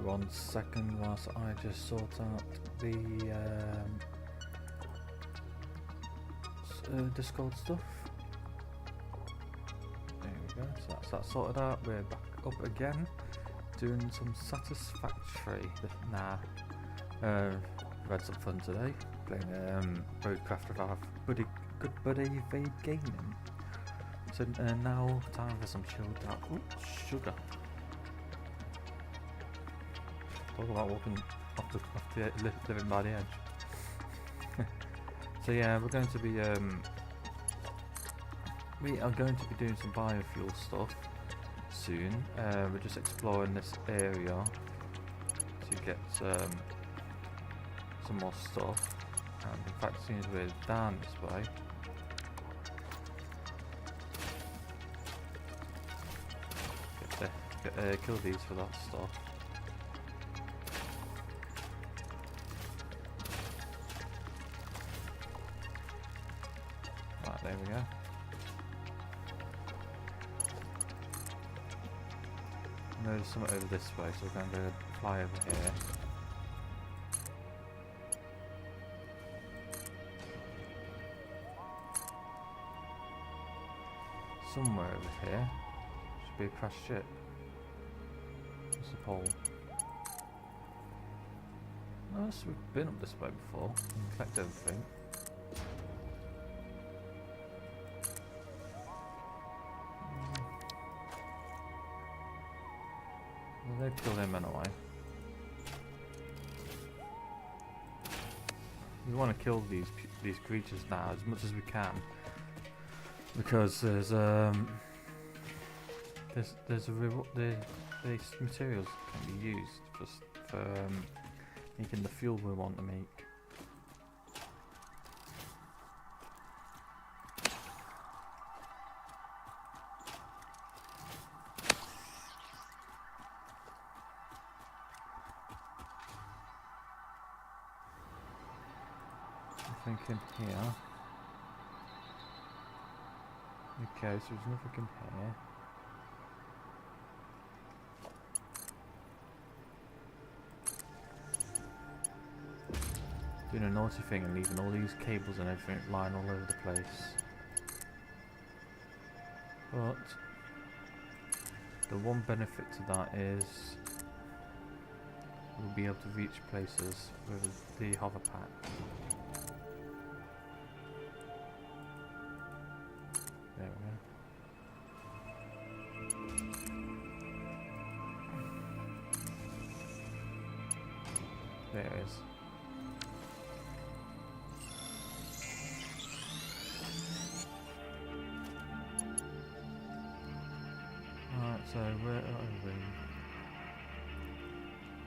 1 second whilst I just sort out the Discord stuff. There we go, so that's that sorted out. We're back up again, doing some Satisfactory. Had some fun today, playing Roadcraft with our good buddy Vade Gaming. So now time for some chilled out sugar. Talk about walking off the living by the edge. So yeah, we're going to be we are going to be doing some biofuel stuff soon. We're just exploring this area to get some more stuff, and in fact, it seems we're down this way. Kill these for that stuff. Right, there we go. And there's something over this way, so we're going to fly over here. Somewhere over here should be a crashed ship. What's the pole? No, so we've been up this way before and collect everything. Well, they've killed him anyway. We want to kill these creatures now as much as we can, because there's these materials can be used for making the fuel we want to make. I think in here. Okay, so there's nothing in here. Doing a naughty thing and leaving all these cables and everything lying all over the place. But the one benefit to that is we'll be able to reach places with the hover pack. There we go. There it is. Right, so where are we?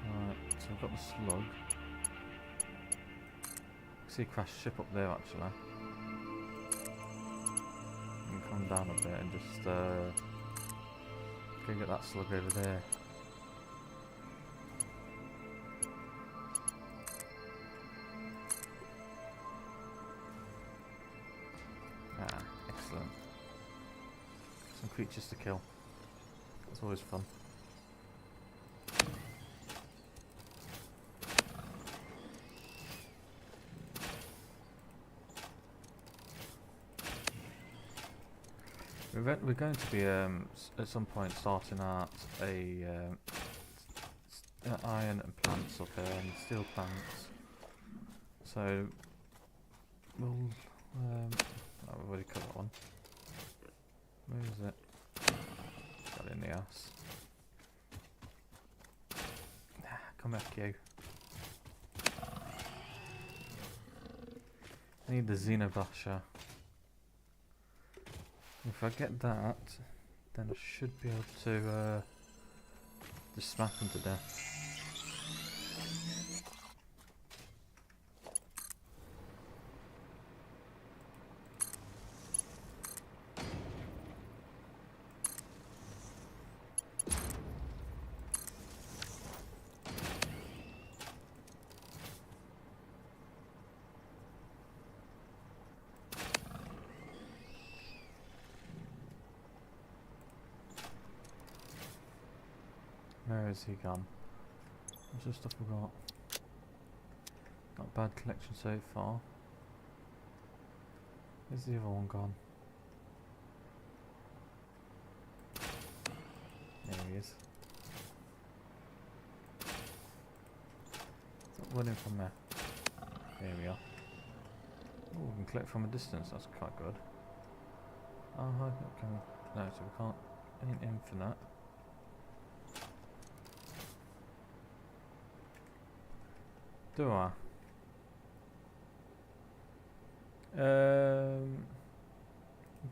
Right, so I've got the slug. I see a crashed ship up there actually. You can come down a bit and just go get that slug over there. Ah, excellent. Some creatures to kill. It's always fun. We're going to be at some point starting out a iron and plants up here and steel plants. So we'll I've already cut that one. Where is it? Got in the ass. Come back, you. I need the Xenobasher. If I get that, then I should be able to just smack them to death. Where has he gone? What's the stuff we got? Not bad collection so far. Where's the other one gone? There he is. Stop running from there. There we are. Oh, we can collect from a distance, that's quite good. Oh, okay. No, so we can't. Ain't infinite. Do I? I'm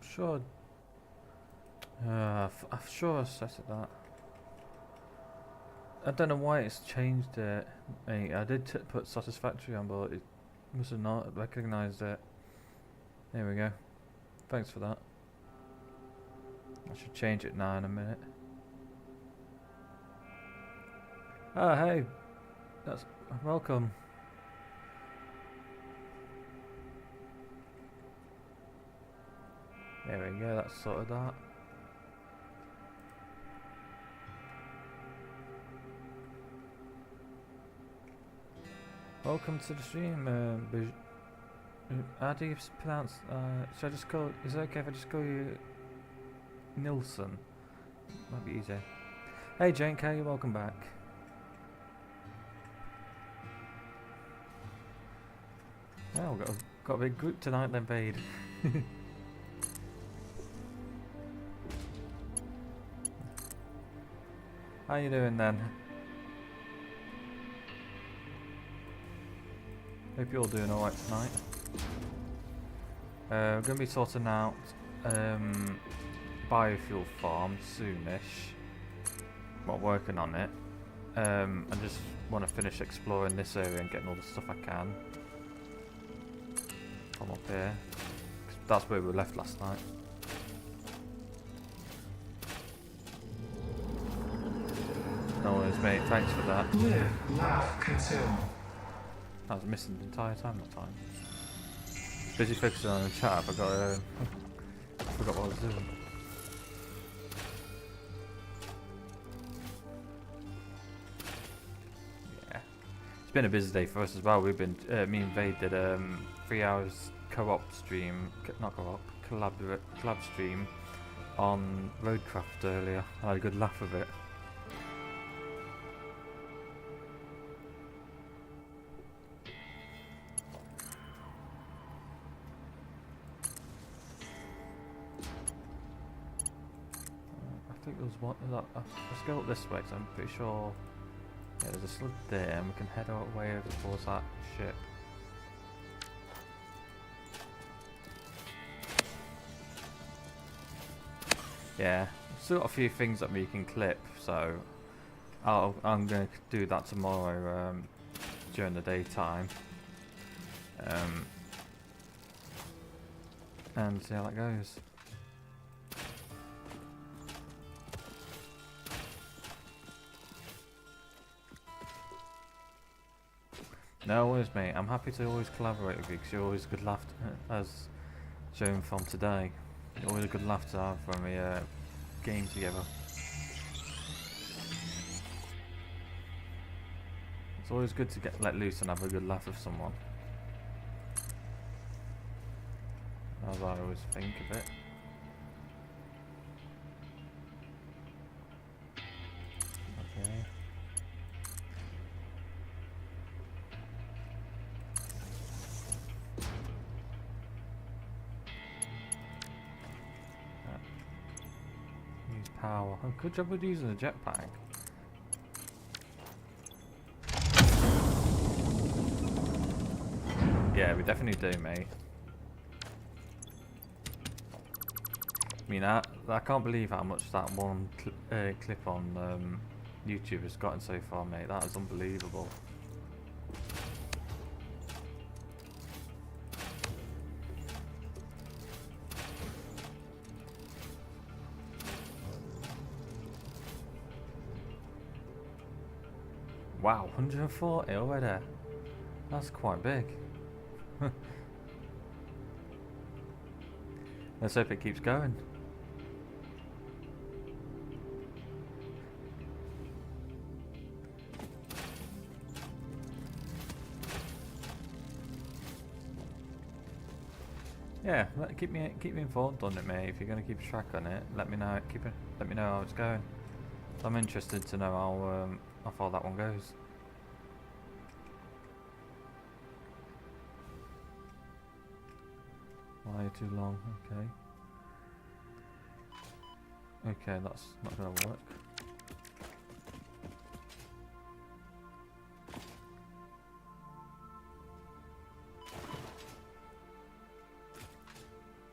sure. I'm sure I set it that. I don't know why it's changed it. I did put satisfactory on, but it must have not recognised it. There we go. Thanks for that. I should change it now in a minute. Ah, hey. That's welcome. There we go, that's sorted that. Welcome to the stream, how do you pronounce, should I just call, is it okay if I just call you Nilsson? Might be easier. Hey Jane K, welcome back. Oh, got a big group tonight then, Bade. How you doing then? Hope you're all doing alright tonight. We're going to be sorting out biofuel farm soonish. Well, working on it. I just want to finish exploring this area and getting all the stuff I can. Come up here. 'Cause that's where we were left last night. No worries, mate. Thanks for that. Live, laugh, consume. I was missing the entire time that time. Busy focusing on the chat. I forgot what I was doing. Yeah, it's been a busy day for us as well. We've been me and Vade did 3 hours co-op stream, not co-op, collab stream on Roadcraft earlier. I had a good laugh of it. I think there was one. Let's go up this way, because I'm pretty sure. Yeah, there's a slug there, and we can head our way over towards that ship. Yeah, still got a few things that we can clip, so I'm going to do that tomorrow during the daytime, and see how that goes. No worries, mate. I'm happy to always collaborate with you because you're always a good laugh, as shown from today. You're always a good laugh to have when we game together. It's always good to get let loose and have a good laugh with someone. As I always think of it. Okay. Use power. Oh, good job with using a jetpack. Yeah, we definitely do, mate. I mean, I can't believe how much that one clip on YouTube has gotten so far, mate. That is unbelievable. Wow, 140 already. That's quite big. Let's hope it keeps going. Yeah, keep me informed on it, mate. If you're gonna keep track on it, let me know. Let me know how it's going. I'm interested to know how far that one goes. Why too long? Okay. Okay, that's not gonna work.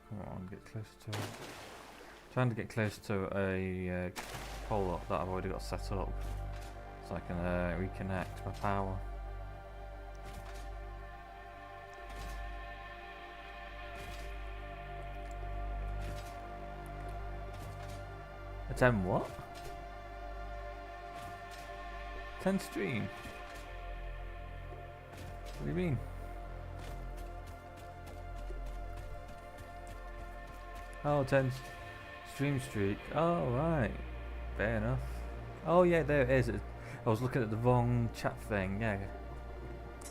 Come on, get close to it. Trying to get close to a pole up that I've already got set up, so I can reconnect my power. A 10 what? 10 stream? What do you mean? Oh, 10 stream streak. Oh, right. Fair enough. Oh, yeah, there it is. I was looking at the wrong chat thing. Yeah.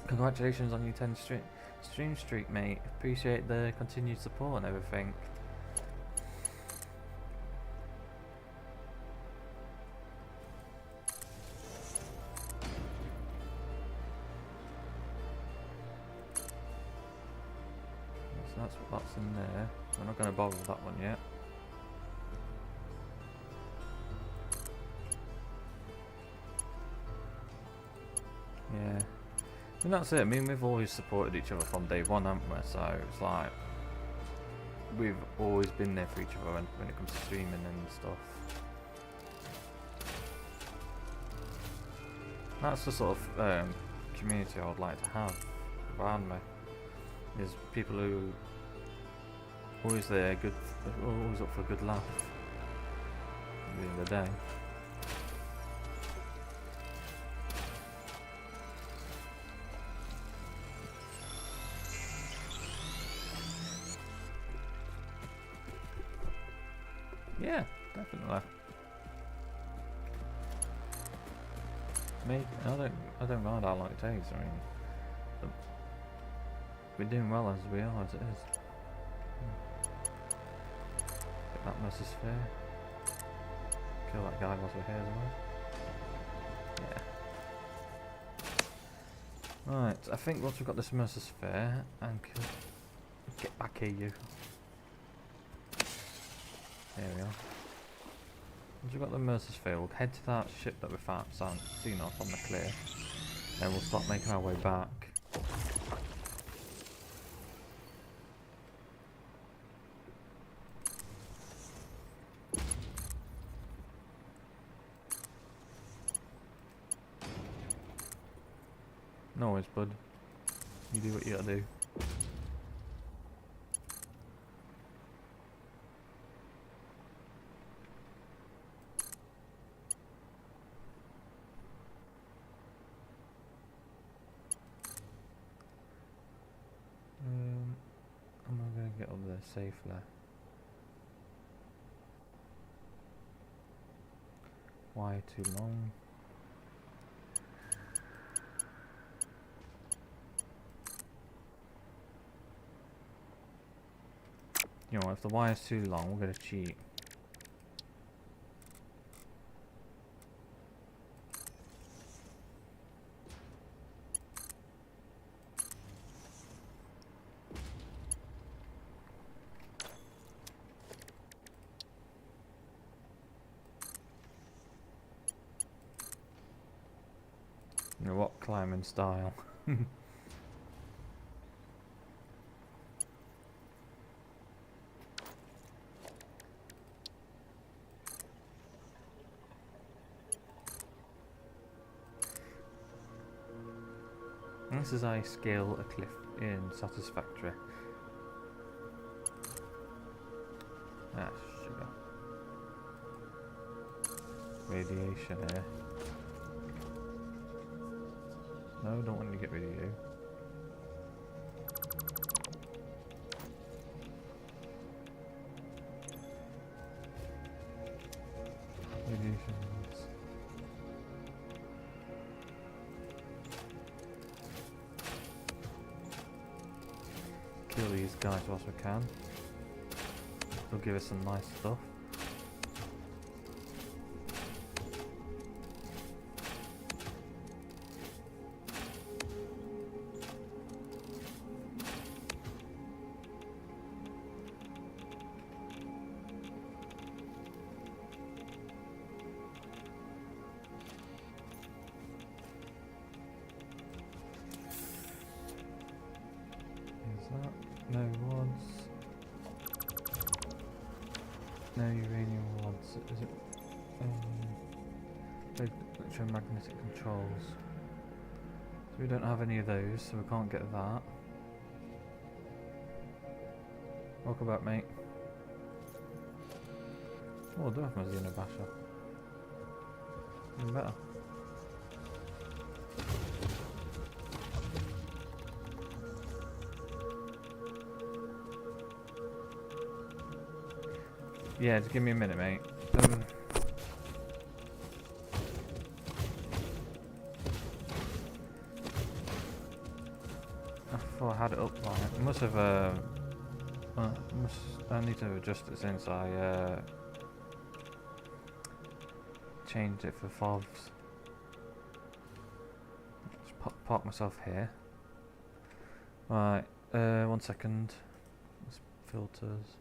Congratulations on your 10 stream streak, mate. Appreciate the continued support and everything. So that's in there. We're not going to bother with that one yet. Yeah. And that's it. I mean, we've always supported each other from day one, haven't we? So it's like we've always been there for each other when it comes to streaming and stuff. That's the sort of community I would like to have around me. Is people who always there, always up for a good laugh. At the end of the day. Yeah, definitely. I don't mind how long it takes. I mean, we're doing well as we are as it is. Get that Mercer Sphere. Kill that guy whilst we're here as well. Yeah. Right, I think once we've got this Mercer Sphere and get back here, you. There we are. Once we've got the Mercer Sphere, we'll head to that ship that we seen off on the clear. Then we'll start making our way back. No worries, bud. You do what you gotta do. I'm not gonna get up there safely. Why too long? You know, if the wire's too long, we're gonna cheat. You know what? Climbing style. This is I scale a cliff in Satisfactory. Ah, sugar. Radiation here. No, don't want to get rid of you. Radiations. kill these guys whilst we can. They'll give us some nice stuff. No rods. No uranium rods. Is it? Electromagnetic controls. So we don't have any of those, so we can't get that. Welcome back, mate. Oh, I do have my Xenobasher. Even better. Yeah, just give me a minute, mate. I thought I had it up right. I must have, I need to adjust it since I, changed it for FOVs. Just park myself here. Right, 1 second. Let's filters.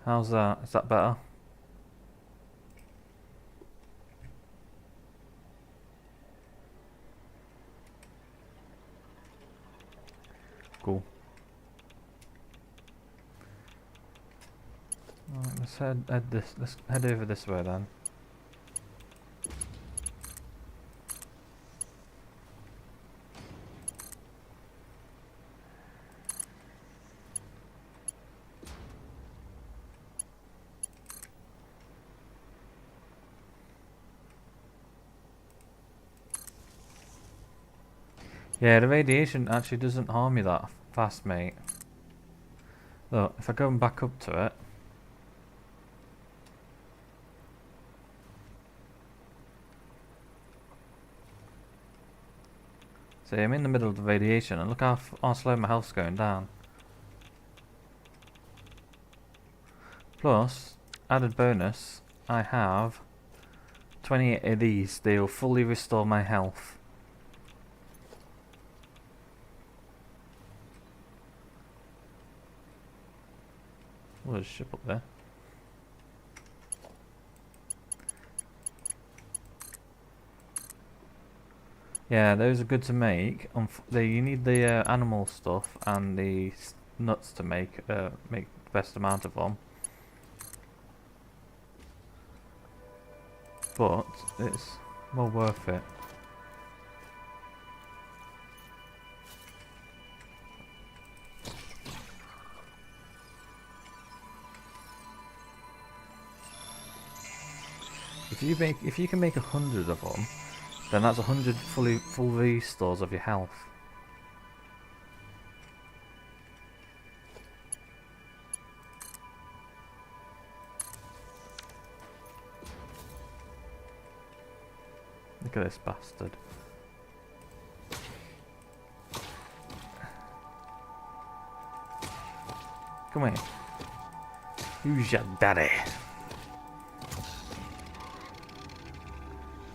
How's that? Is that better? Cool. Alright, let's head over this way then. Yeah, the radiation actually doesn't harm me that fast, mate. Look, if I go back up to it. See, I'm in the middle of the radiation, and look how slow my health's going down. Plus, added bonus, I have 28 of these. They'll fully restore my health. Oh, there's a ship up there. Yeah, those are good to make. You need the animal stuff and the nuts to make the best amount of them. But it's well worth it. If you can make 100 of them, then that's 100 full restores of your health. Look at this bastard. Come here. Who's your daddy?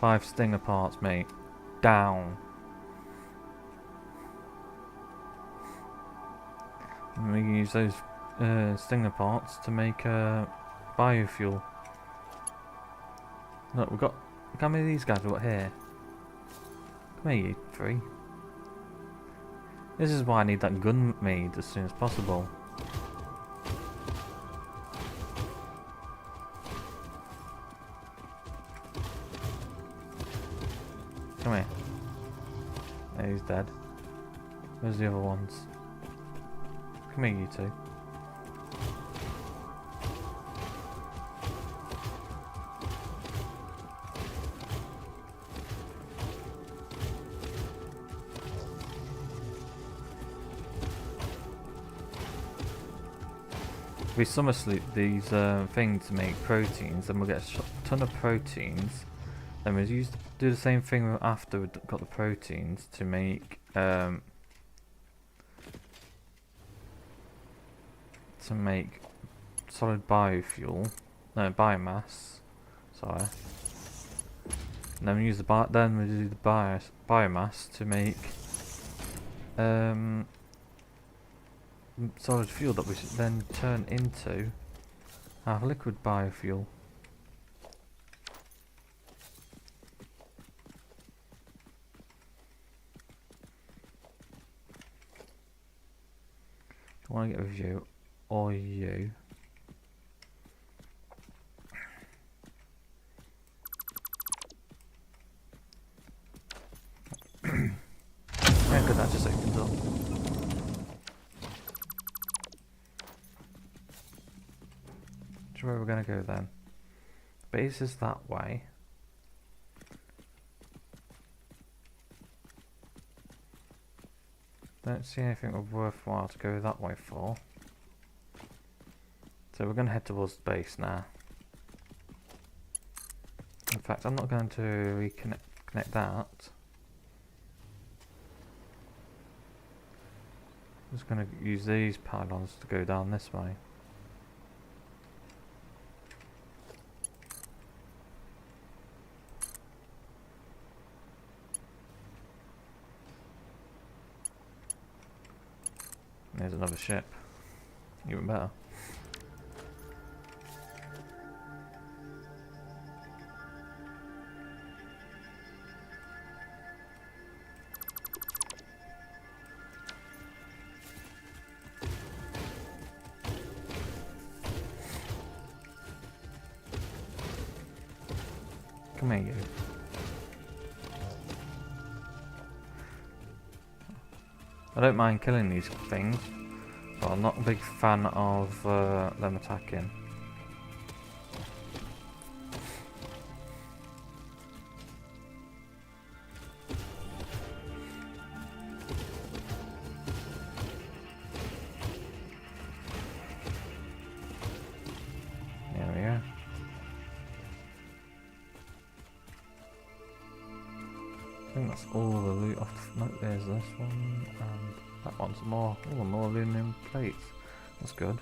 5 stinger parts, mate. Down. And we can use those stinger parts to make biofuel. Look, we've got... Look how many of these guys we've got here. Come here, you 3. This is why I need that gun made as soon as possible. Come here. Yeah, he's dead. Where's the other ones? Come here, you 2. We summer sleep these things to make proteins, and we'll get a ton of proteins. Then we'll do the same thing after we've got the proteins to make to make solid biofuel, no biomass. Sorry. And then we use the then we do the biomass to make solid fuel that we should then turn into our liquid biofuel. Do you want to get with you or you? Yeah, good, that just opens up. Which way we're going to go then? Base is that way. Don't see anything worthwhile to go that way for. So we're going to head towards the base now. In fact, I'm not going to reconnect that. I'm just going to use these pylons to go down this way. There's another ship. Even better. Come here, you. I don't mind killing these things, but I'm not a big fan of them attacking. There we go. I think that's all the loot off the... No, there's this one, and that one's more. Oh, more aluminum plates. That's good.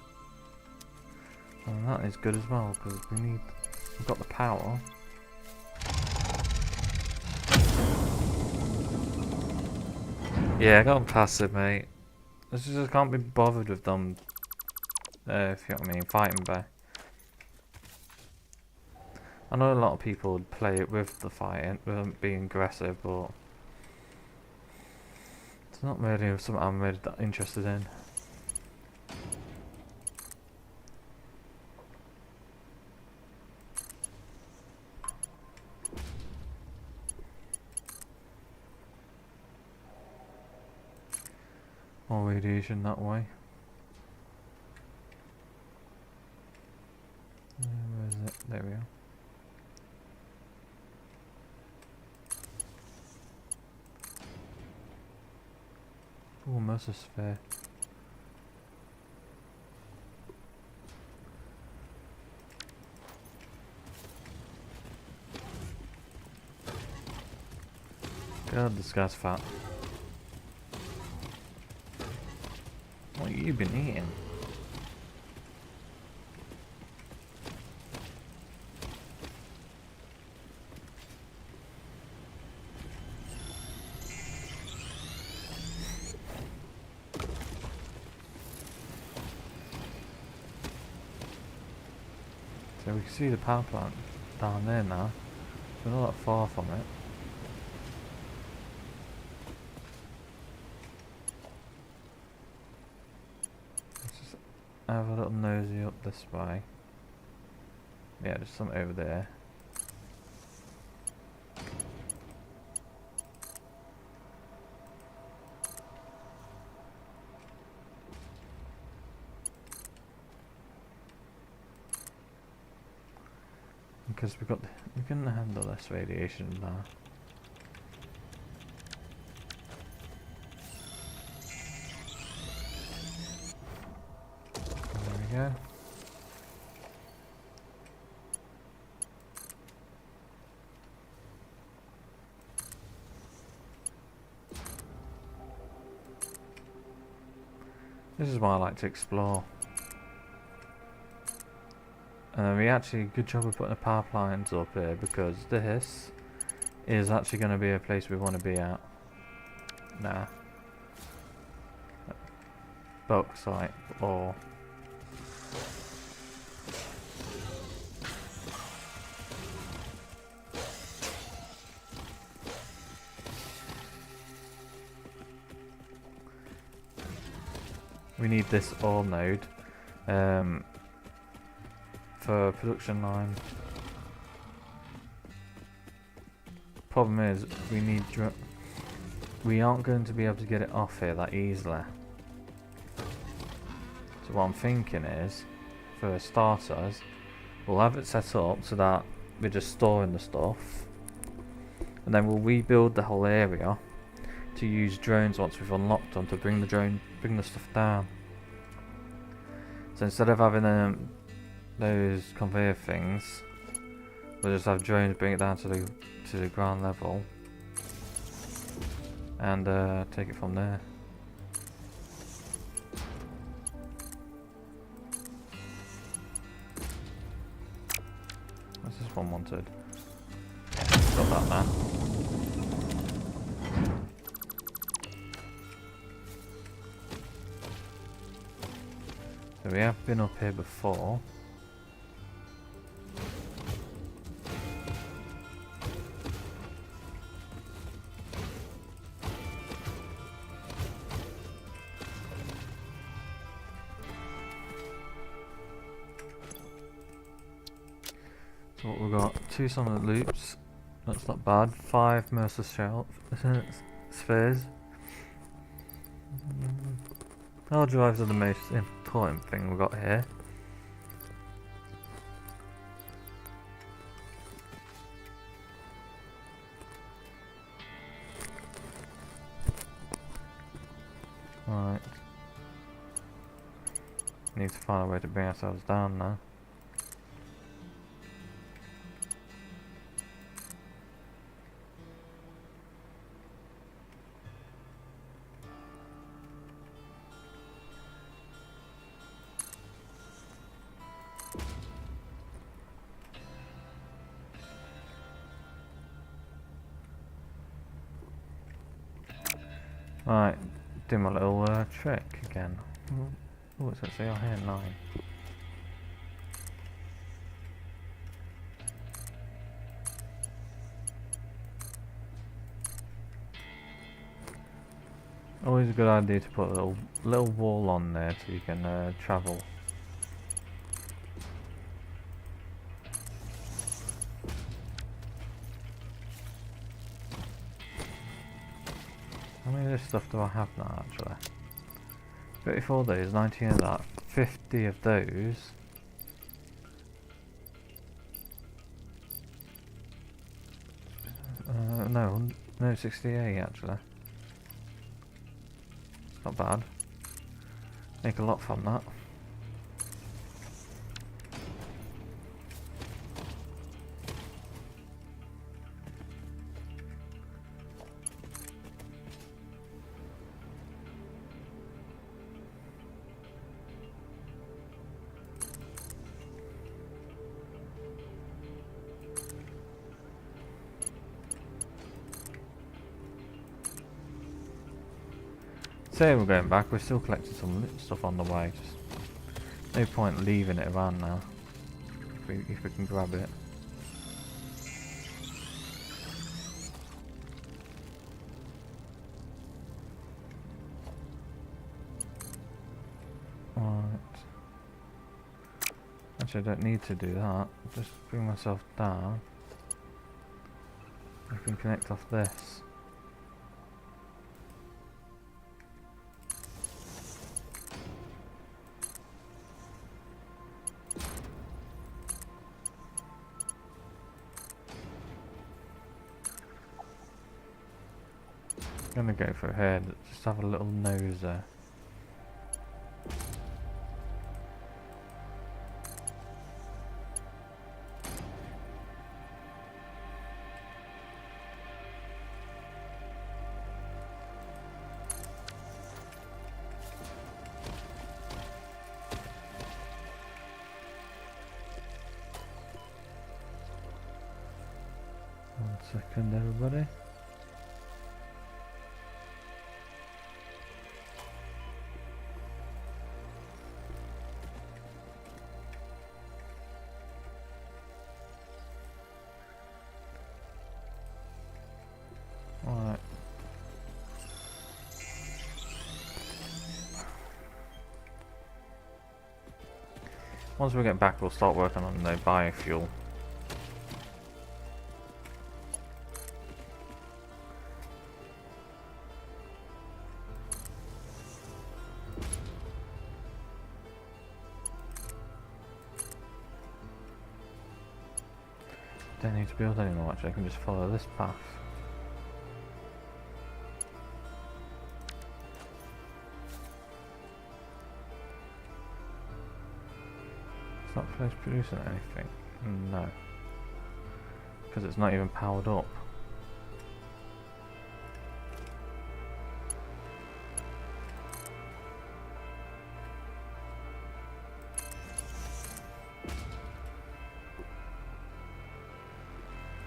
And that is good as well, because we've got the power. Yeah, I got them passive, mate. I just can't be bothered with them, if you know what I mean, fighting back. I know a lot of people would play it with the fighting, with them being aggressive, but it's not really something I'm really that interested in. More radiation that way. Where is it? There we are. Oh, Mercer Sphere. God, this guy's fat. What have you been eating? So we can see the power plant down there now. We're not that far from it. Let's just have a little nosy up this way. Yeah, there's something over there. Because we can handle this radiation now. There we go. This is why I like to explore. And then we actually, good job of putting the power lines up here, because this is actually going to be a place we want to be at. Nah. Bauxite ore. We need this ore node for production line. Problem is, we aren't going to be able to get it off here that easily. So what I'm thinking is, for starters, we'll have it set up so that we're just storing the stuff, and then we'll rebuild the whole area to use drones once we've unlocked them to bring the stuff down. So instead of having those conveyor things, we'll just have drones bring it down to the ground level and take it from there. What's this one wanted? Got that man. So we have been up here before. So what we've got, 2 solid loops, that's not bad, 5 Mercer spheres. Hard drives are the most important thing we've got here. Right. Need to find a way to bring ourselves down now. Right, do my little trick again. Oh, what's that say on here? 9. Always a good idea to put a little wall on there so you can travel. How many of this stuff do I have now actually? 34 of those, 19 of that, 50 of those. No, 68 actually. Not bad. Make a lot from that. Say we're going back, we're still collecting some stuff on the way. Just no point leaving it around now. If we can grab it. Alright. Actually, I don't need to do that. Just bring myself down. I can connect off this. I'm gonna go for a head, just have a little nose there. second, everybody. Alright. Once we get back, we'll start working on the biofuel. Don't need to build anymore, actually. I can just follow this path. It's not close producing anything. No. Because it's not even powered up.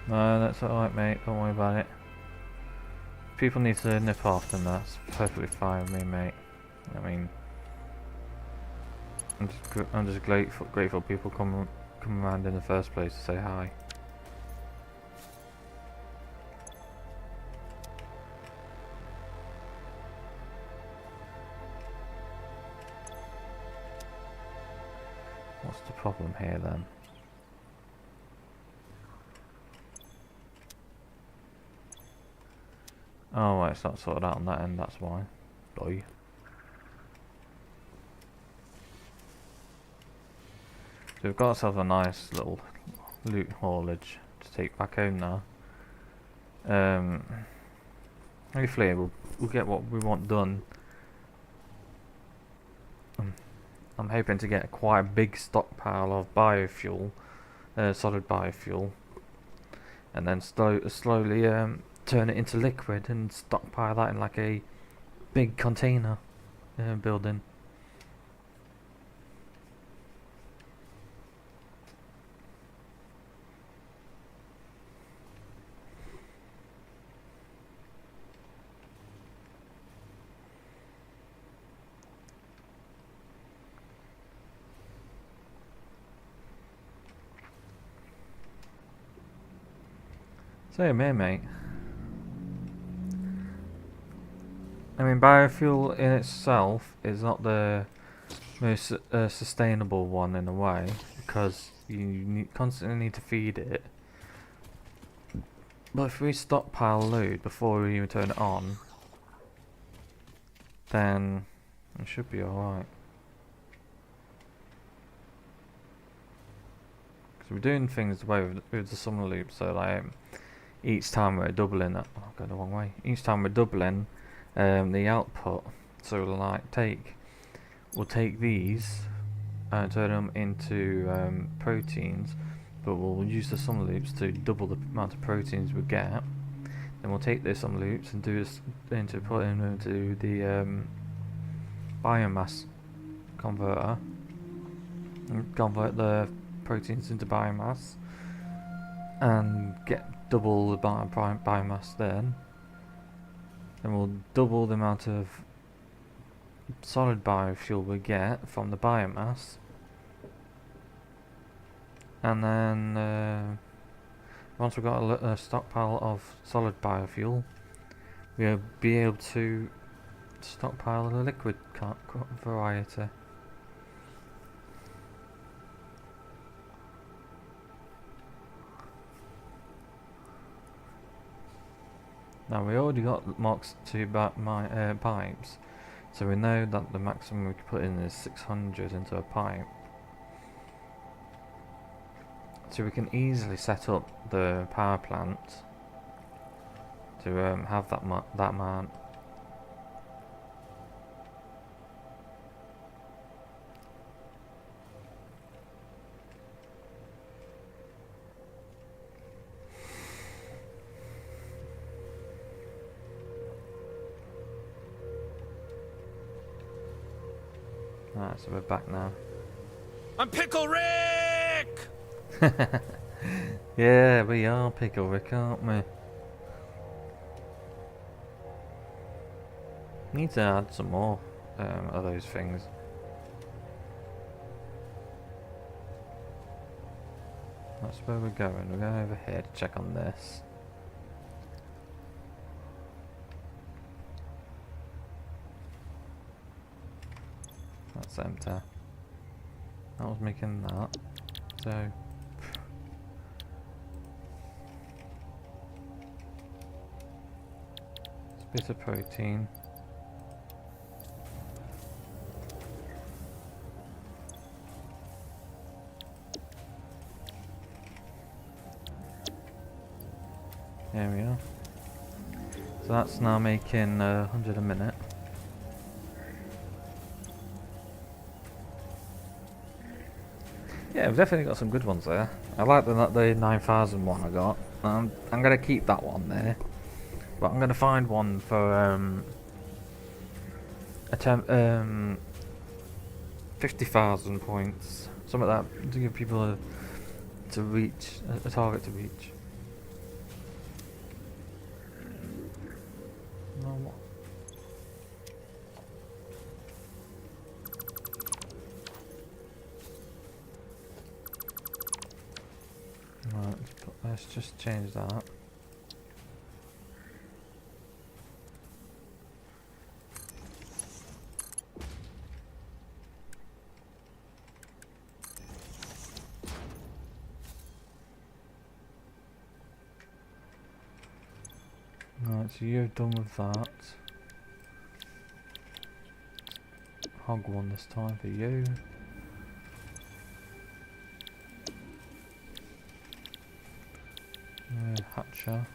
No, that's alright, mate. Don't worry about it. People need to nip off, then that's perfectly fine with me, mate. I mean, I'm just grateful people come around in the first place to say hi. What's the problem here then? Oh, right, it's not sorted out on that end, that's why. Boy. So we've got ourselves a nice little loot haulage to take back home now. Hopefully we'll get what we want done. I'm hoping to get quite a big stockpile of biofuel, solid biofuel, and then slowly turn it into liquid and stockpile that in like a big container building. So yeah, mate. I mean, biofuel in itself is not the most sustainable one in a way, because you constantly need to feed it. But if we stockpile load before we even turn it on, then it should be alright. Because we're doing things the way with the summer loop, so like each time we're doubling that. Oh, I've gone the wrong way. Each time we're doubling the output, so like we'll take these and turn them into proteins, but we'll use the summer loops to double the amount of proteins we get. Then we'll take those summer loops and put them into the biomass converter and convert the proteins into biomass and get double the biomass then. Then we'll double the amount of solid biofuel we get from the biomass, and then once we've got a stockpile of solid biofuel, we'll be able to stockpile the liquid variety. Now we already got Mach 2 pipes, so we know that the maximum we can put in is 600 into a pipe. So we can easily set up the power plant to have that amount. Alright, so we're back now. I'm Pickle Rick! Yeah, we are Pickle Rick, aren't we? Need to add some more of those things. That's where we're going. We're going over here to check on this. That's empty. That was making that. So it's a bit of protein. There we are. So that's now making 100 a minute. Yeah, we've definitely got some good ones there. I like the 9,000 one I got. I'm going to keep that one there. But I'm going to find one for 50,000 points. Something like that to give people a target to reach. No. Right, let's just change that. Right, so you're done with that. Hog one this time for you. Hatcher.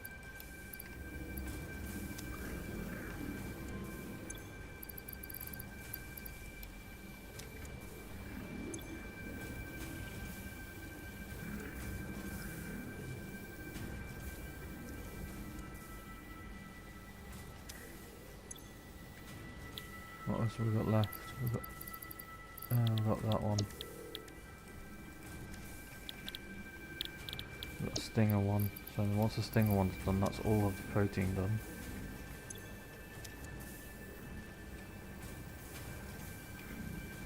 What else have we got left? We've got that one. We've got a stinger one. So once the stinger one's done, that's all of the protein done.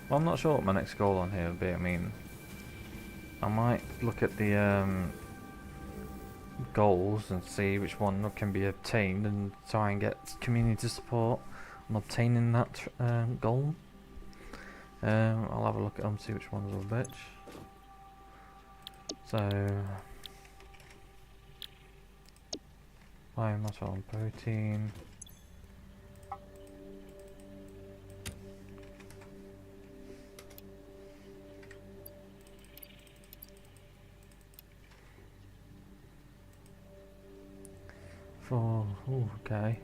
Well, I'm not sure what my next goal on here would be. I mean, I might look at the goals and see which one can be obtained and try and get community support on obtaining that goal. I'll have a look at them, see which one's a bitch. So, biomass on protein. Okay.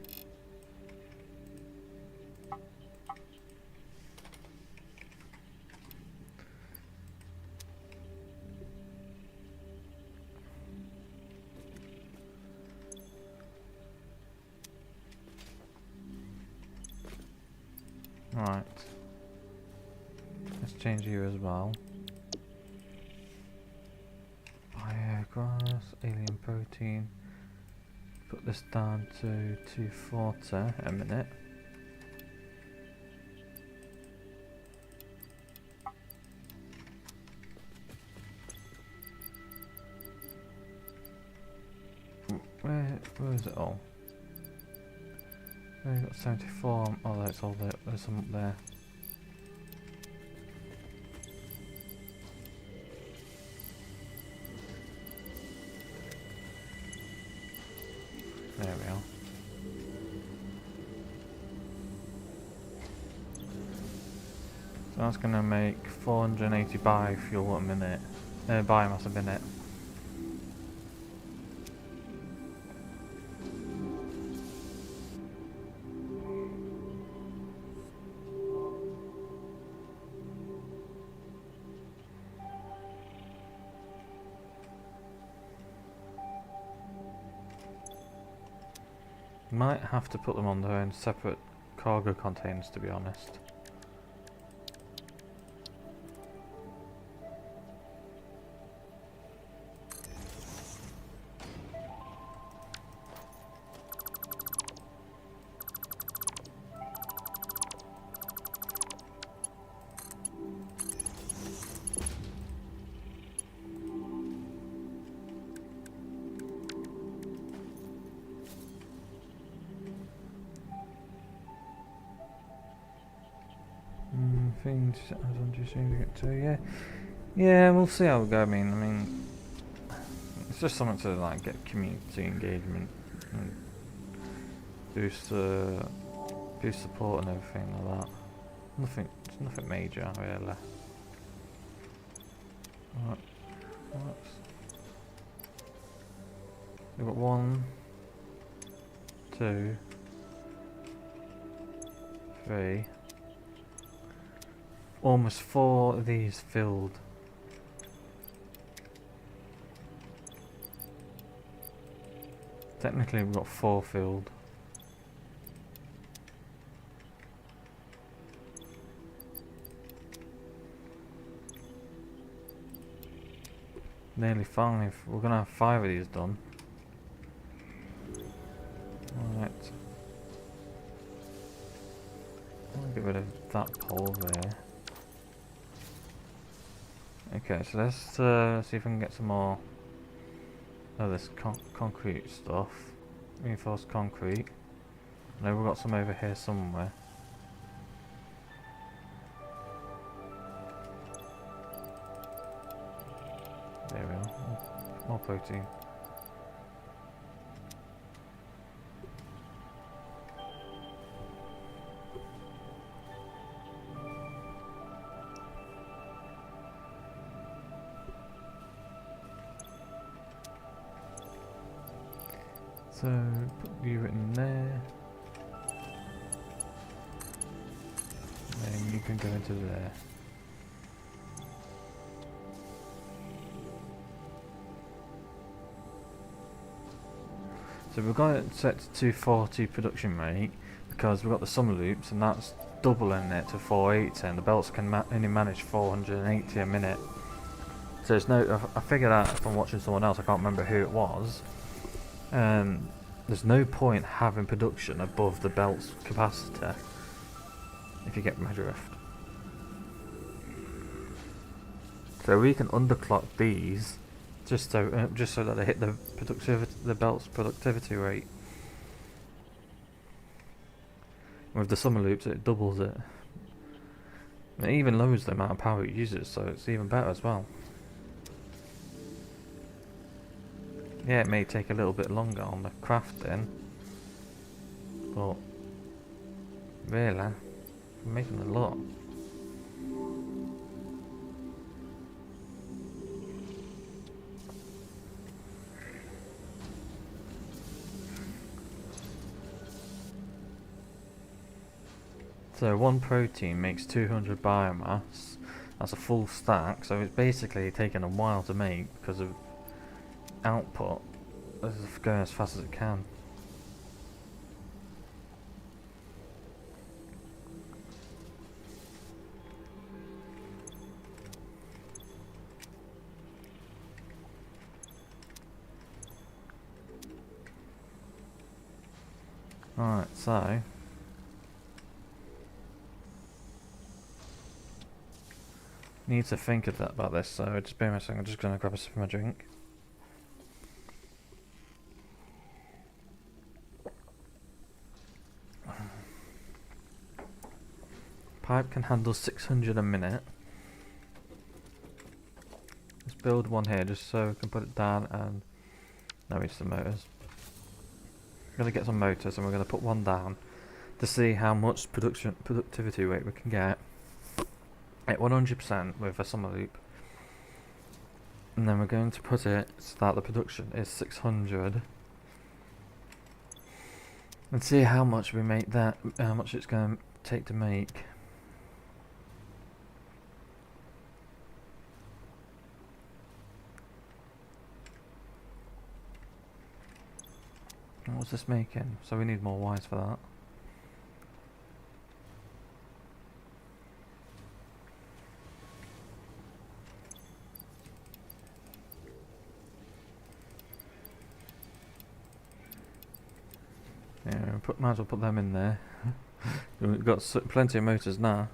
Right. Let's change you as well. Biograss, alien protein. Put this down to 240 a minute. Where is it all? We've got 74. Oh, that's all there. There's some up there. There we are. So that's going to make 480 biofuel a minute. Biomass a minute. Might have to put them on their own separate cargo containers, to be honest. things as on just soon to get to, yeah. Yeah, we'll see how we go. I mean, it's just something to like get community engagement and boost support and everything like that. Nothing major really. Right. We've got 1, 2, 3, almost 4 of these filled. Technically we've got 4 filled. Nearly 5. We're gonna have 5 of these done. Alright. I'll get rid of that pole there. Okay, so let's see if we can get some more of this concrete stuff. Reinforced concrete. I know we've got some over here somewhere. There we are. More protein. So put you in there. And then you can go into there. So we've got it set to 240 production rate because we've got the summer loops and that's doubling it to 480 and the belts can only manage 480 a minute. So there's no, I figured out from watching someone else, I can't remember who it was, there's no point having production above the belt's capacity, if you get my drift. So we can underclock these just so that they hit the belt's productivity rate. With the summer loops, it doubles it. And it even lowers the amount of power it uses, so it's even better as well. Yeah, it may take a little bit longer on the crafting, but really, we're making a lot. So 1 protein makes 200 biomass. That's a full stack, so it's basically taken a while to make because of output. This is going as fast as it can. Alright, so need to think of that about this, so just bear with me a second, I'm just going to grab a sip of my drink. Pipe can handle 600 a minute. Let's build one here just so we can put it down and no, it's the motors. We're going to get some motors and we're going to put one down to see how much productivity rate we can get at 100% with a summer loop. And then we're going to put it so that the production is 600. And see how much we make that, how much it's going to take to make. What's this making? So we need more wires for that. Yeah, might as well put them in there. We've got plenty of motors now.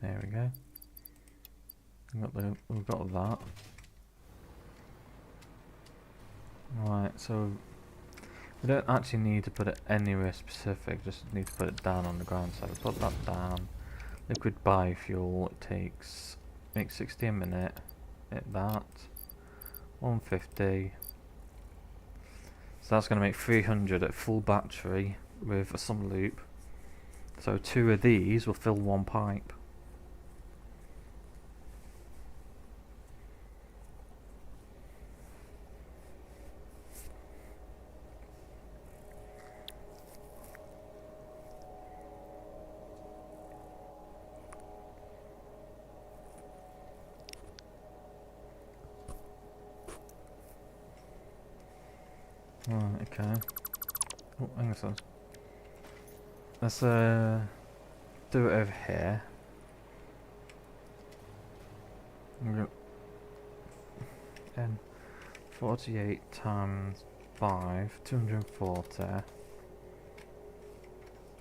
There we go. We've got that. Right, so we don't actually need to put it anywhere specific, just need to put it down on the ground. So we put that down. Liquid biofuel, makes 60 a minute. Hit that. 150. So that's going to make 300 at full battery with some loop. So 2 of these will fill 1 pipe. Right, okay. Oh, hang on a second. Let's do it over here. And 48 times 5, 240.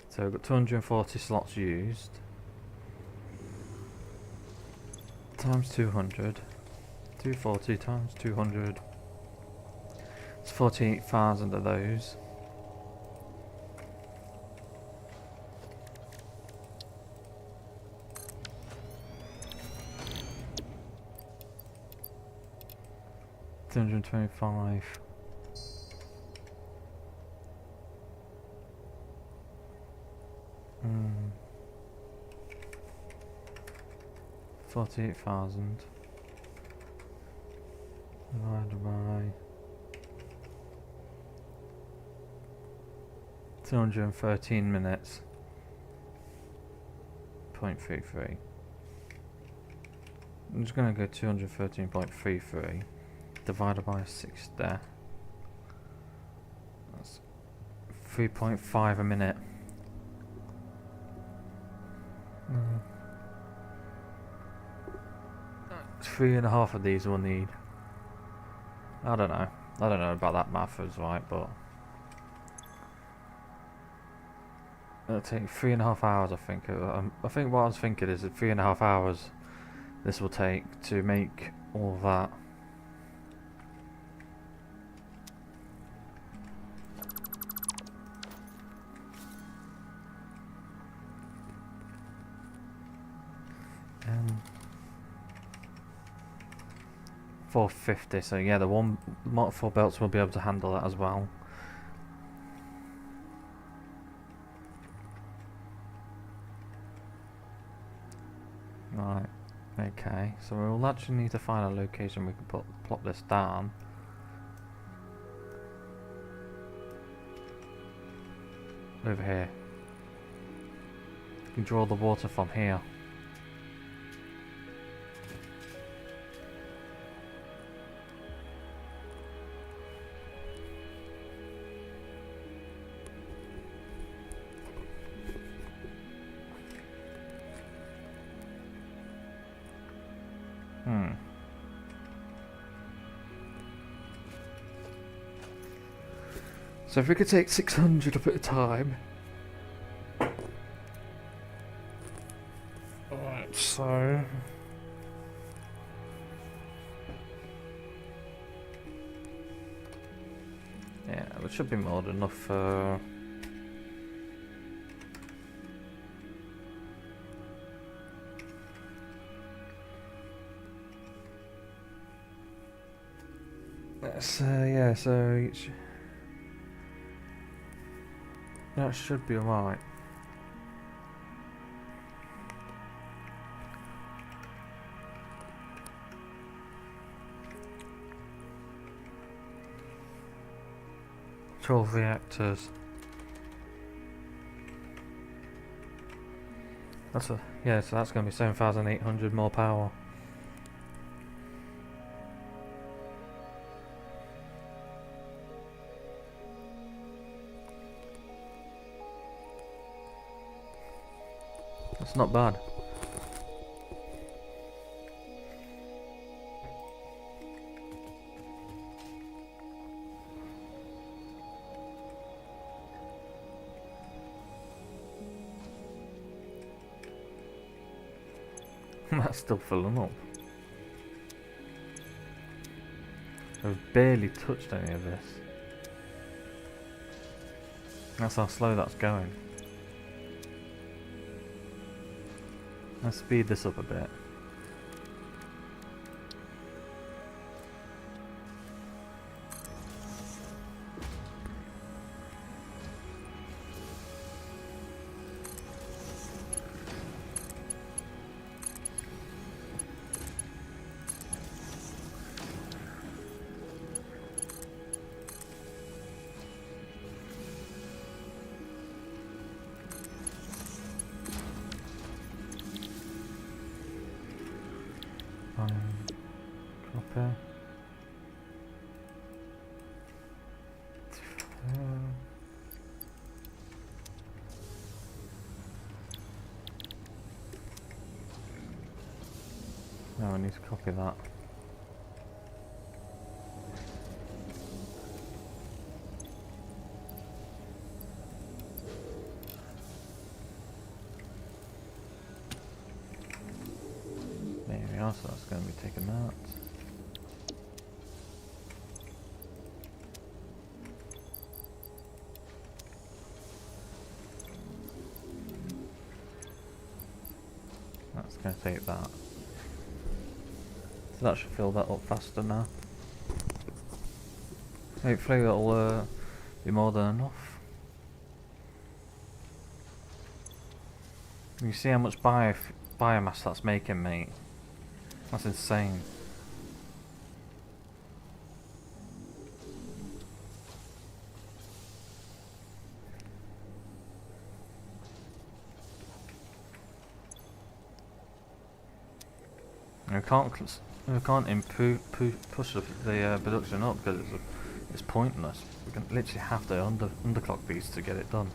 So we've got 240 slots used. Times 200. 240 times 200. It's 48,000 of those. $225. Hmm. 48,000 divided by 213 minutes. 0.33. I'm just gonna go 213.33 divided by 60. That's 3.5 a minute. Three and a half of these we'll need. I don't know about that math is right, but it'll take 3.5 hours, I think. I think what I was thinking is that 3.5 hours this will take to make all of that. And 450, so yeah, the multiple belts will be able to handle that as well. Right, okay, so we'll actually need to find a location we can plop this down. Over here. You can draw the water from here. So if we could take 600 up at a time. Alright, so... yeah, it should be more than enough for... yeah, so... that should be alright. Twelve reactors. So that's going to be 7,800 more power. That's not bad. That's still filling up. I've barely touched any of this. That's how slow that's going. Let's speed this up a bit. Copy. No, I need to copy that. There we are, so that's going to be taken out. That's going to take that. So that should fill that up faster now. Hopefully that'll be more than enough. You see how much biomass that's making, mate? That's insane. We can't push the production up because it's pointless. We can literally have to underclock these to get it done.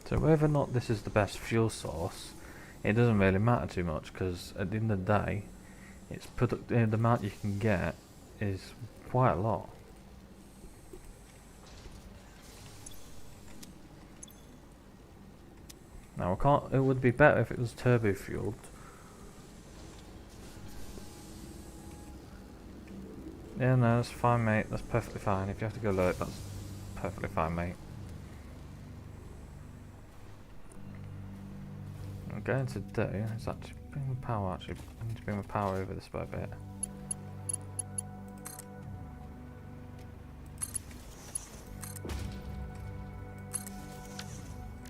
So whether or not this is the best fuel source, it doesn't really matter too much because at the end of the day, it's the amount you can get is quite a lot. Now it would be better if it was turbo fueled. Yeah, no, that's fine, mate. That's perfectly fine. If you have to go low, that's perfectly fine, mate. I'm going to do is actually bring the power. Actually, I need to bring the power over this by a bit.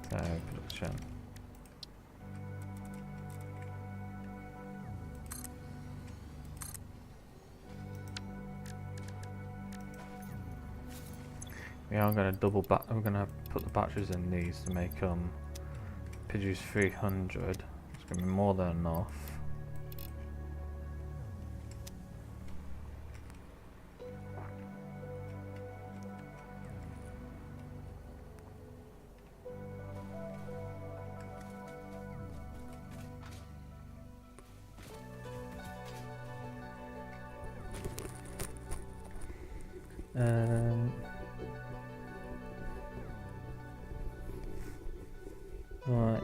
So production. We are going to we're going to put the batteries in these to make produce 300. It's going to be more than enough. Right.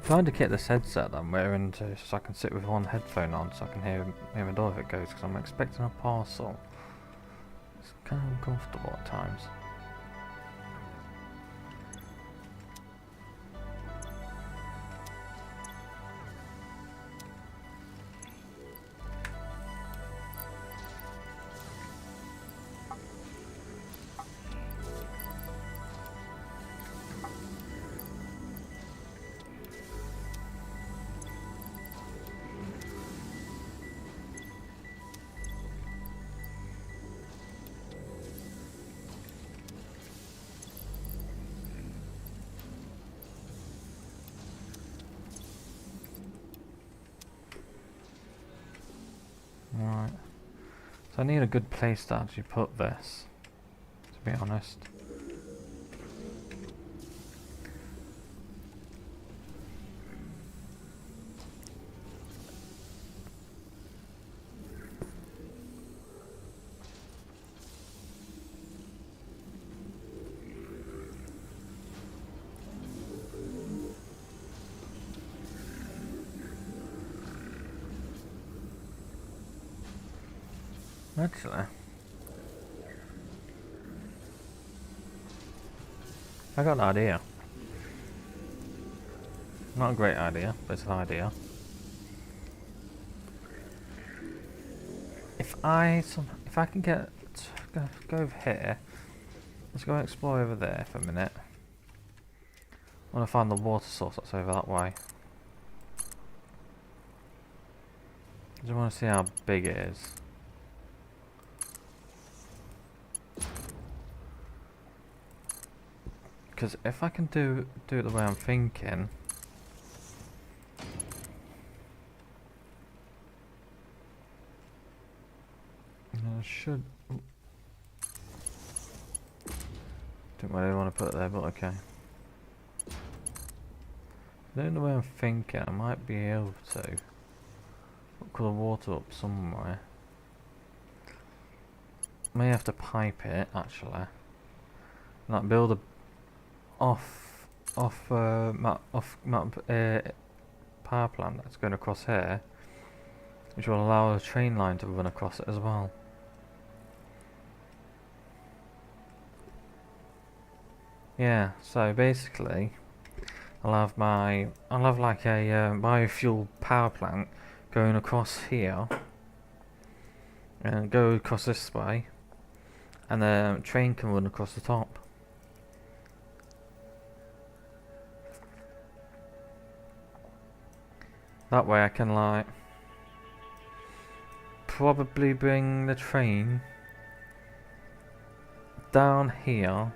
Trying to get this headset that I'm wearing so I can sit with one headphone on so I can hear the door if it goes because I'm expecting a parcel. It's kind of uncomfortable at times. Right. So I need a good place to actually put this, to be honest. Actually, I got an idea. Not a great idea, but it's an idea. If I can get go over here, let's go and explore over there for a minute. I want to find the water source that's over that way. I just want to see how big it is. Because if I can do it the way I'm thinking, I should. Don't really want to put it there, but okay. Doing the way I'm thinking, I might be able to hook the water up somewhere. May have to pipe it actually. Like build a power plant that's going across here, which will allow a train line to run across it as well. Yeah, so basically, I'll have like a biofuel power plant going across here, and go across this way, and the train can run across the top. That way I can like probably bring the train down here,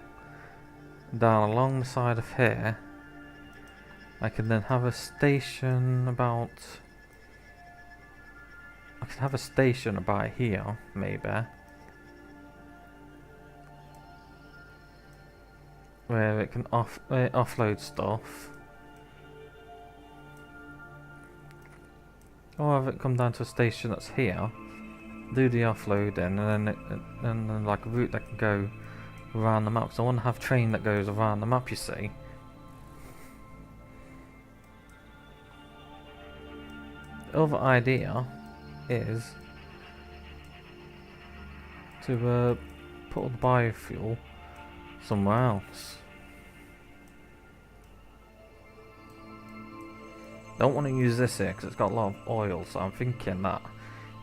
down along the side of here. I can then have a station about here, maybe, where it can offload stuff. Or have it come down to a station that's here, do the offloading, and then like a route that can go around the map. So I want to have a train that goes around the map, you see. The other idea is to put all the biofuel somewhere else. Don't want to use this here because it's got a lot of oil, so I'm thinking that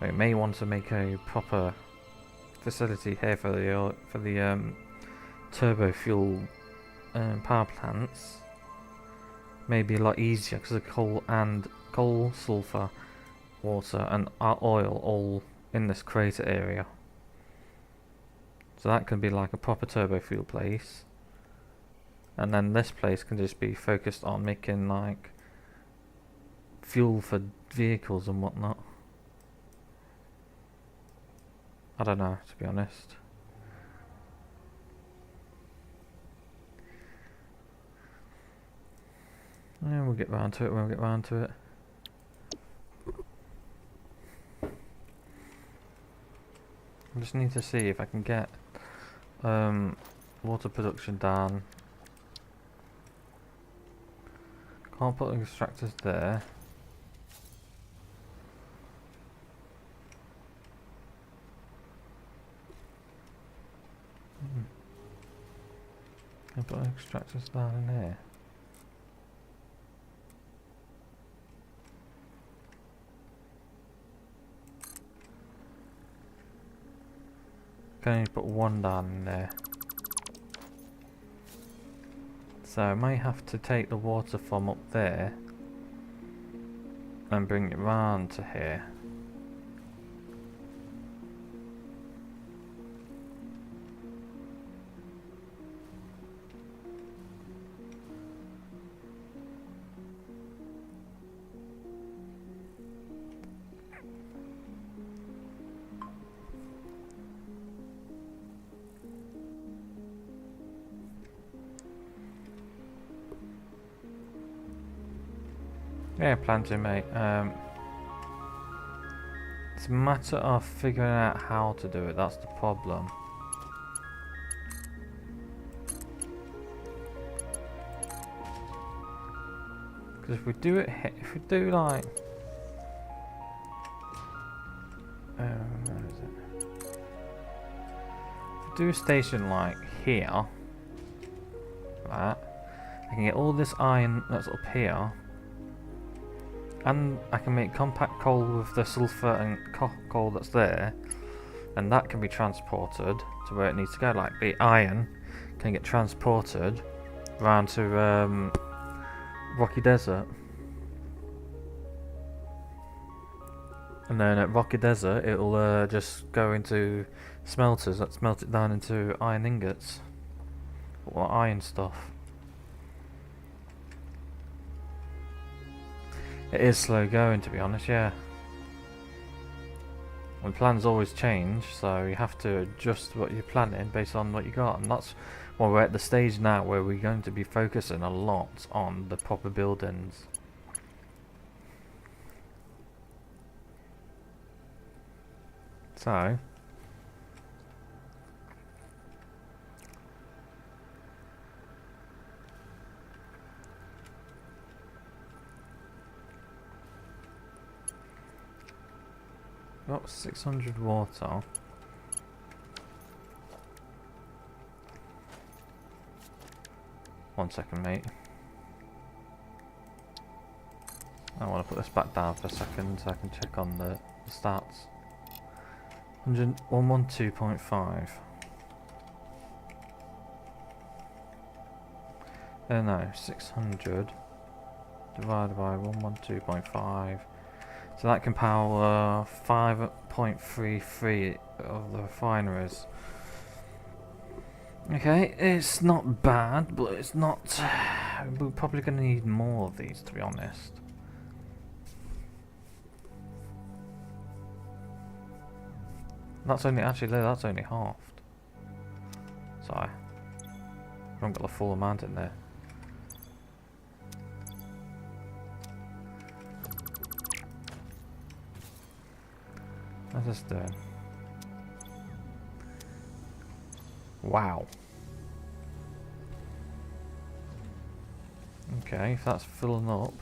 we may want to make a proper facility here for the turbo fuel power plants. Maybe a lot easier because of coal, sulfur, water, and oil all in this crater area. So that can be like a proper turbo fuel place, and then this place can just be focused on making like fuel for vehicles and whatnot. I don't know, to be honest. Yeah, we'll get round to it when we get round to it. I just need to see if I can get water production down. Can't put extractors there. Can I put extractors down in here? Can only put one down in there. So I might have to take the water from up there and bring it round to here. Yeah, plenty, mate. It's a matter of figuring out how to do it. That's the problem. Because if we do it, if we do like, where is it? do a station like here, that, I can get all this iron that's up here, and I can make compact coal with the sulfur and coal that's there, and that can be transported to where it needs to go. Like the iron can get transported around to Rocky Desert, and then at Rocky Desert it'll just go into smelters that smelt it down into iron ingots or iron stuff. It is slow going, to be honest, yeah. And plans always change, so you have to adjust what you're planning based on what you got, and that's why we're at the stage now where we're going to be focusing a lot on the proper buildings. So got 600 water. One second, mate. I want to put this back down for a second so I can check on the stats. 112.5. No, 600 divided by 112.5. So that can power 5.33 of the refineries. Okay, it's not bad, but it's not... We're probably going to need more of these, to be honest. That's only, actually, that's only halved. Sorry. I haven't got the full amount in there. How's this doing? Wow. Okay, if that's filling up.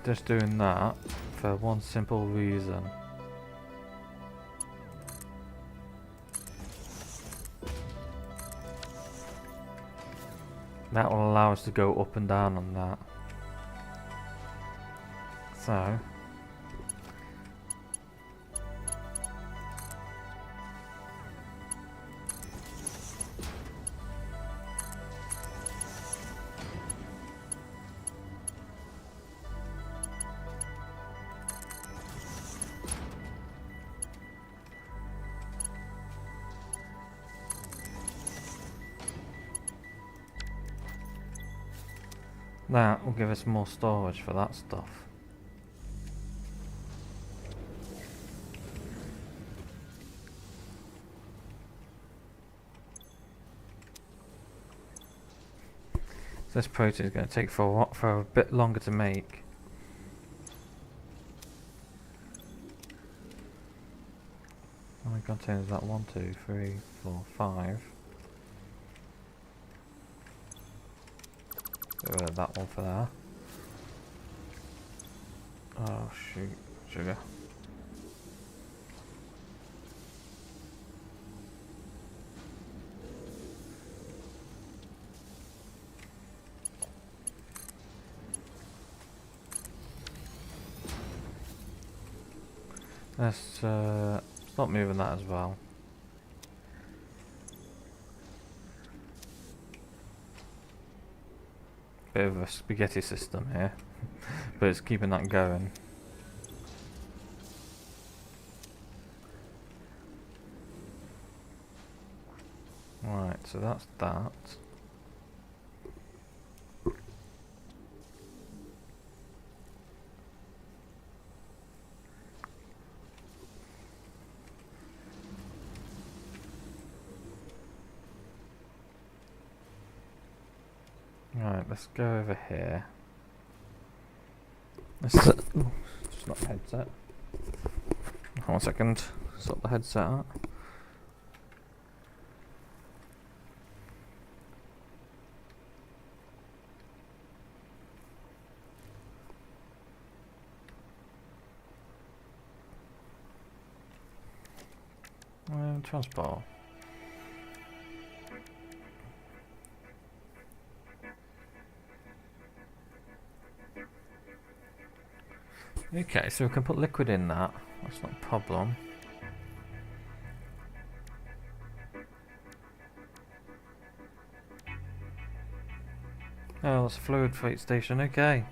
Just doing that for one simple reason. That will allow us to go up and down on that. So that will give us more storage for that stuff. So this protein is going to take for a bit longer to make. How many containers is that? 1, 2, 3, 4, 5. Get rid of that one for there. Oh shoot, sugar. Let's stop moving that as well. Bit of a spaghetti system here, but it's keeping that going. Right, so that's that. Right, let's go over here. Just not the headset. Hold on a second. Sort the headset out. Transport. Okay, so we can put liquid in that. That's not a problem. Oh, that's a fluid freight station. Okay.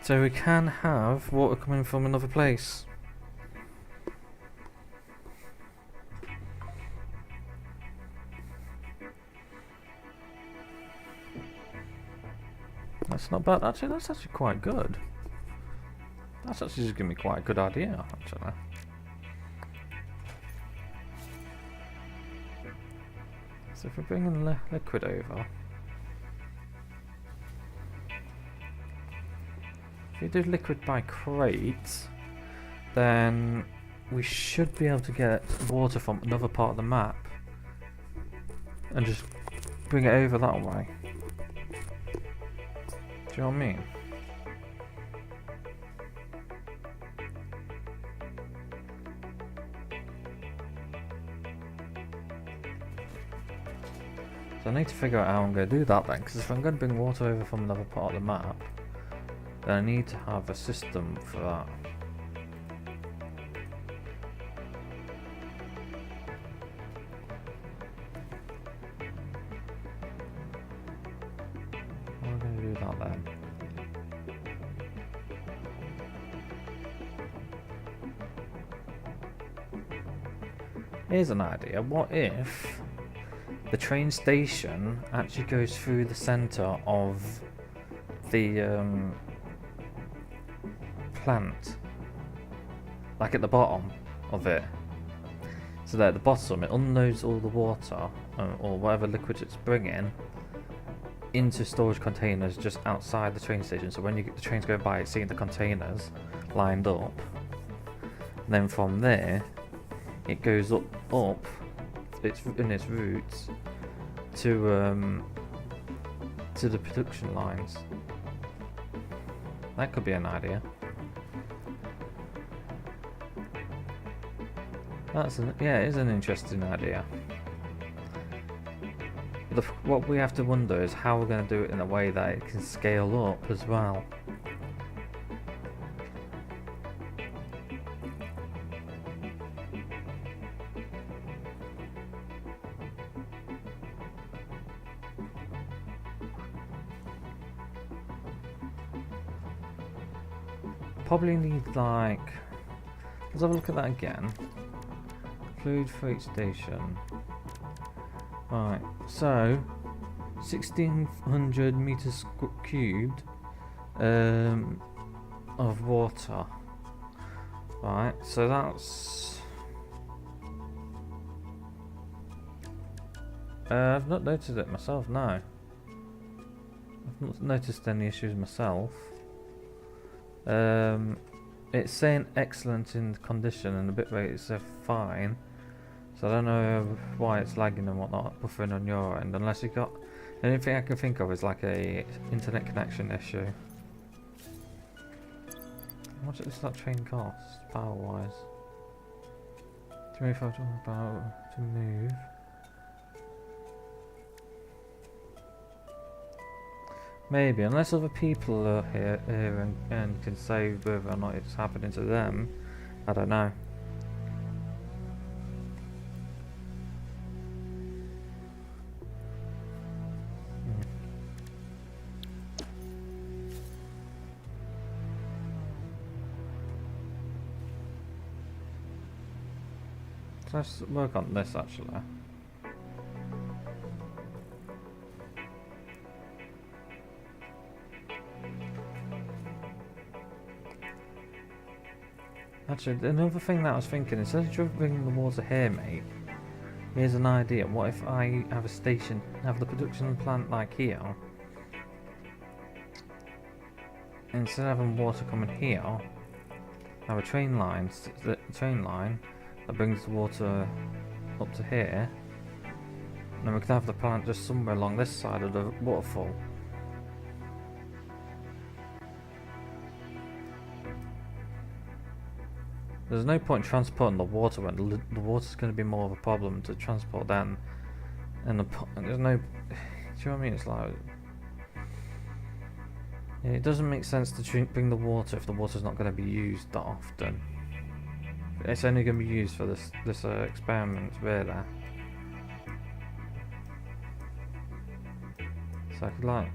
So we can have water coming from another place. That's not bad. Actually, that's actually quite good. That's actually just giving me quite a good idea, actually. So if we're bringing liquid over, if we do liquid by crate, then we should be able to get water from another part of the map and just bring it over that way. Do you know what I mean? So I need to figure out how I'm going to do that then, because if I'm going to bring water over from another part of the map, then I need to have a system for that. How am I going to do that then? Here's an idea. What if the train station actually goes through the centre of the plant, like at the bottom of it, so that at the bottom it unloads all the water or whatever liquid it's bringing into storage containers just outside the train station, so when the trains go by it's seeing the containers lined up, and then from there it goes up it's in its routes to the production lines. That could be an idea. Yeah, it is an interesting idea. What we have to wonder is how we're going to do it in a way that it can scale up as well. Probably need like, let's have a look at that again. Fluid freight station. Right, so 1600 meters cubed of water. Right, so that's I've not noticed it myself, no. I've not noticed any issues myself. It's saying excellent in condition and the bitrate is fine, so I don't know why it's lagging and whatnot, buffering on your end, unless you got, the only thing I can think of is like a internet connection issue. How much does that train cost, power wise? 25 power to move. Maybe, unless other people are here and can say whether or not it's happening to them, I don't know. So let's work on this actually. Actually, another thing that I was thinking, instead of bringing the water here, mate, here's an idea. What if I have a station, have the production plant like here, instead of having water coming here, have a train line, that brings the water up to here. And then we can have the plant just somewhere along this side of the waterfall. There's no point transporting the water when the water's going to be more of a problem to transport then. And there's no... Do you know what I mean? It's like... Yeah, it doesn't make sense to bring the water if the water's not going to be used that often. It's only going to be used for this experiment, really. So I could like...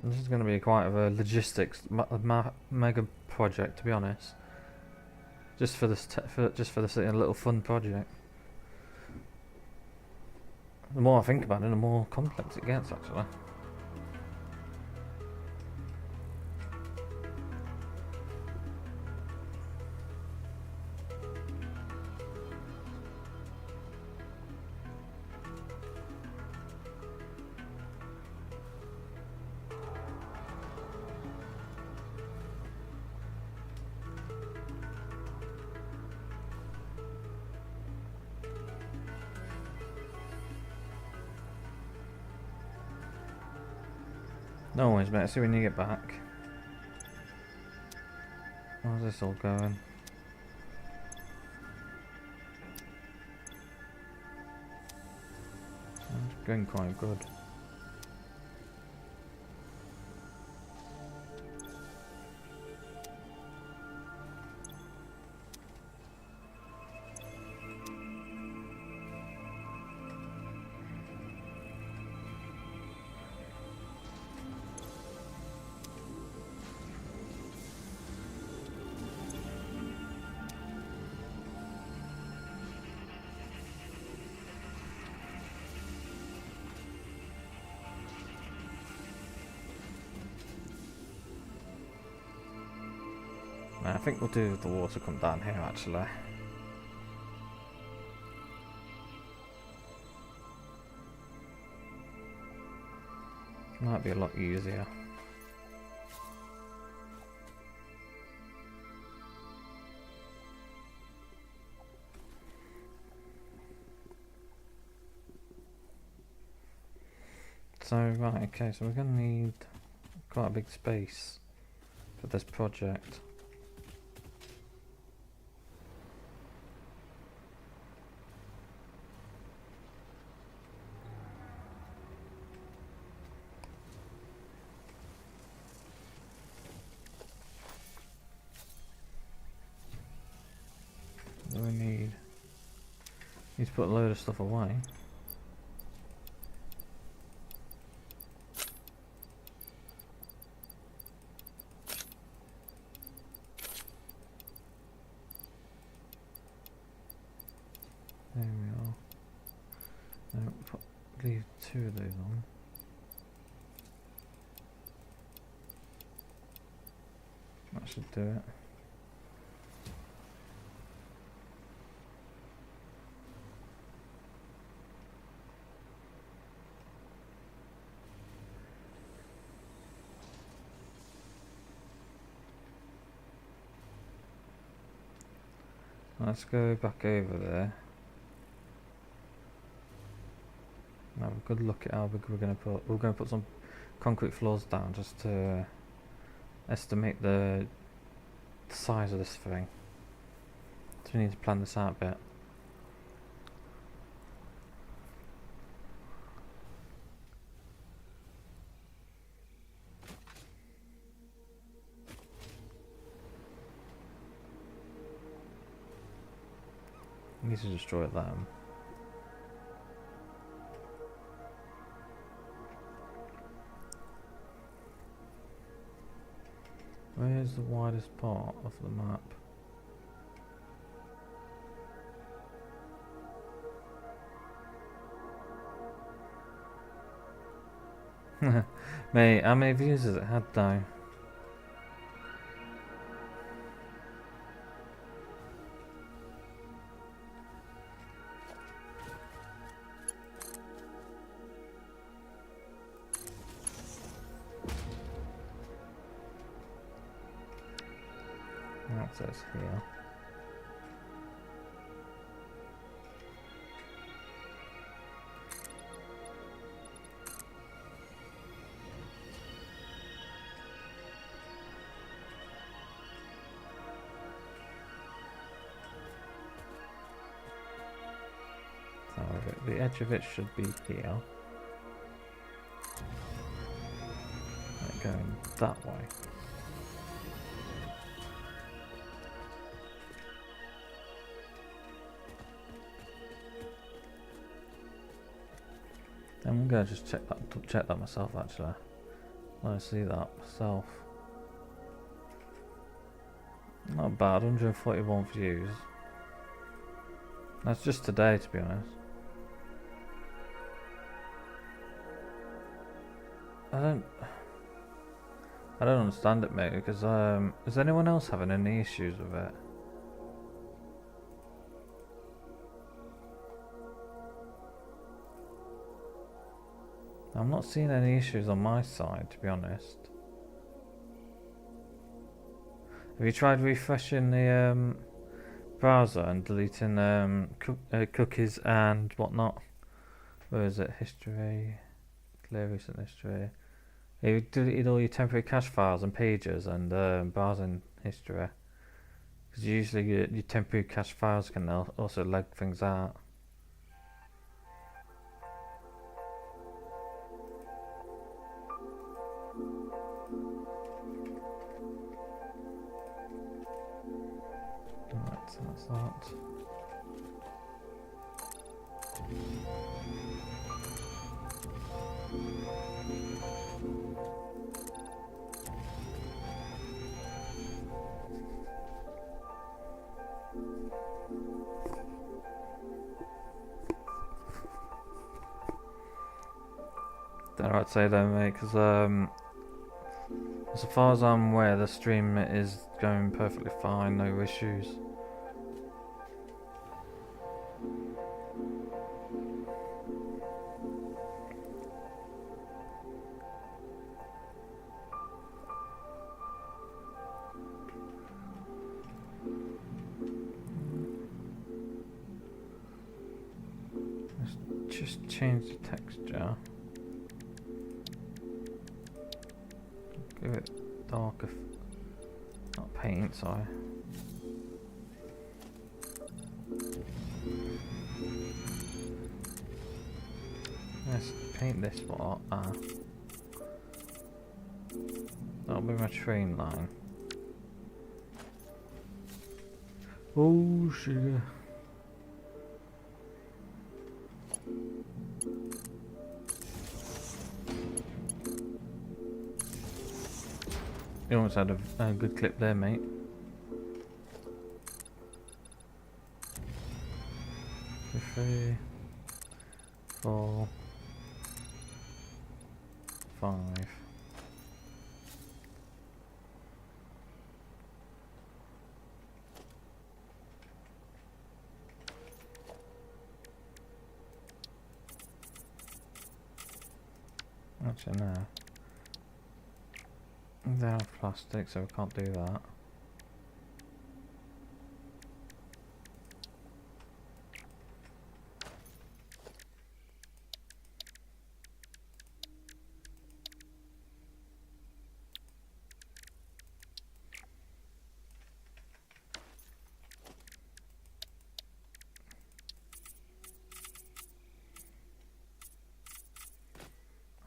This is going to be quite a logistics mega project, to be honest. Just for this, little fun project. The more I think about it, the more complex it gets, actually. No worries, mate. See when you get back. How's this all going? It's going quite good. I think we'll do the water come down here, actually. Might be a lot easier. So, right, okay, so we're going to need quite a big space for this project. We need to put a load of stuff away. There we are. Now leave 2 of those on. That should do it. Let's go back over there. Now have a good look at how big we're going to put. We're going to put some concrete floors down just to estimate the size of this thing. So we need to plan this out a bit. We need to destroy them. Where's the widest part of the map? Mate, how many views has it had though? That says here. So the edge of it should be here. Like going that way. I'm gonna just check that myself actually. I see that myself. Not bad, 141 views. That's just today, to be honest. I don't understand it, mate, because is anyone else having any issues with it? I'm not seeing any issues on my side, to be honest. Have you tried refreshing the browser and deleting cookies and whatnot? Where is it? History, clear recent history. Have you deleted all your temporary cache files and pages and browsing history? Because usually your temporary cache files can also lag things out. Right, so that's that. Don't know what to say though, mate, because as far as I'm aware, the stream is going perfectly fine, no issues. Let's just change the texture. Give it darker, not paint, sorry. Let's paint this part. That'll be my train line. Oh, sugar. You almost had a good clip there, mate. Three, 4, 5. Actually, no. They have plastic, so we can't do that.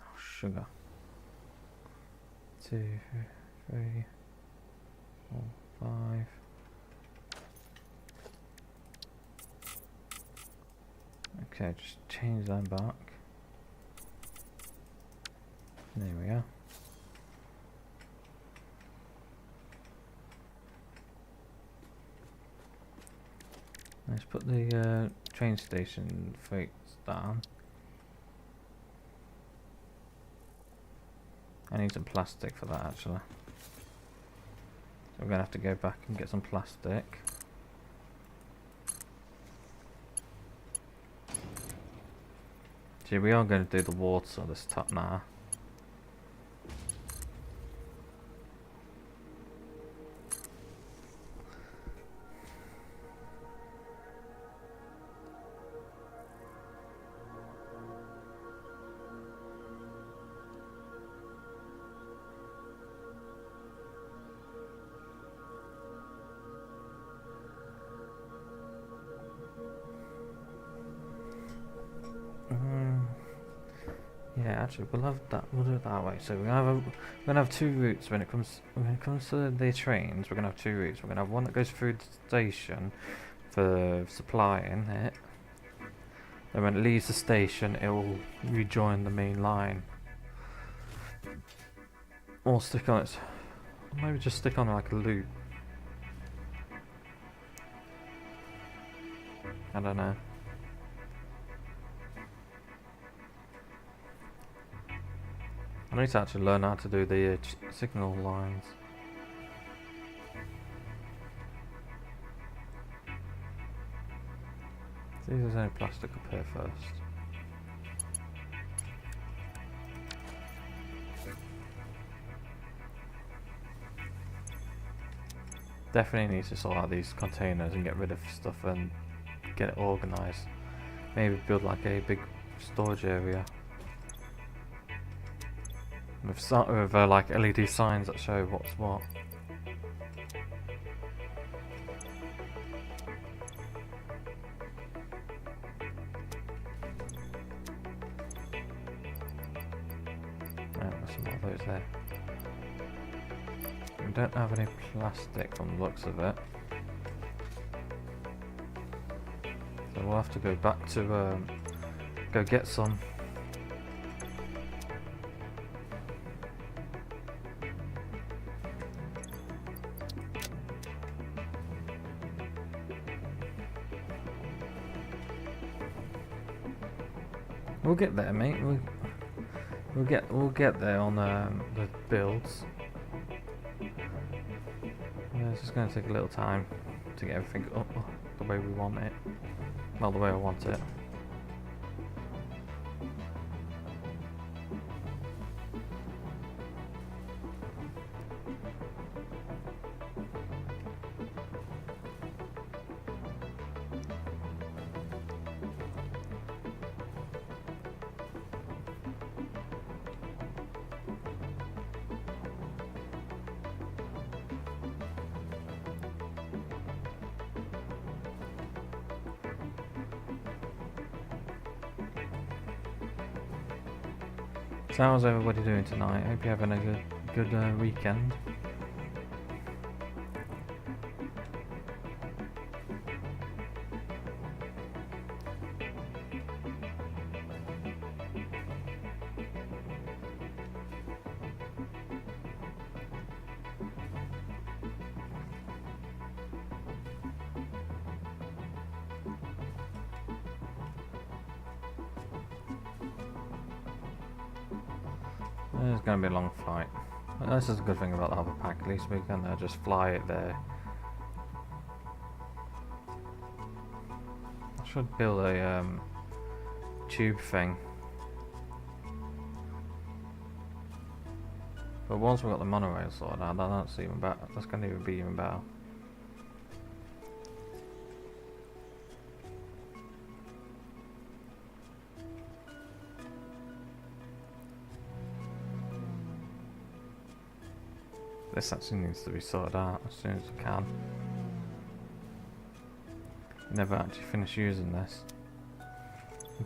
Oh, sugar. 2, 3, 4, 5. Okay, just change that back. There we go. Let's put the train station freights down. I need some plastic for that actually. So we're gonna have to go back and get some plastic. See, we are going to do the water this top now. Yeah, actually, we'll have that. We'll do it that way. So we're gonna have two routes when it comes to the trains. We're gonna have two routes. We're gonna have one that goes through the station for supplying it. Then when it leaves the station, it will rejoin the main line. Or stick on it. Maybe just stick on like a loop. I don't know. I need to actually learn how to do the signal lines. See if there's any plastic up here first. Definitely need to sort out these containers and get rid of stuff and get it organised. Maybe build like a big storage area. With like LED signs that show what's what. Right, there's some more of those there. We don't have any plastic from the looks of it. So we'll have to go back to go get some. We'll get there, mate. We'll get there on the builds. Yeah, it's just going to take a little time to get everything up the way we want it. Well, the way I want it. So how's everybody doing tonight? Hope you're having a good weekend. It's going to be a long flight. This is a good thing about the hover pack, at least we can just fly it there. I should build a tube thing. But once we've got the monorail sorted out, that's even better. That's going to be even better. This actually needs to be sorted out as soon as we can. Never actually finish using this.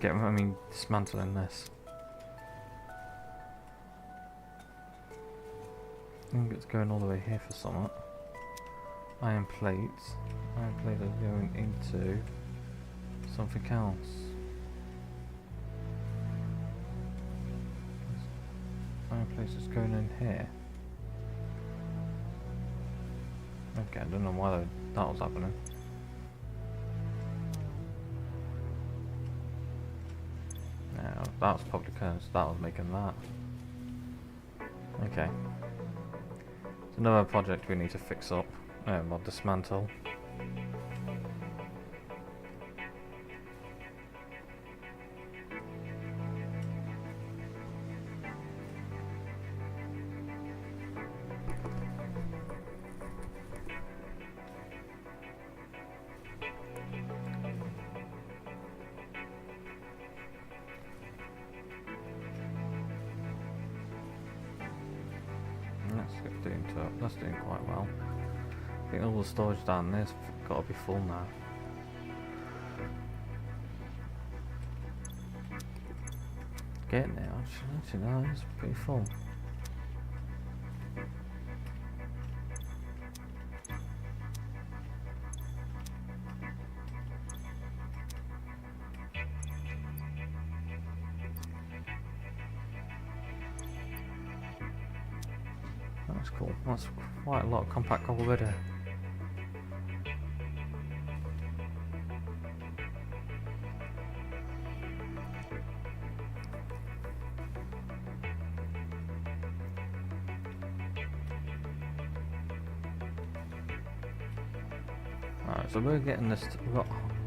Dismantling this. I think it's going all the way here for something. Iron plates. Iron plates are going into something else. Iron plates is going in here. Okay, I don't know why that was happening. Yeah, that was probably because that was making that. Okay. It's another project we need to fix up, or dismantle. That's doing quite well. I think all the storage down there's got to be full now. Getting there actually, no, it's pretty full. That's cool. That's quite a lot of compact already. Alright, so we're getting this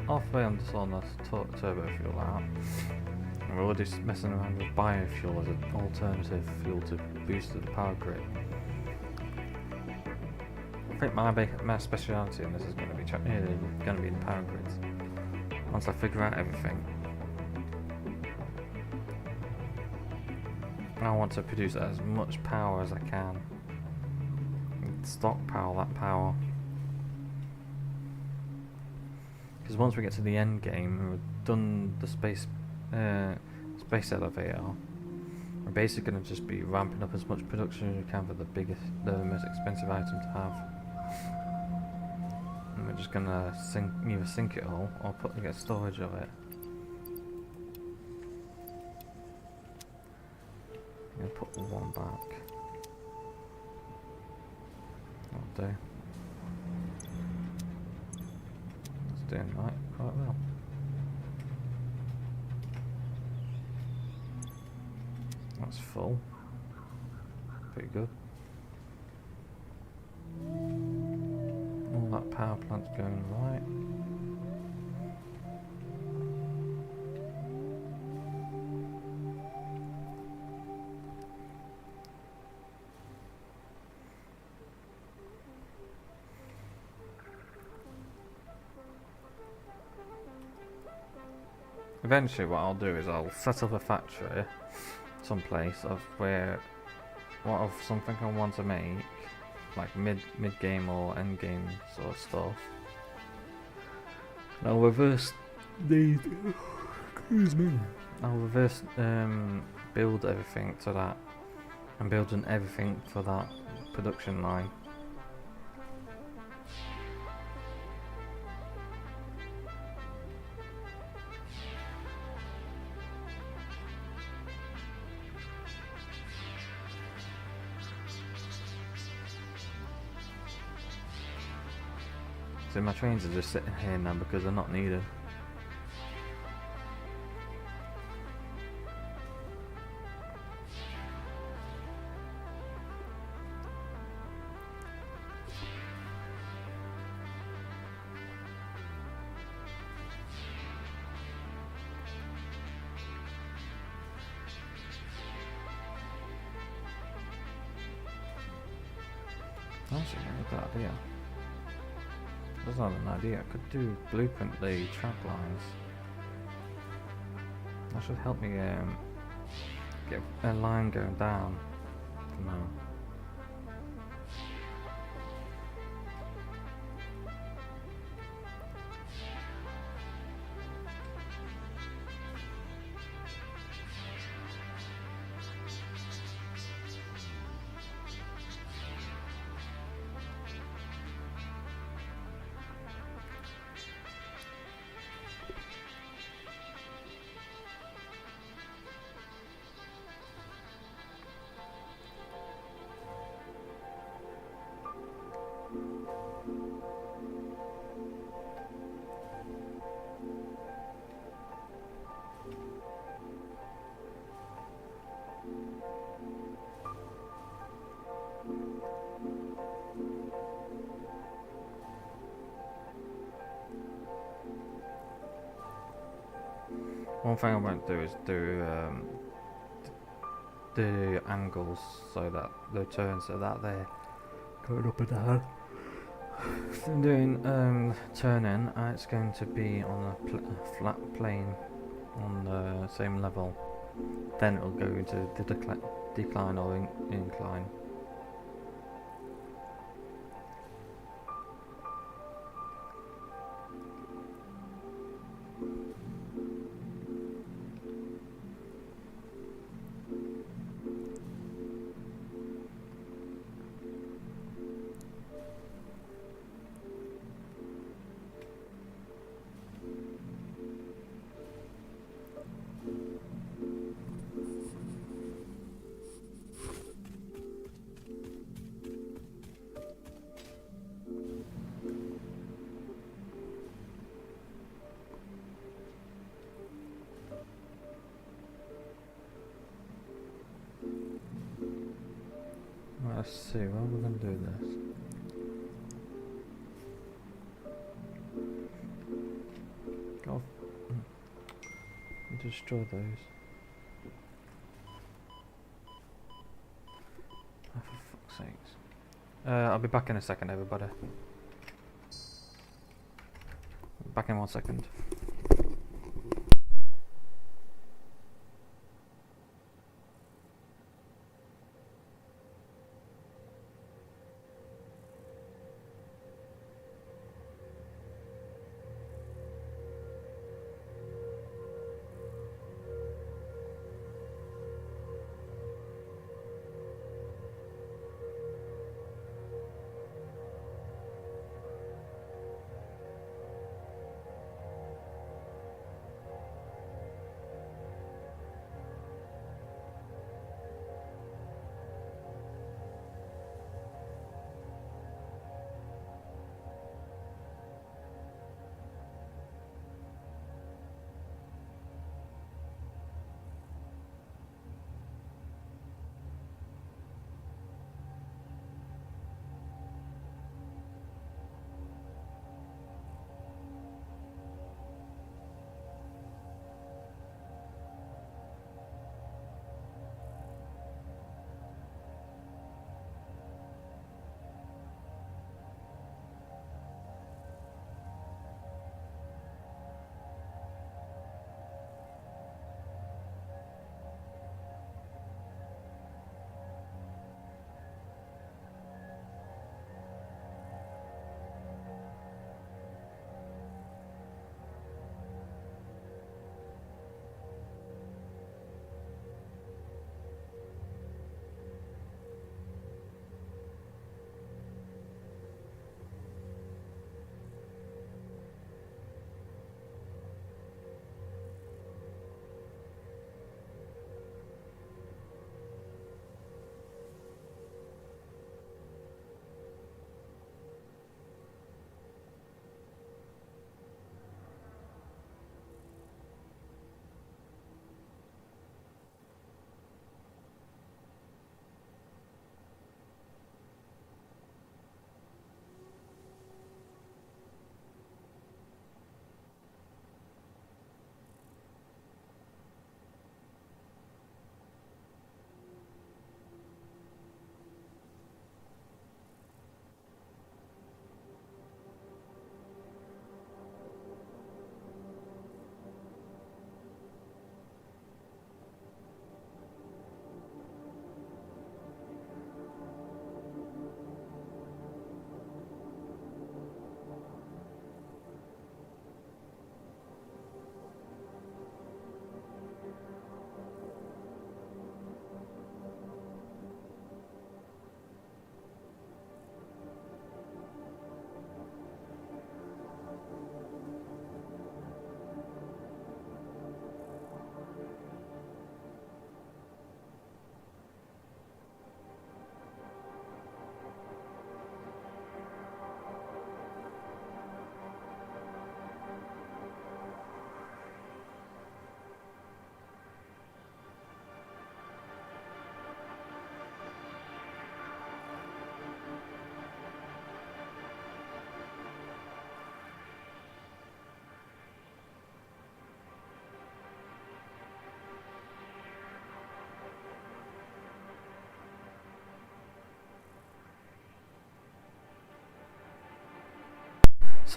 halfway on this on this turbo fuel out. And we're already messing around with biofuel as an alternative fuel to boost the power grid. I think my speciality in this is going to be in the power grids. Once I figure out everything, I want to produce as much power as I can. Stockpile that power. Because once we get to the end game and we've done the space elevator, we're basically going to just be ramping up as much production as we can for the most expensive item to have. And we're just going to either sink it all or get storage of it. I'm going to put one back. That'll do. It's doing quite well. That's full. Pretty good. All that power plant's going right. Eventually what I'll do is I'll set up a factory someplace of something I want to make, like mid game or end game sort of stuff. And I'll reverse these. Excuse me. I'll reverse build everything to that. I'm building everything for that production line. So my trains are just sitting here now because they're not needed. That's a really good idea. That's not an idea. I could do blueprint the track lines. That should help me get a line going down. No. One thing I won't do is do the angles so that the turns so that they're going up and down. So I'm doing turning, it's going to be on a flat plane on the same level. Then it'll go into the decline or incline. Let's see, how we're going to do this. Go. Destroy those. Oh, for fuck's sakes. I'll be back in a second, everybody. Back in 1 second.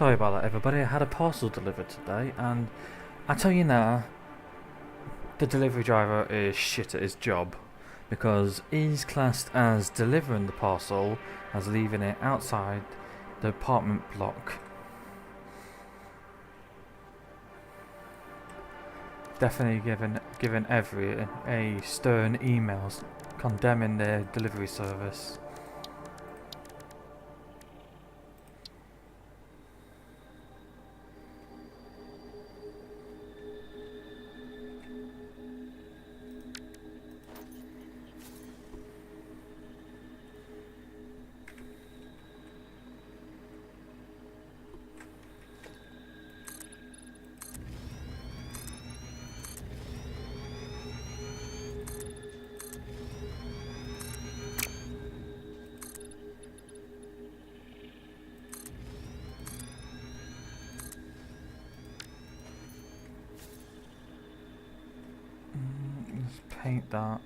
sorry about that, everybody. I had a parcel delivered today, and I tell you now, the delivery driver is shit at his job because he's classed as delivering the parcel as leaving it outside the apartment block. Definitely given every a stern emails condemning their delivery service. Let's paint that.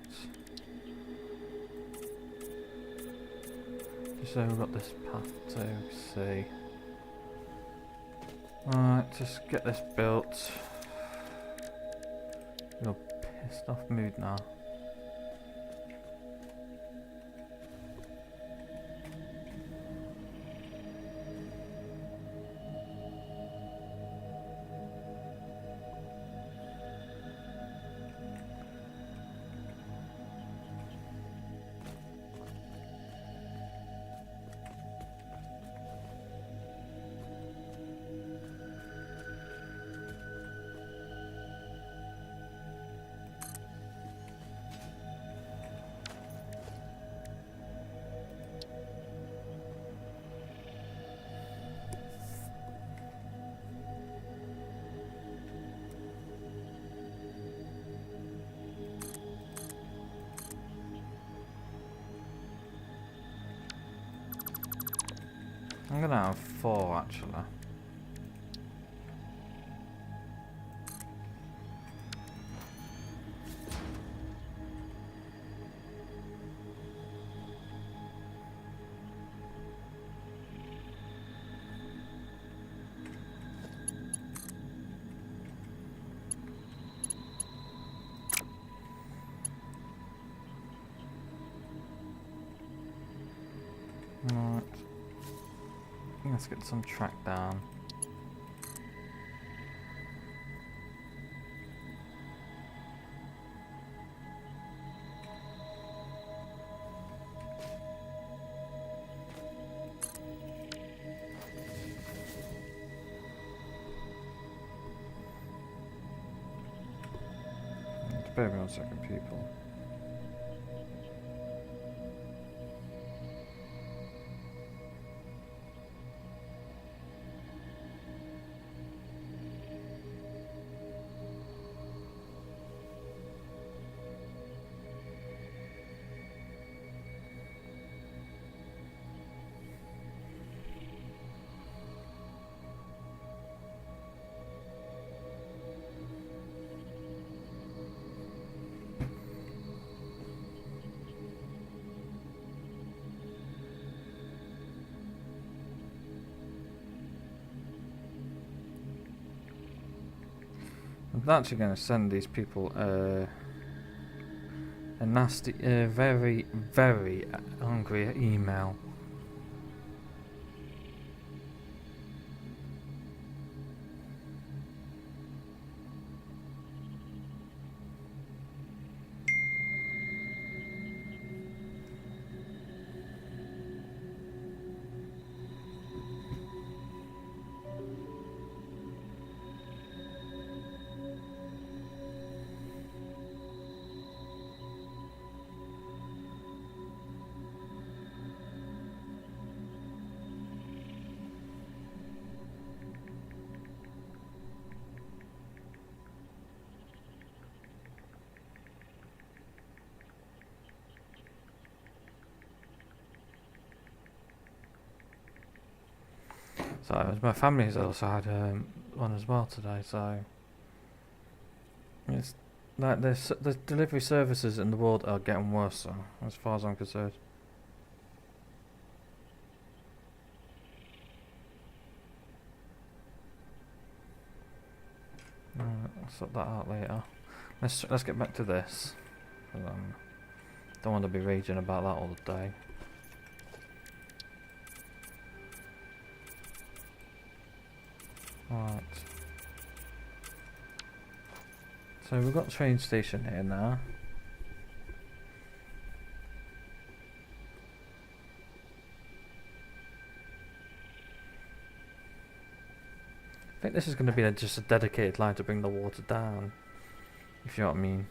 Just so we've got this path to see. Alright, just get this built. You're pissed off mood now. I'm gonna have 4 actually. Right. Let's get some track down. Bear with me 1 second, people. I'm actually going to send these people a nasty, very, very angry email. So my family's also had one as well today. So it's like the delivery services in the world are getting worse. So as far as I'm concerned. sort that out later. Let's get back to this. 'Cause, don't want to be raging about that all day. Right. So we've got train station here now. I think this is going to be just a dedicated line to bring the water down, if you know what I mean.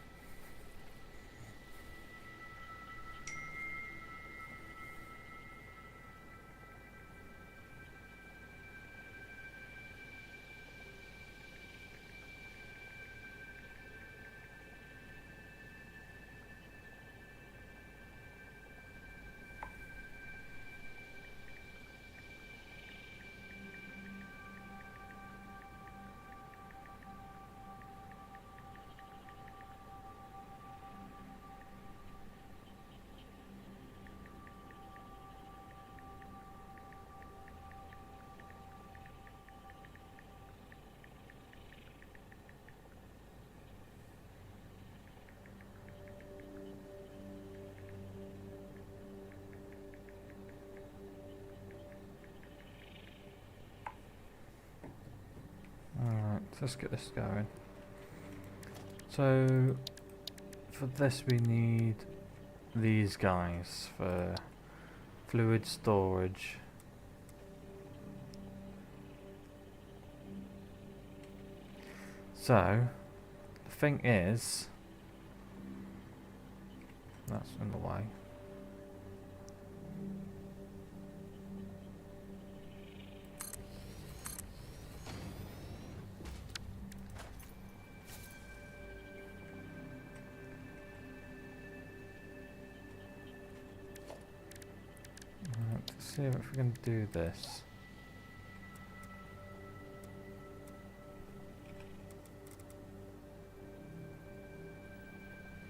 Alright, let's get this going. So, for this we need these guys for fluid storage. So, the thing is, that's in the way. Let's see if we can do this.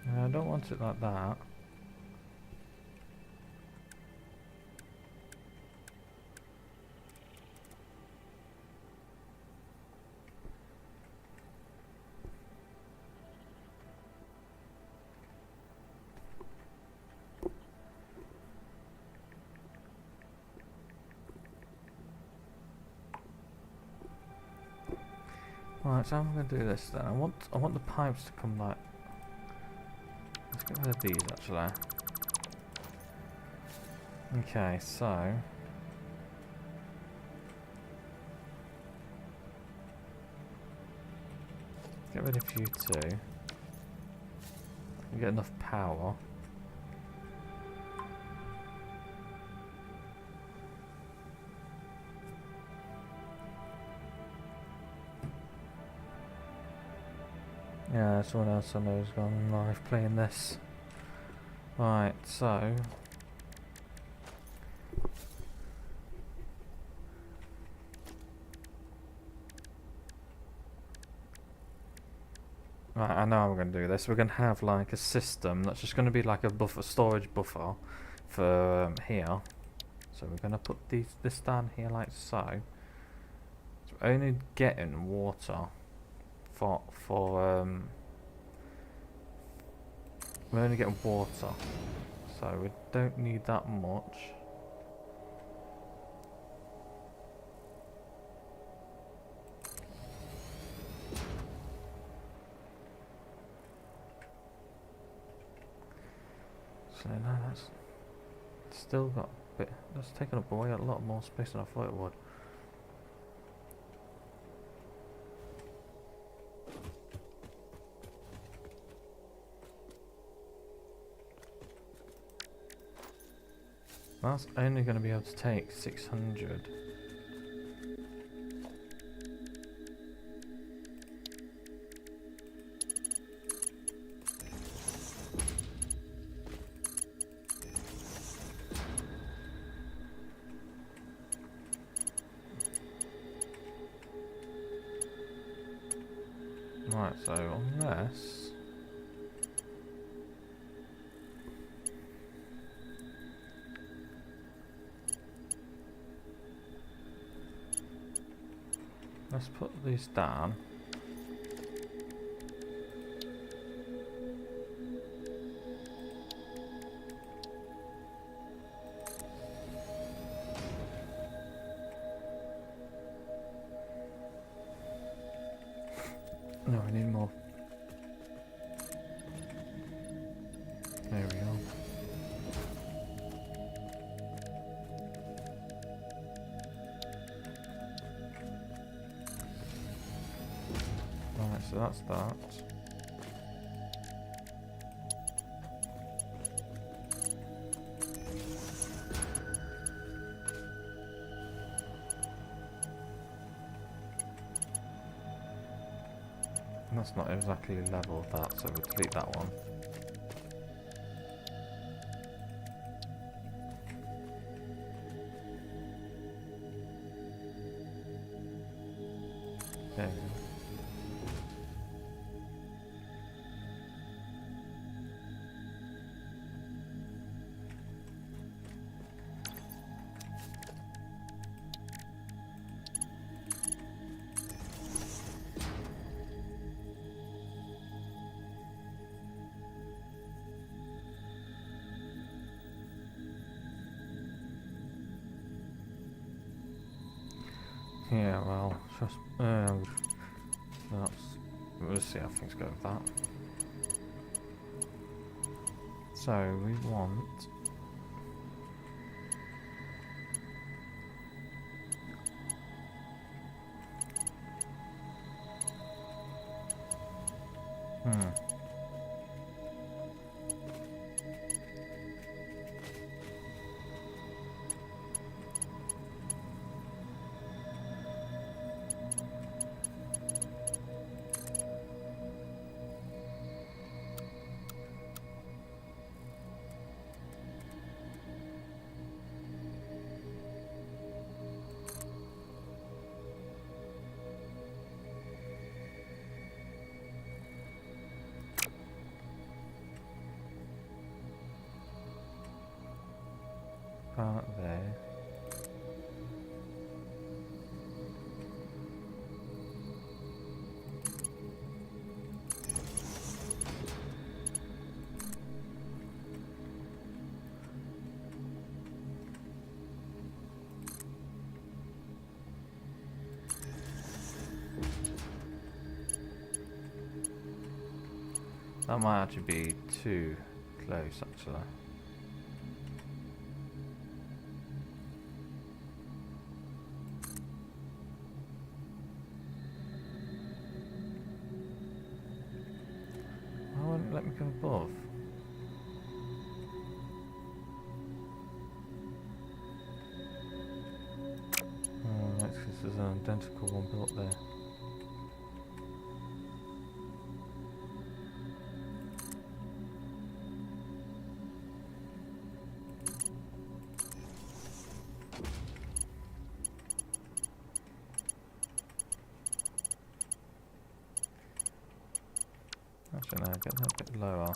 No, I don't want it like that. Right, so I'm going to do this then. I want the pipes to come like. Let's get rid of these actually. Okay, so get rid of you two. Get enough power. Yeah, someone else I know has gone live playing this. Right, so right, I know how we're going to do this. We're going to have like a system that's just going to be like a buffer, storage buffer for here. So we're going to put this down here like so. So we're only getting water for we're only getting water, so we don't need that much. So now that's still got a bit. That's taken up away a lot more space than I thought it would. That's only going to be able to take 600. Right, so on this. Let's put these down. No, I need more. There we are. Right, so that's that. And that's not exactly level that, so we'll delete that one. There we go. Yeah, well, just we'll see how things go with that. So we want part there. That might actually be too close, actually. Why wouldn't it let me go above? Oh, that's because there's an identical one built there. Actually, no, get that a bit lower.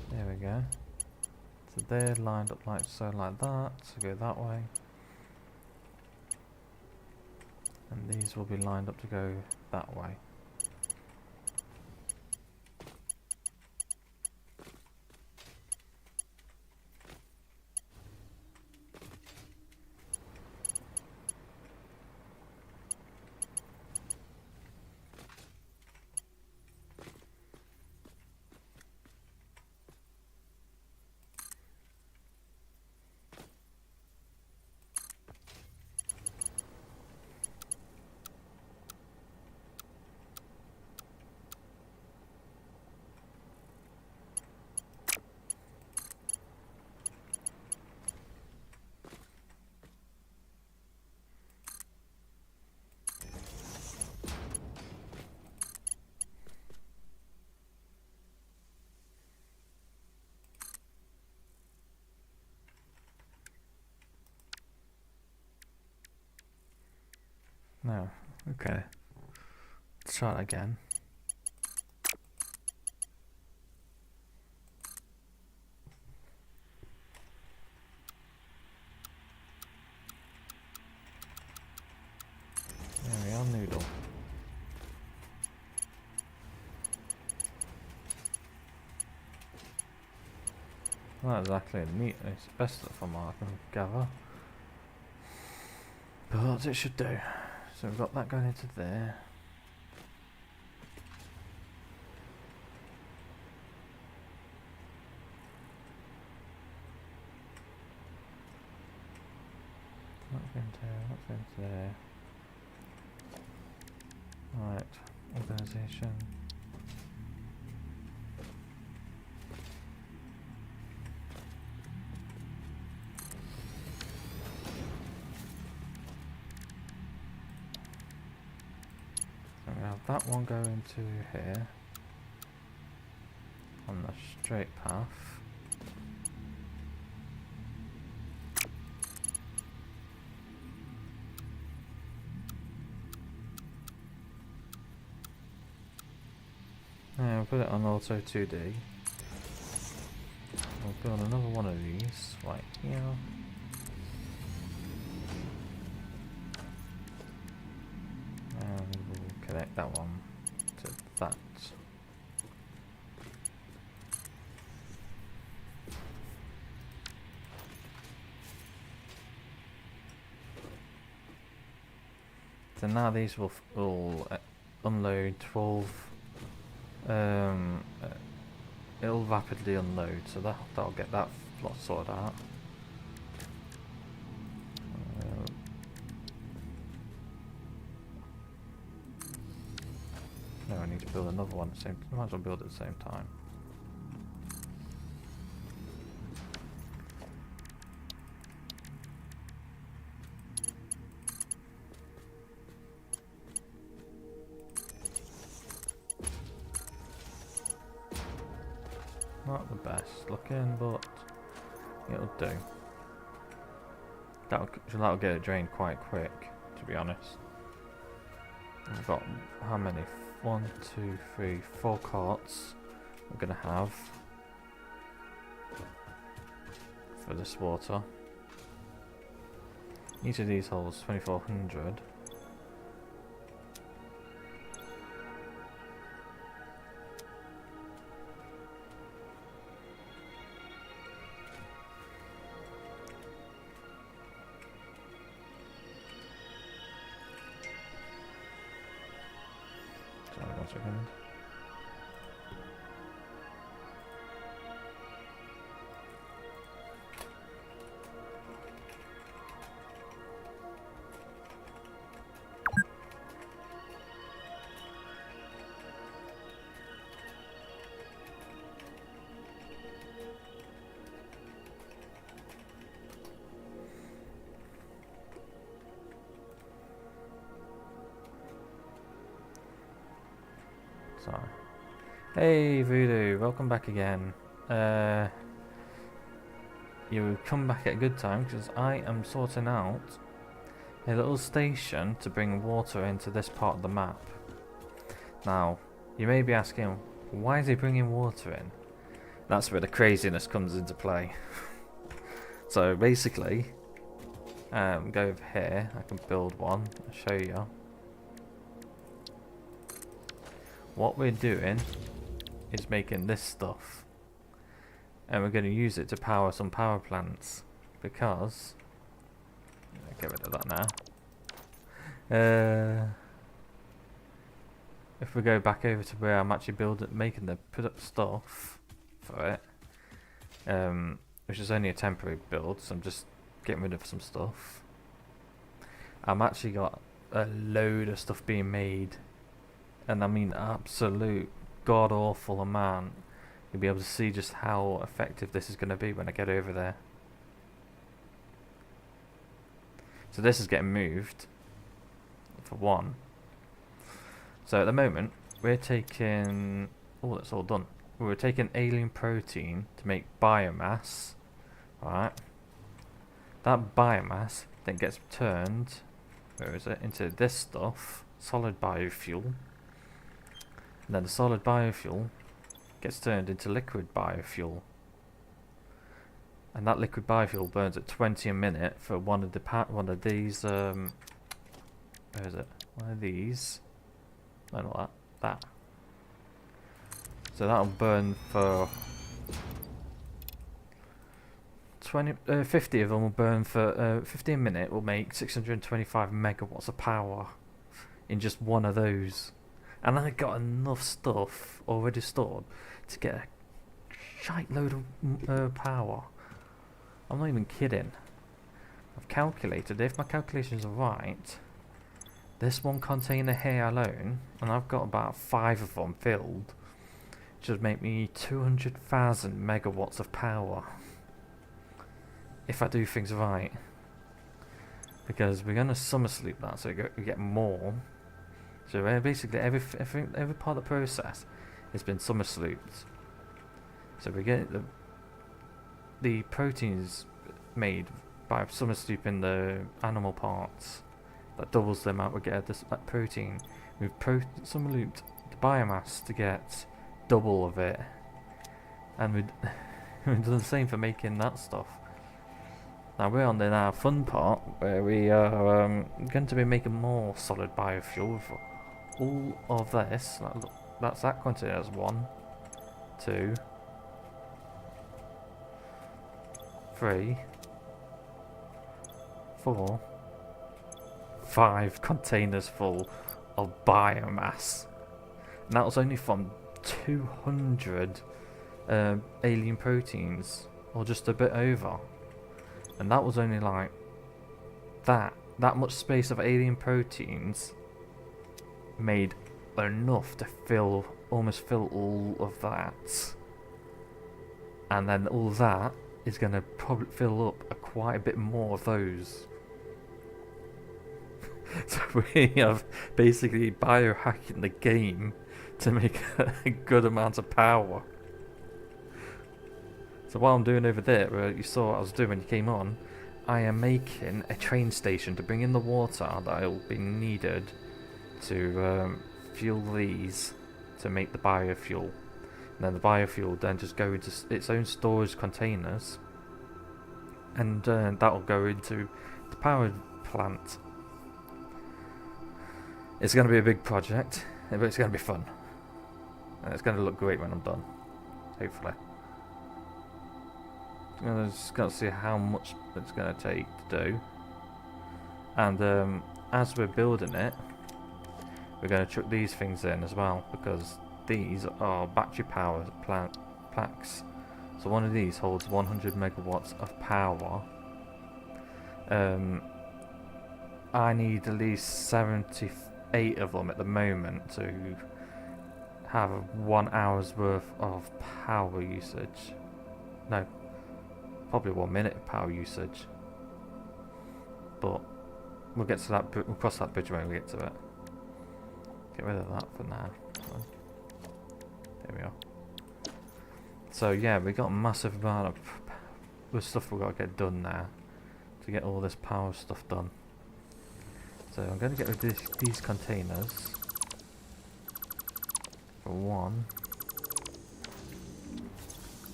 There we go. So they're lined up like so, like that. So go that way. And these will be lined up to go that way. No, okay. Let's try it again. There we are, noodle. Not exactly neat, it's best from what I can gather. But it should do. So we've got that going into there. What's into there? Right, organisation. So we have that one go into here on the straight path. Yeah, we'll put it on auto 2D. We'll build another one of these right here. And we'll connect that one to that. So now these will unload 12. It'll rapidly unload, so that'll get that lot sorted out. No, I need to build another one at the same time. Might as well build it at the same time. Not the best looking, but it'll do. That'll get it drained quite quick, to be honest. We've got how many? 1, 2, 3, 4 carts we're gonna have for this water. Each of these holds 2400. Sorry, 1 second. So, hey Voodoo, welcome back again. You come back at a good time because I am sorting out a little station to bring water into this part of the map. Now, you may be asking, why is he bringing water in? That's where the craziness comes into play. So basically, go over here, I can build one, I'll show you. What we're doing is making this stuff, and we're going to use it to power some power plants, because get rid of that now. If we go back over to where I'm actually making the stuff for it, which is only a temporary build, so I'm just getting rid of some stuff. I'm actually got a load of stuff being made. And I mean absolute god-awful amount. You'll be able to see just how effective this is going to be when I get over there. So this is getting moved, for one. So at the moment, we're taking... Oh, that's all done. We're taking alien protein to make biomass. Right. That biomass then gets turned... Where is it? Into this stuff. Solid biofuel. And then the solid biofuel gets turned into liquid biofuel. And that liquid biofuel burns at 20 a minute for one of these where is it? One of these. No, not that. So that'll burn for 50 of them will burn for 15 minutes. Will make 625 megawatts of power in just one of those, and I got enough stuff already stored to get a shite load of power. I'm not even kidding. I've calculated, if my calculations are right, this one container here alone, and I've got about 5 of them filled, should make me 200,000 megawatts of power. If I do things right. Because we're going to summer sleep that, so we get more. So basically every part of the process has been summer slooped. So we get the proteins made by summer slooping the animal parts. That doubles the amount we get that protein. We've summer looped the biomass to get double of it. And we've done the same for making that stuff. Now we're on the now fun part where we are going to be making more solid biofuel for all of this. That's that quantity as 1, 2, 3, 4, 5 containers full of biomass. And that was only from 200 alien proteins, or just a bit over. And that was only like that much space of alien proteins made enough to almost fill all of that. And then all that is going to probably fill up quite a bit more of those. So we have basically biohacking the game to make a good amount of power. So what I'm doing over there, where you saw what I was doing when you came on, I am making a train station to bring in the water that will be needed to fuel these to make the biofuel. And then the biofuel then just go into its own storage containers, and that will go into the power plant. It's going to be a big project, but it's going to be fun. And it's going to look great when I'm done, hopefully. I'm just going to see how much it's going to take to do. And as we're building it, we're going to chuck these things in as well, because these are battery power packs. So one of these holds 100 megawatts of power. I need at least 78 of them at the moment to have 1 hour's worth of power usage. No, probably 1 minute of power usage. But we'll get to that. We'll cross that bridge when we get to it. Get rid of that for now. There we are. So yeah, we got a massive amount of stuff we've got to get done now to get all this power stuff done. So I'm going to get rid of these containers for one.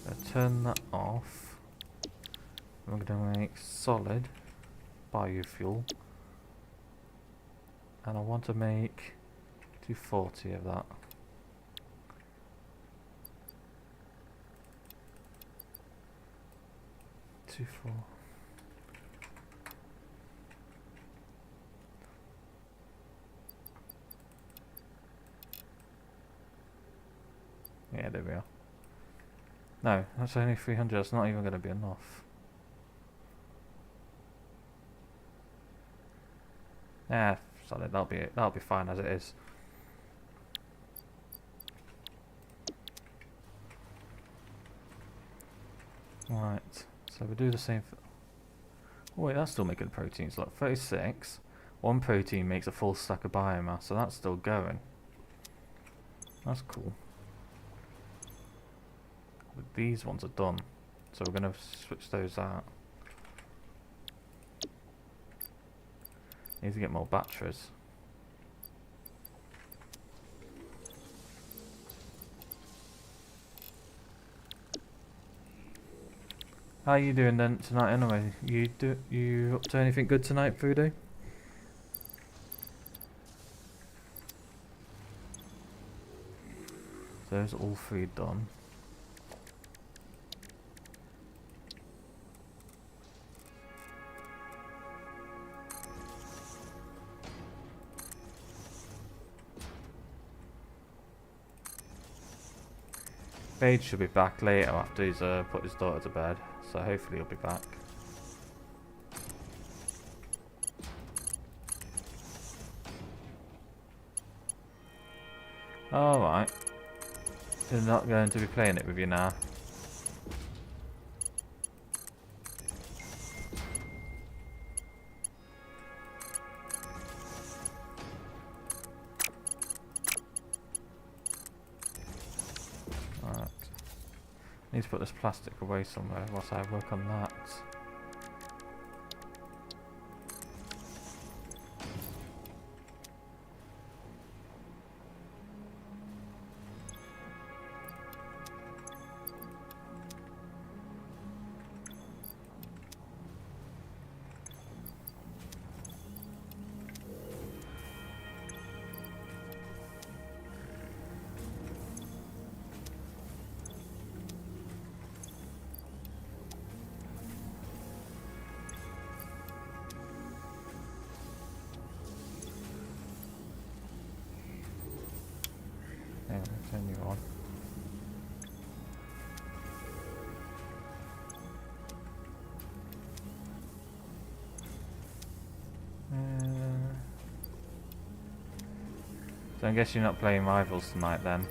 I'm going to turn that off. I'm going to make solid biofuel, and I want to make 240 of that. Yeah, there we are. No, that's only 300. That's not even going to be enough. Yeah, solid. That'll be fine as it is. Right. So we do the same. Oh wait, that's still making proteins. Look, 36. One protein makes a full stack of biomass, so that's still going. That's cool. But these ones are done, so we're going to switch those out. Need to get more batteries. How are you doing then tonight anyway? You up to anything good tonight, Fudo? Those are all 3 done. Cade should be back later after he's put his daughter to bed, so hopefully he'll be back. Alright. You're not going to be playing it with you now. Right. Need to put this plastic away somewhere whilst I work on that. Hang on, turn you on. So I guess you're not playing Rivals tonight then.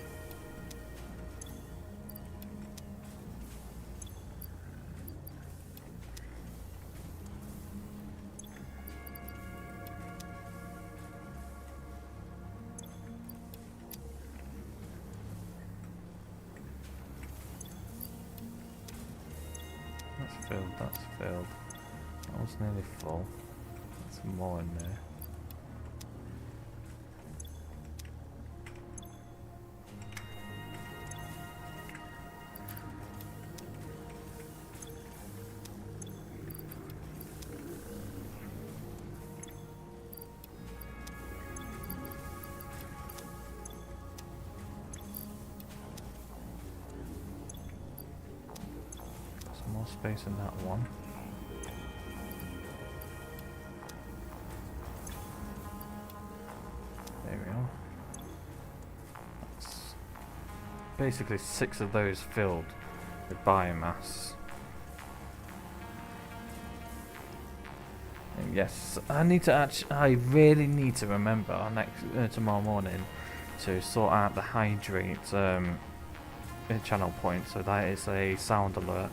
That's filled, that's filled. That was nearly full. There's some more in there. More space in that one. There we are. That's basically 6 of those filled with biomass. And yes, I really need to remember tomorrow morning to sort out the hydrate channel point, so that is a sound alert.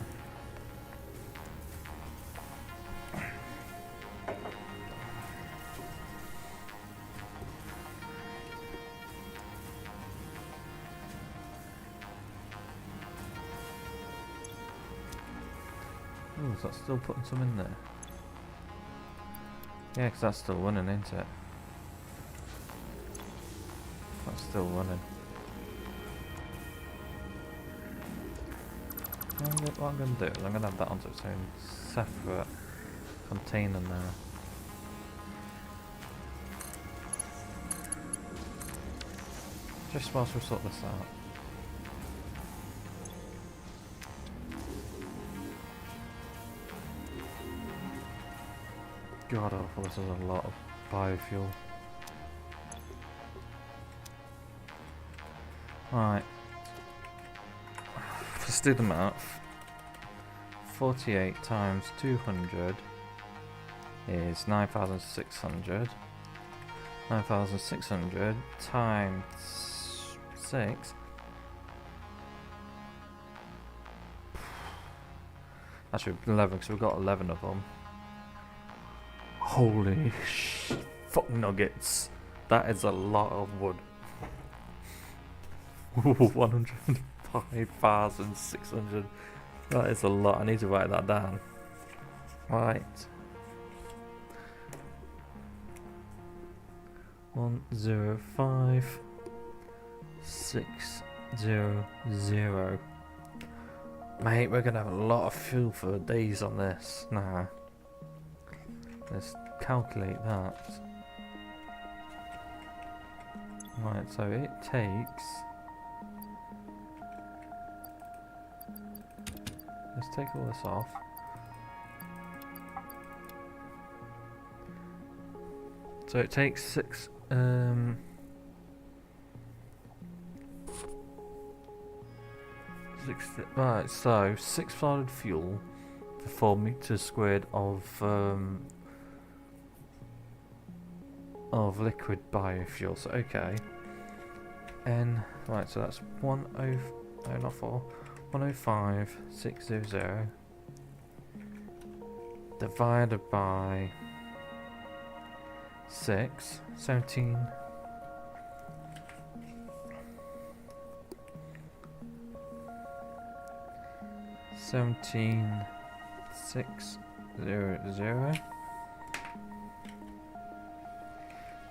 Oh, is that still putting some in there? Yeah, because that's still running, ain't it? That's still running. What I'm going to do is I'm going to have that onto its own separate container now. Just whilst we sort this out. God awful, this is a lot of biofuel. Right. Let's do the math. 48 times 200 is 9,600. 9,600 times 6. Actually 11, because we've got 11 of them. Holy fuck nuggets. That is a lot of wood. 105,600. That is a lot. I need to write that down. Right. 105,600. Mate, we're gonna have a lot of fuel for days on this. Nah. Let's calculate that. Right, so it takes... Let's take all this off. So it takes 6... Right, so 6 solid fuel for 4 meters squared of liquid biofuel. So okay. Right, so that's 105,600 divided by 6, 17. 17,600.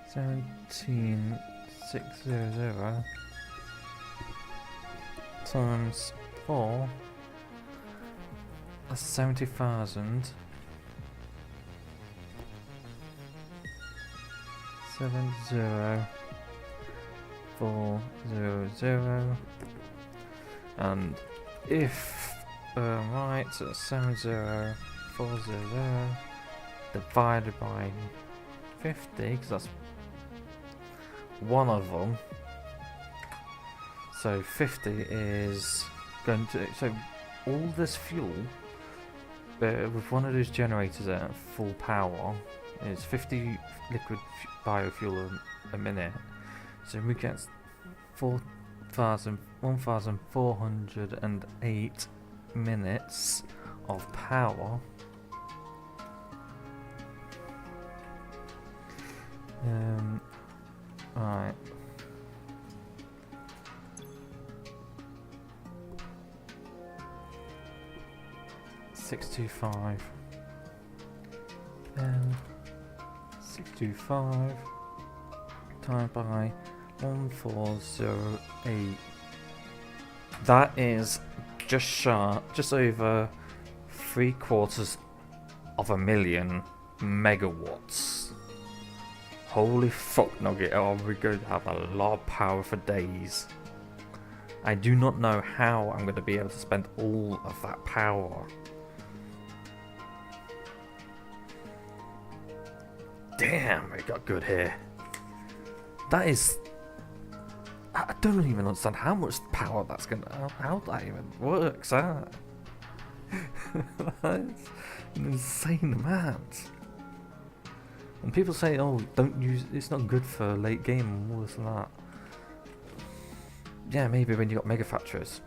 17,600 times 4. That's 70,000. 70400. And if right, so that's 70400 divided by 50, because that's one of them. So 50 is going to, so all this fuel with one of those generators at full power is 50 liquid biofuel a minute. So we get 1,408 minutes of power. Right. $625. 625 times by 1408. That is just over 750,000 megawatts. Holy fuck nugget, are we going to have a lot of power for days. I do not know how I'm going to be able to spend all of that power. Damn, we got good here. That is... I don't even understand how much power that's going to... How that even works out. That's an insane amount. And people say, oh, don't use... It's not good for late game and all this and that. Yeah, maybe when you got mega factories.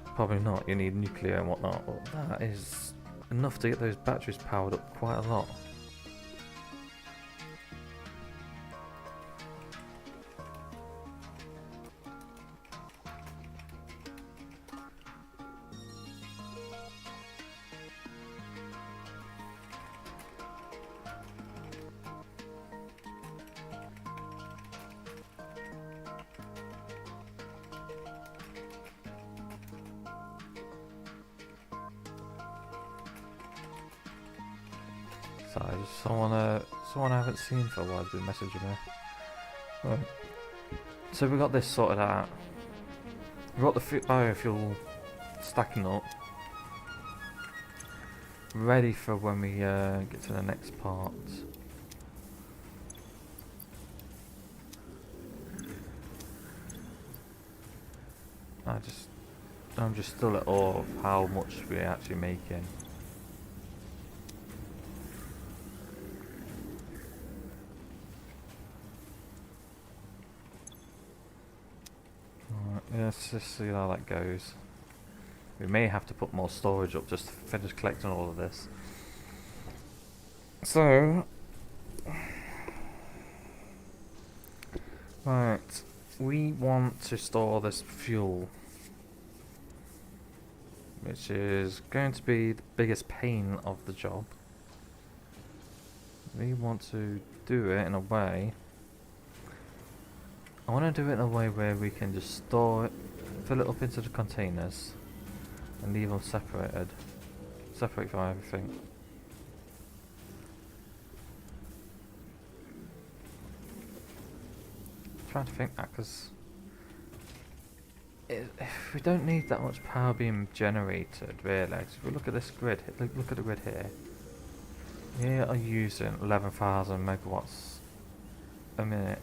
Probably not. You need nuclear and whatnot. But that is enough to get those batteries powered up quite a lot. So someone I haven't seen for a while has been messaging me. Right. So we got this sorted out. We got the biofuel stacking up, ready for when we get to the next part. I'm just still at awe of how much we're actually making. Let's just see how that goes. We may have to put more storage up just to finish collecting all of this. So, right, we want to store this fuel, which is going to be the biggest pain of the job. We want to do it in a way. I want to do it in a way where we can just store it, fill it up into the containers, and leave them separated. Separate from everything. Trying to think that, because we don't need that much power being generated, really. If we look at this grid, look at the grid here. We are using 11,000 megawatts a minute.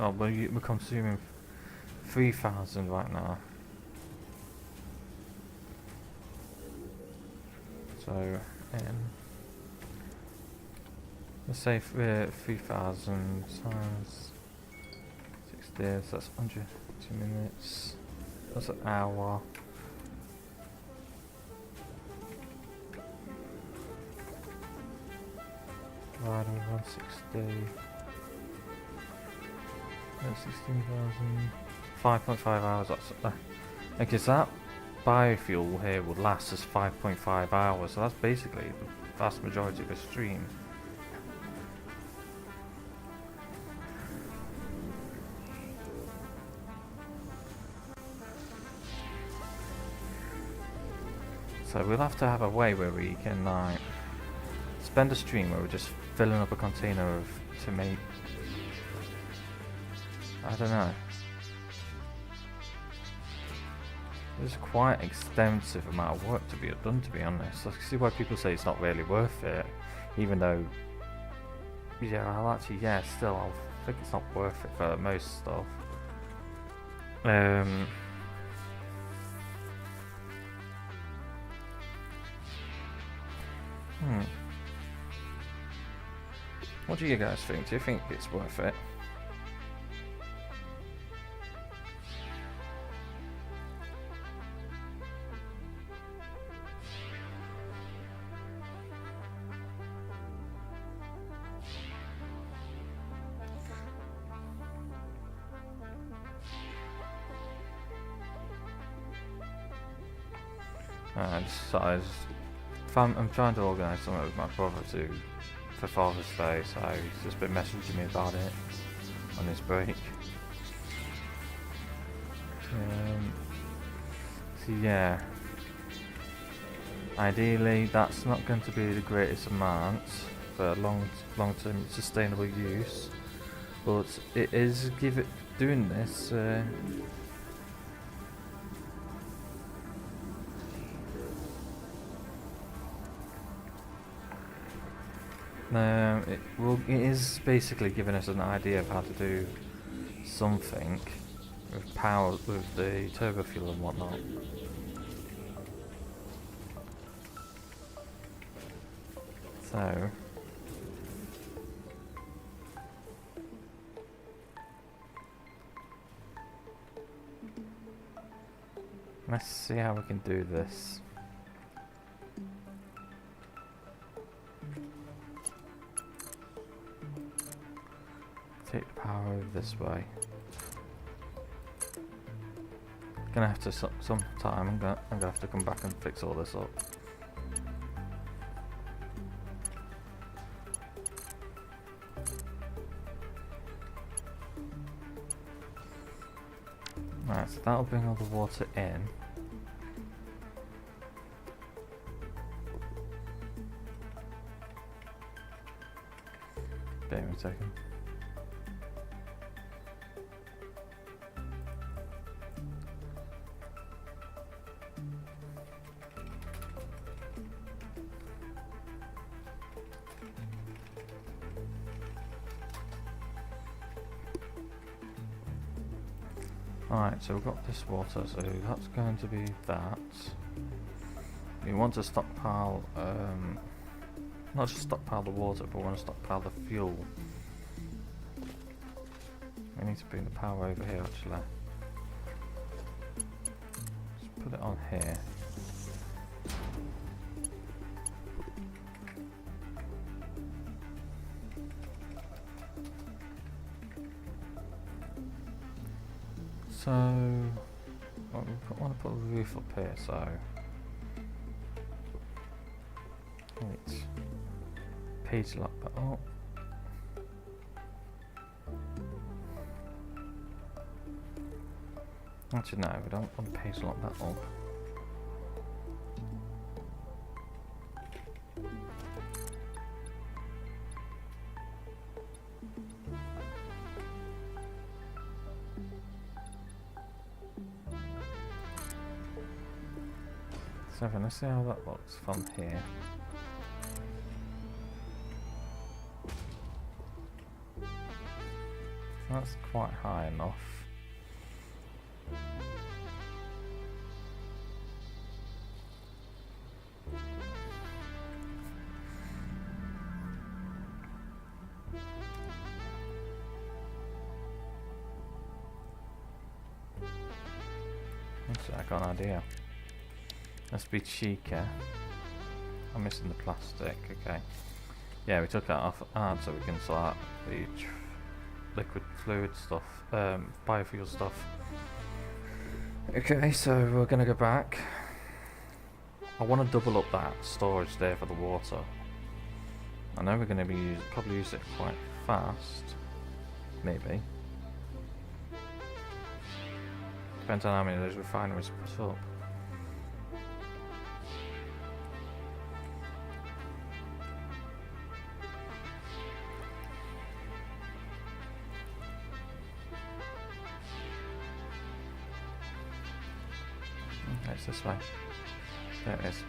Oh, we're consuming 3,000 right now. So, let's say 3,000 times 6 days, that's 102 minutes. That's an hour. Dividing 160. That's 16,000. 5.5 hours. That's because that biofuel here would last us 5.5 hours. So that's basically the vast majority of the stream. So we'll have to have a way where we can like spend a stream where we're just filling up a container of tomato. I don't know. There's quite an extensive amount of work to be done, to be honest. I can see why people say it's not really worth it, even though, yeah, I'll actually, yeah, still, I think it's not worth it for most stuff. What do you guys think? Do you think it's worth it? I'm trying to organise something with my brother for Father's Day, so he's just been messaging me about it on his break. So yeah, ideally that's not going to be the greatest amount for long-term sustainable use, but it is doing this. It is basically giving us an idea of how to do something with power, with the turbo fuel and whatnot. So let's see how we can do this. Take the power over this way. Gonna have to sometime. I'm gonna have to come back and fix all this up. Right, so that'll bring all the water in. Wait a second. Alright, so we've got this water, so that's going to be that. We want to stockpile, not just stockpile the water, but we want to stockpile the fuel. We need to bring the power over here actually. Let's put it on here. So, well, we want to put a roof up here, so wait, page lock that up. Actually no, we don't want to page lock that up. So let's see how that looks from here. That's quite high enough. Actually, I got an idea. Let's be cheeky. I'm missing the plastic, okay. Yeah, we took that off out so we can sort the liquid fluid stuff, biofuel stuff. Okay, so we're gonna go back. I want to double up that storage there for the water. I know we're gonna be probably use it quite fast. Maybe. Depends on how many of those refineries put up. Okay, it's this way. There it is.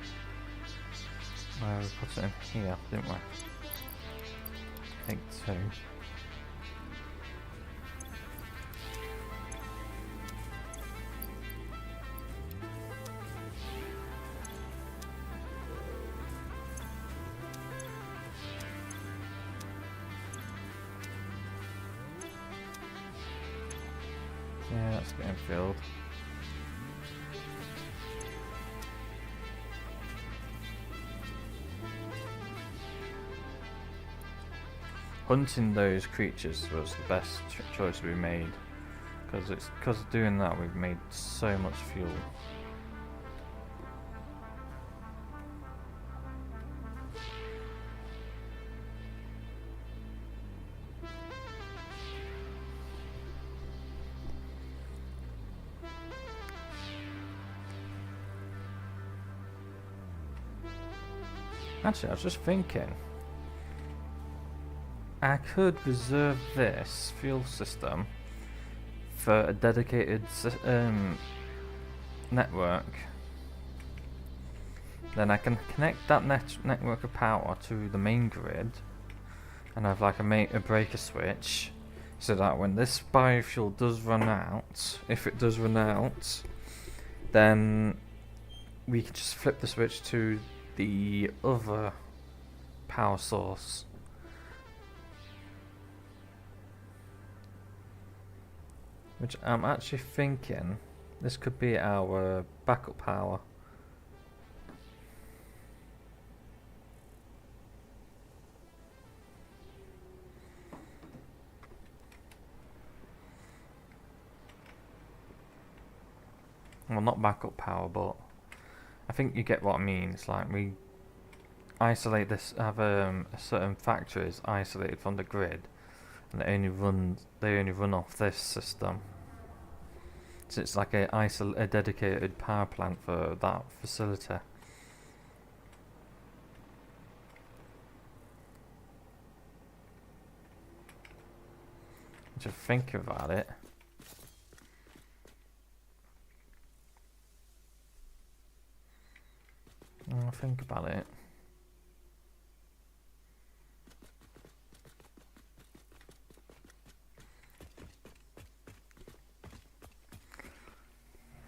We put it in here, didn't we? Take 2. Yeah, that's getting filled. Hunting those creatures was the best choice we made, because of doing that we've made so much fuel. Actually, I was just thinking, I could reserve this fuel system for a dedicated network. Then I can connect that network of power to the main grid and have like a breaker switch, so that when this biofuel does run out, if it does run out, then we can just flip the switch to the other power source. Which I'm actually thinking this could be our backup power. Well, not backup power, but I think you get what I mean. It's like we isolate this, have certain factories isolated from the grid, and they only run off this system. So it's like a dedicated power plant for that facility. Just think about it. I'll think about it.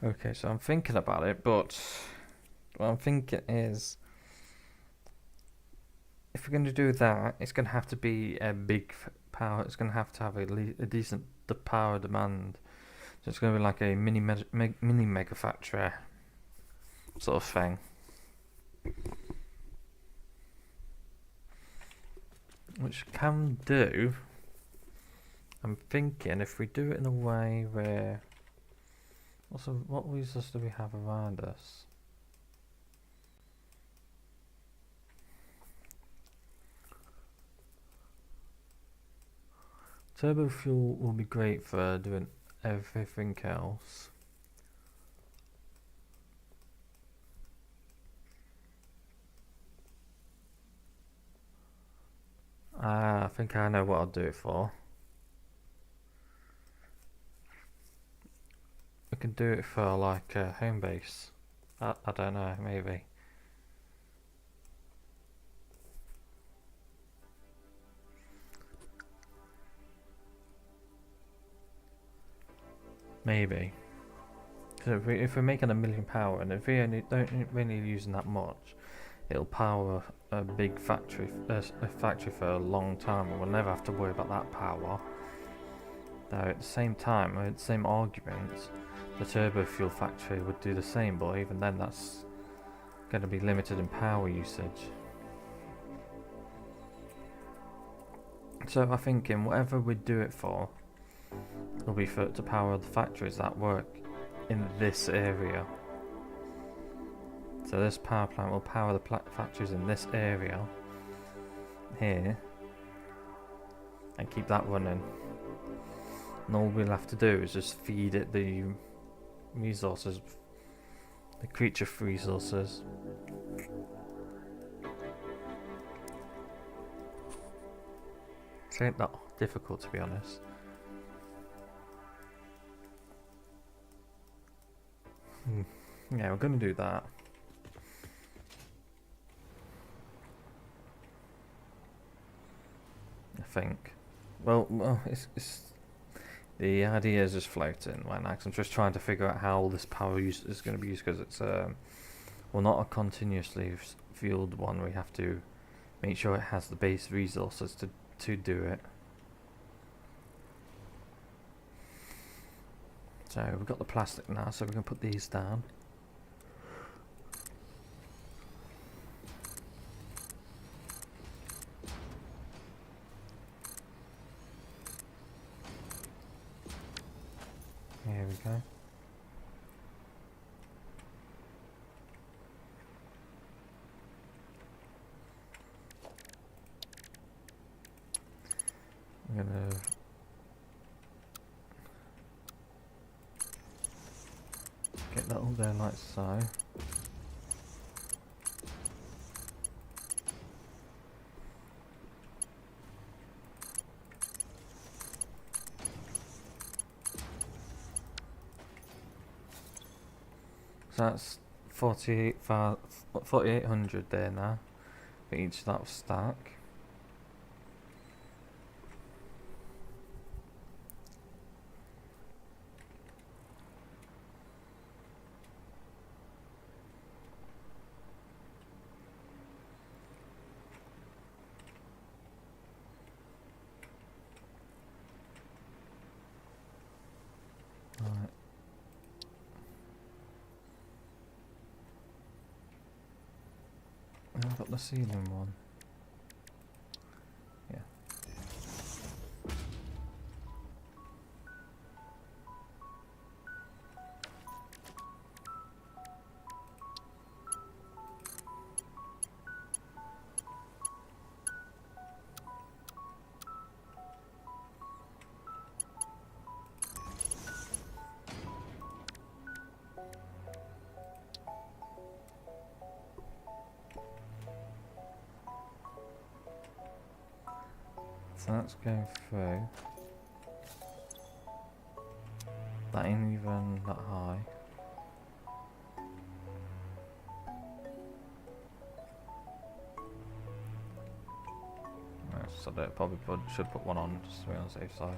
Okay, so I'm thinking about it, but what I'm thinking is, if we're going to do that, it's going to have to be a big power. It's going to have a decent power demand. So it's going to be like a mini mega factory sort of thing. Which can do. I'm thinking if we do it in a way where, also, what resources do we have around us? Turbo fuel will be great for doing everything else. I think I know what I'll do it for. We can do it for like a home base. I don't know, maybe. Maybe. So if we're making 1 million power, and if we only don't really using that much, it'll power a big factory, a factory for a long time, and we'll never have to worry about that power. Though at the same time, with the same argument, the turbo fuel factory would do the same, but even then that's going to be limited in power usage. So I think in whatever we do it for, it'll be for to power the factories that work in this area. So this power plant will power the factories in this area here and keep that running. And all we'll have to do is just feed it the resources, the creature resources. It ain't that difficult, to be honest. Yeah, we're gonna do that. I think. Well, it's the idea is just floating right now. 'Cause I'm just trying to figure out how all this power use is going to be used, because it's well, not a continuously fueled one. We have to make sure it has the base resources to do it. So we've got the plastic now, so we can put these down. Here we go. I'm gonna get that all there like so. So that's 4,800 there now for each that stack. Right. I've got the ceiling one. Yeah. So that's going through. That ain't even that high. Right, so I probably should put one on just to be on the safe side.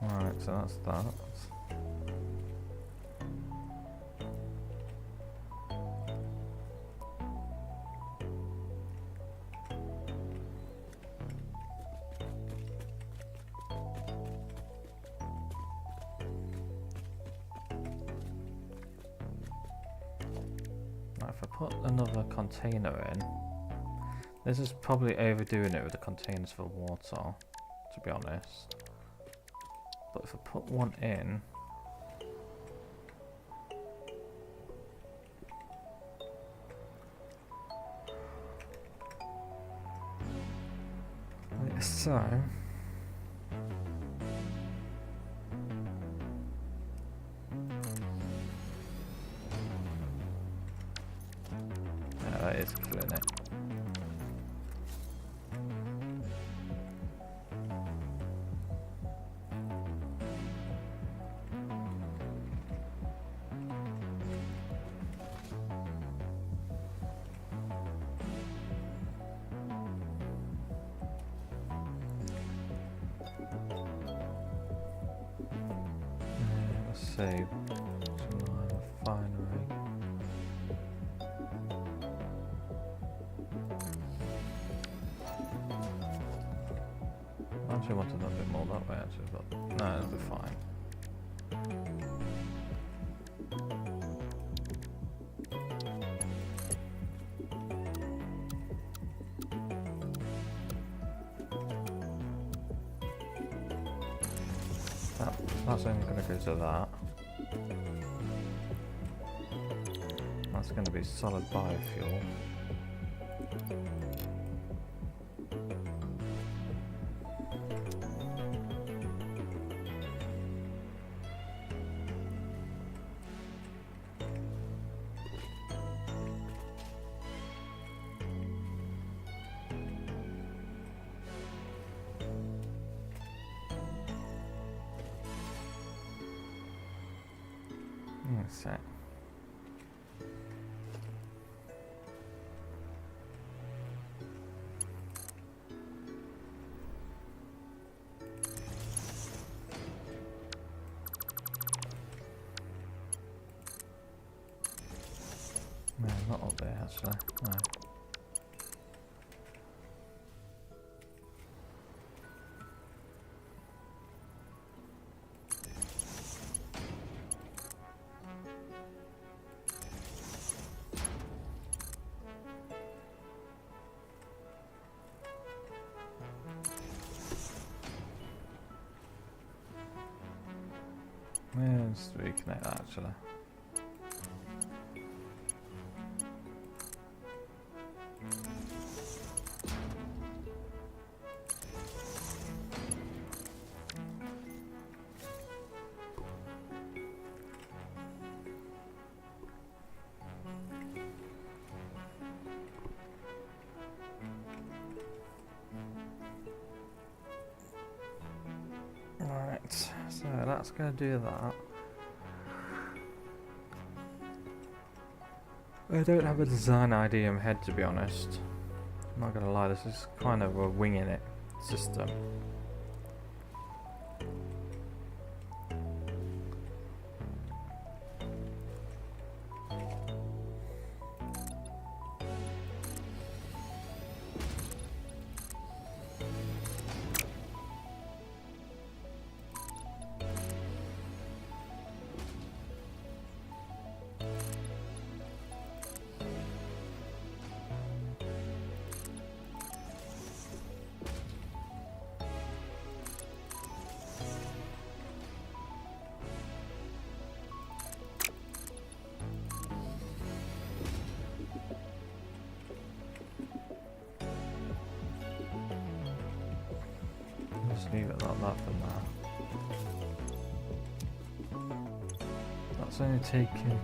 Alright, so that's that. Now if I put another container in, this is probably overdoing it with the containers for water, to be honest. But if I put one in, like so. Yeah, that is killing it. Let's see. Some fine Actually, I wanted a bit more that way, actually, but no, it'll be fine. That's only going to go to that. That's going to be solid biofuel. Sec. No, not up there actually. No. Yeah, just reconnect that actually. Right, so that's going to do that. I don't have a design idea in my head, to be honest. I'm not going to lie, this is kind of a winging it system. Just leave it like that for now. That's only taking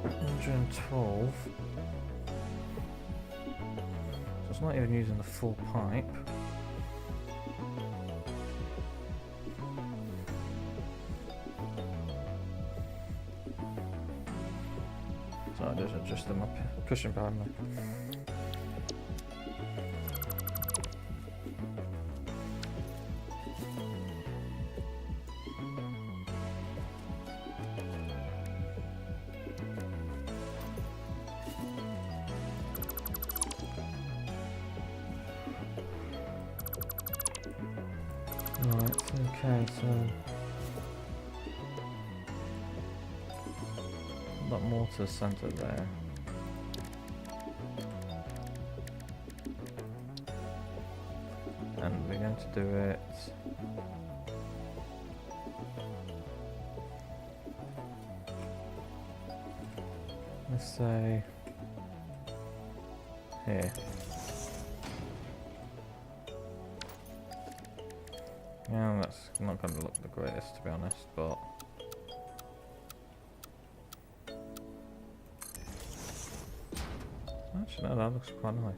112. So it's not even using the full pipe. So I just adjusted my cushion behind me. Right, okay, so a lot more to the centre there. And we're going to do it let's say here. Yeah, that's not going to look the greatest, to be honest, but actually no, that looks quite nice.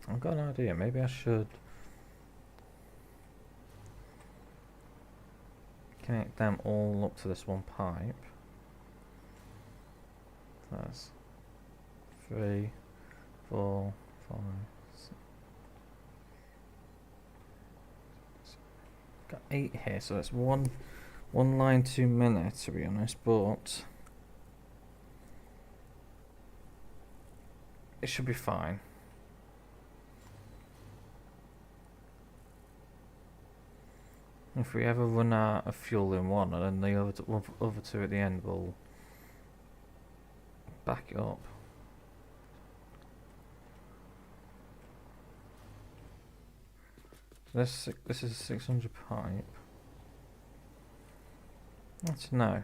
I've got an idea. Maybe I should connect them all up to this one pipe. That's 3, 4, 5, 6. Got 8 here, so that's 1, One line too many, to be honest, but it should be fine. If we ever run out of fuel in one, and then the other two at the end will back it up. This is a 600 pipe. Let's know.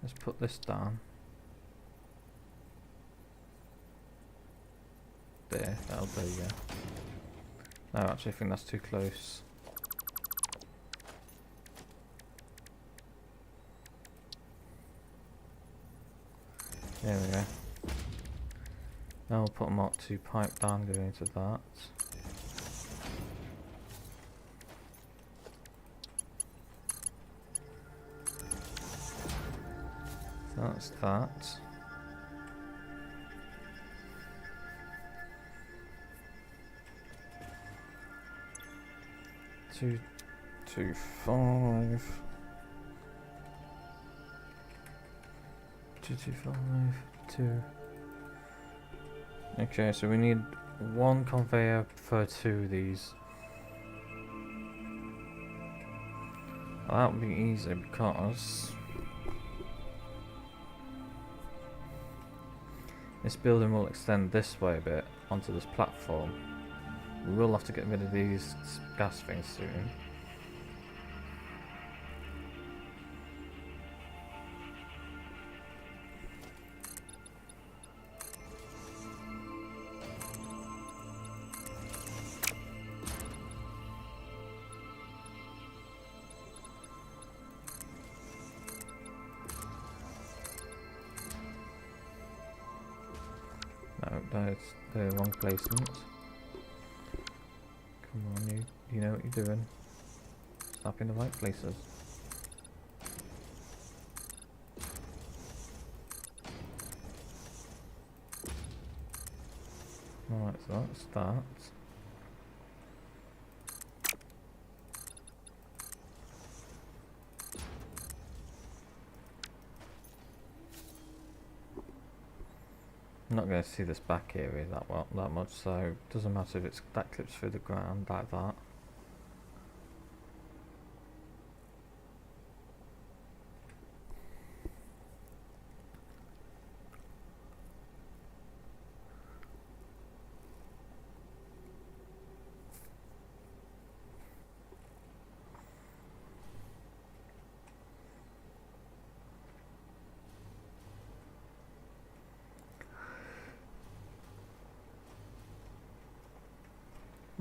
Let's put this down. There, that'll do, yeah. No, actually I think that's too close. There we go. Now we'll put a Mark II pipe down going into that. So that's that. Two, 5. 225, 2. Okay, so we need one conveyor for 2 of these. Well, that would be easy because this building will extend this way a bit onto this platform. We will have to get rid of these gas things soon. No, that's the wrong placement. Come on, you know what you're doing. Stop in the right places. Alright, so that's that. I'm not going to see this back area that much, so it doesn't matter if that clips through the ground like that.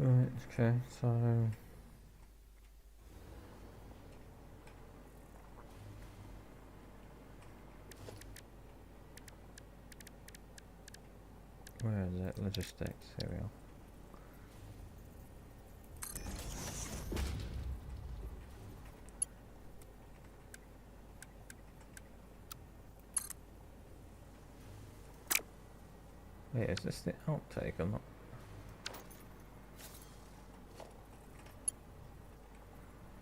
Right, okay, so where is it? Logistics, here we are. Wait, is this the outtake or not?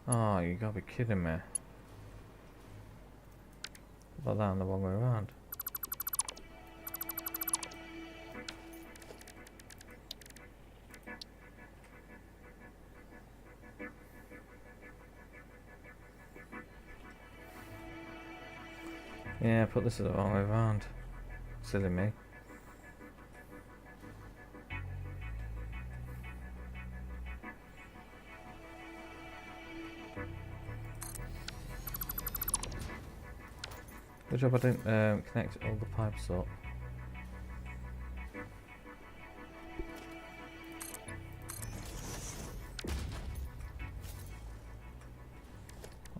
Oh, you gotta be kidding me. Put that the wrong way around. Yeah, put this the wrong way around. Silly me. Good job I didn't connect all the pipes up.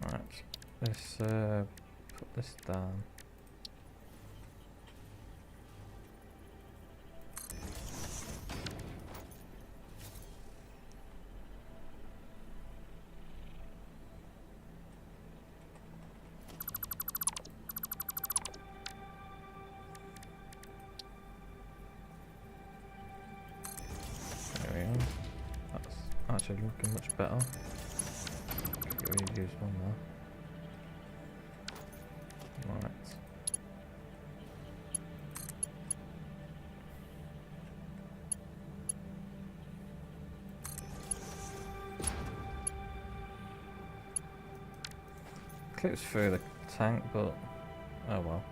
Alright, let's put this down. actually looking much better. Get reviews on there. Right. Clips through the tank, but oh well.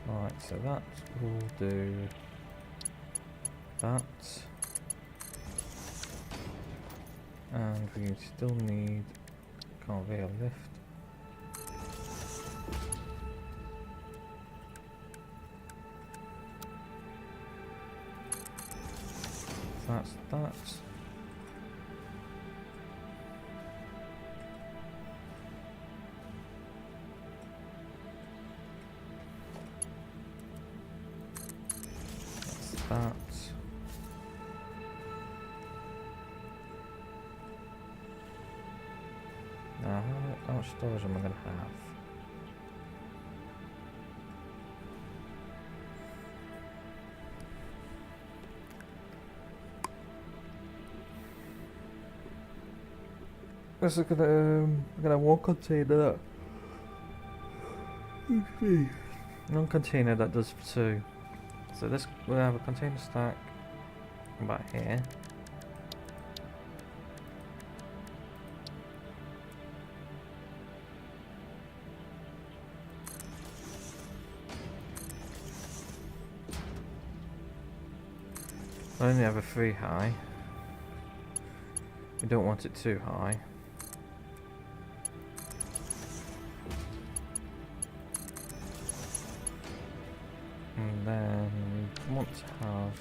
Right, so that will do that. And we still need conveyor lift. That's that. That. Now, how much storage am I going to have? This is gonna one container. One container that does 2. So this will have a container stack about here. I only have a 3 high. We don't want it too high. And then we want to have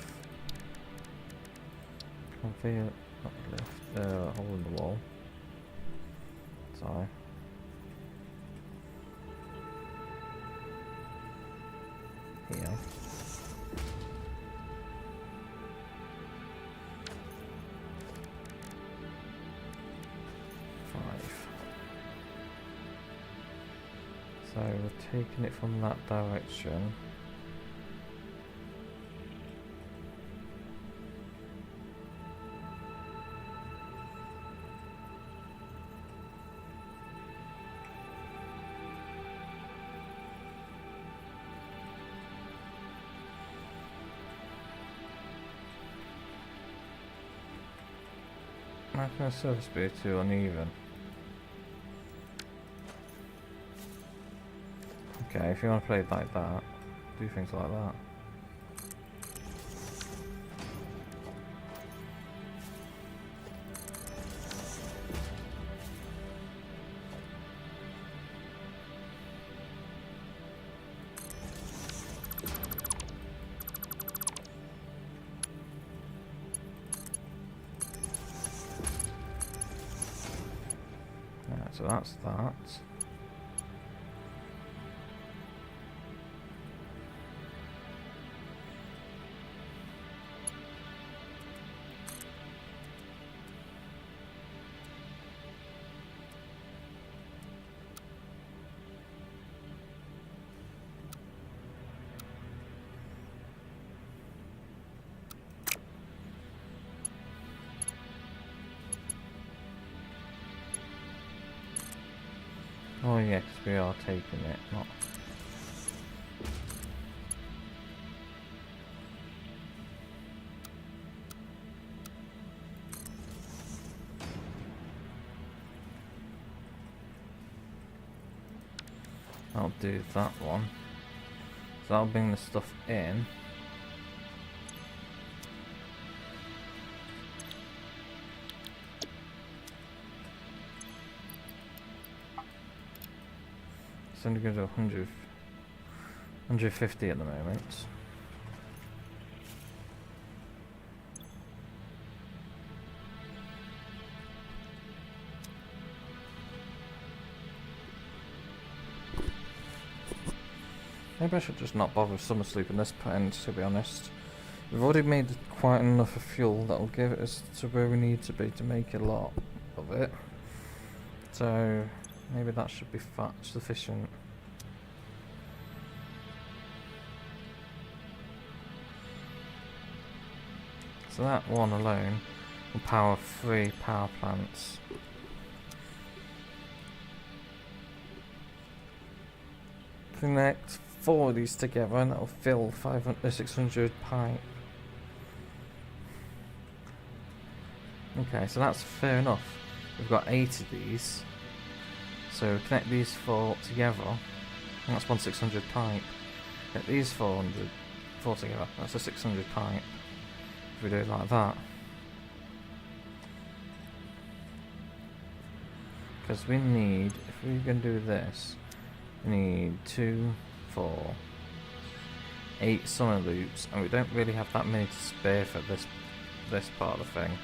conveyor uplift, hole in the wall. Sorry. Here. So we're taking it from that direction. How can a surface be too uneven? Okay, if you want to play it like that, do things like that. Yeah, so that's that. Oh yeah, 'cause we are taking it, not... I'll do that one. So I'll bring the stuff in. It's only going to 150 at the moment. Maybe I should just not bother with summer sleep in this point, to be honest. We've already made quite enough of fuel that will give us to where we need to be to make a lot of it. So maybe that should be sufficient. So that one alone will power 3 power plants. Connect 4 of these together and that'll fill 600 pipe. Okay, so that's fair enough. We've got 8 of these. So connect these 4 together. And that's 600 pipe. Get these 4 together. That's a 600 pipe. If we do it like that. Because we need, if we're going to do this, we need 2, 4, 8 summer loops, and we don't really have that many to spare for this part of the thing.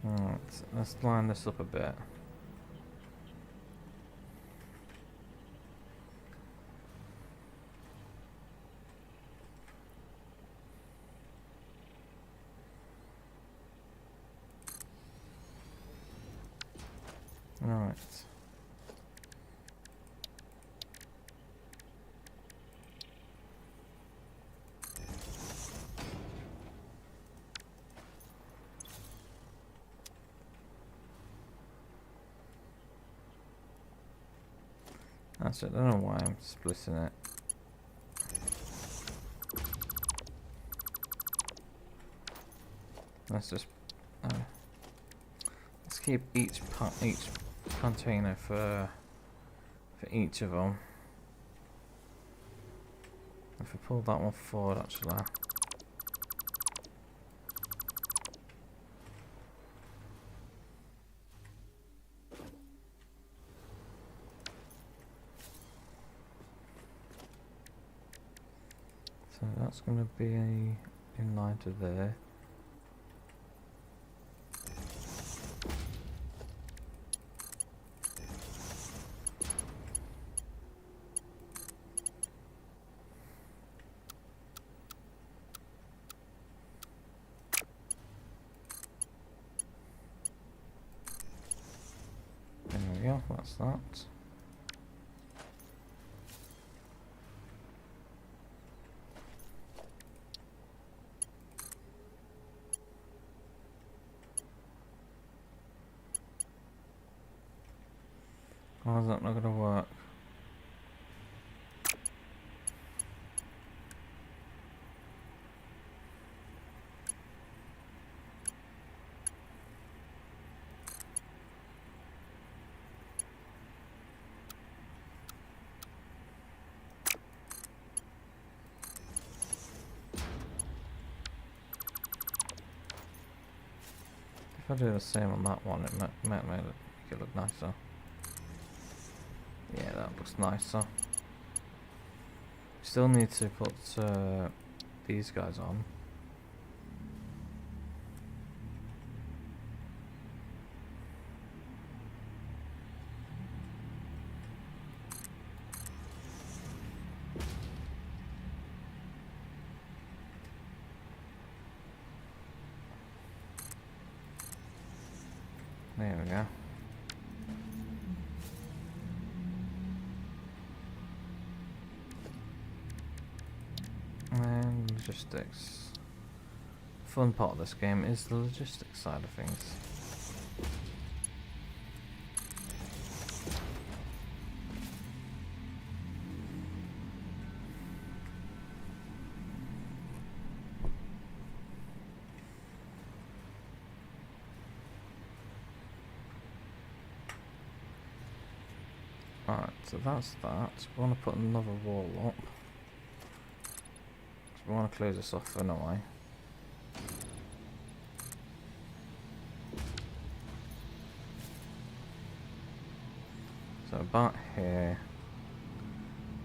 Alright, let's line this up a bit. Alright. That's it, I don't know why I'm splitting it. Let's just let's keep each container for each of them. If we pull that one forward, actually. So that's going to be in line to there. There we go, that's that. Why is that not going to work? If I do the same on that one, it might make it look nicer. Yeah, that looks nicer. Still need to put these guys on. There we go. And logistics. Fun part of this game is the logistics side of things. Alright, so that's that. We want to put another wall up. We want to close this off anyway. So about here,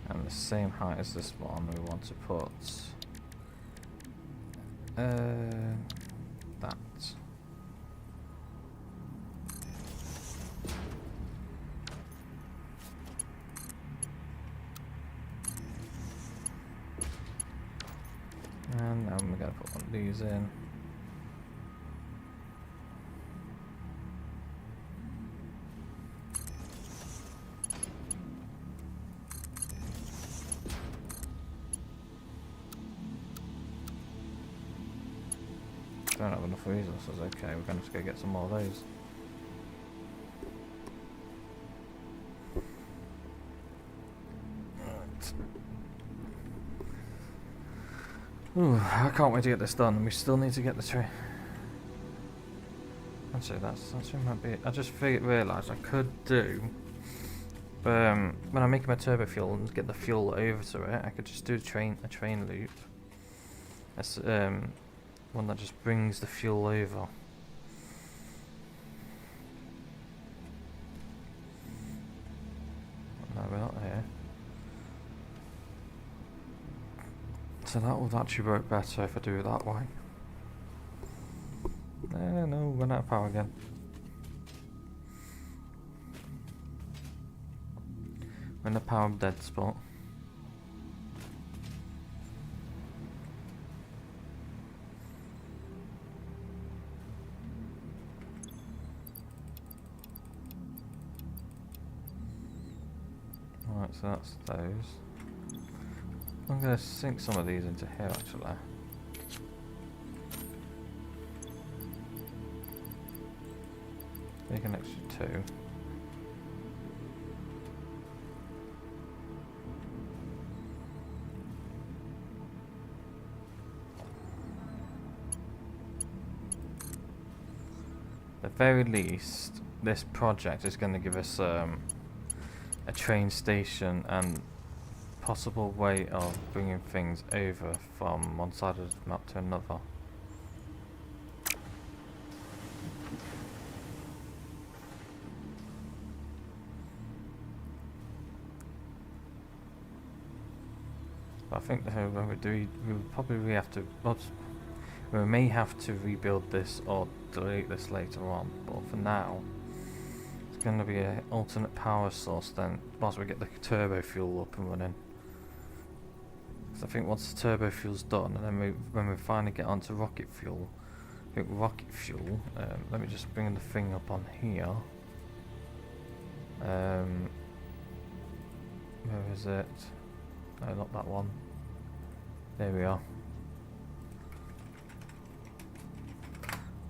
and the same height as this one, we want to put that. Put these in. Don't have enough resources. Okay, we're going to have to go get some more of those. Ooh, I can't wait to get this done. We still need to get the tree. Actually, that's actually might be. I just realised I could do. When I'm making my turbo fuel and get the fuel over to it, I could just do a train loop. That's one that just brings the fuel over. No, we're not here. So that would actually work better if I do it that way. No, run out of power again. We're in the power dead spot. Alright, so that's those. I'm going to sink some of these into here actually. Make an extra 2. At the very least, this project is going to give us a train station and possible way of bringing things over from one side of the map to another. But I think when we do, we'll probably have to. We may have to rebuild this or delete this later on. But for now, it's going to be an alternate power source. Then, whilst we get the turbo fuel up and running. I think once the turbo fuel's done, and then when we finally get onto rocket fuel, I think rocket fuel. Let me just bring the thing up on here. Where is it? No, not that one. There we are.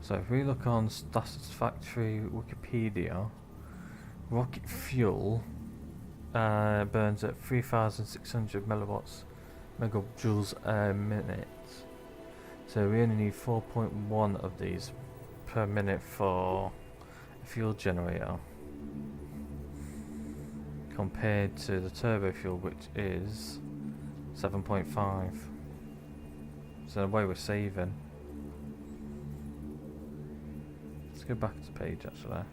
So if we look on Satisfactory Wikipedia, rocket fuel burns at 3,600 megajoules a minute. So we only need 4.1 of these per minute for a fuel generator, compared to the turbo fuel, which is 7.5. So in a way we're saving. Let's go back to the page actually.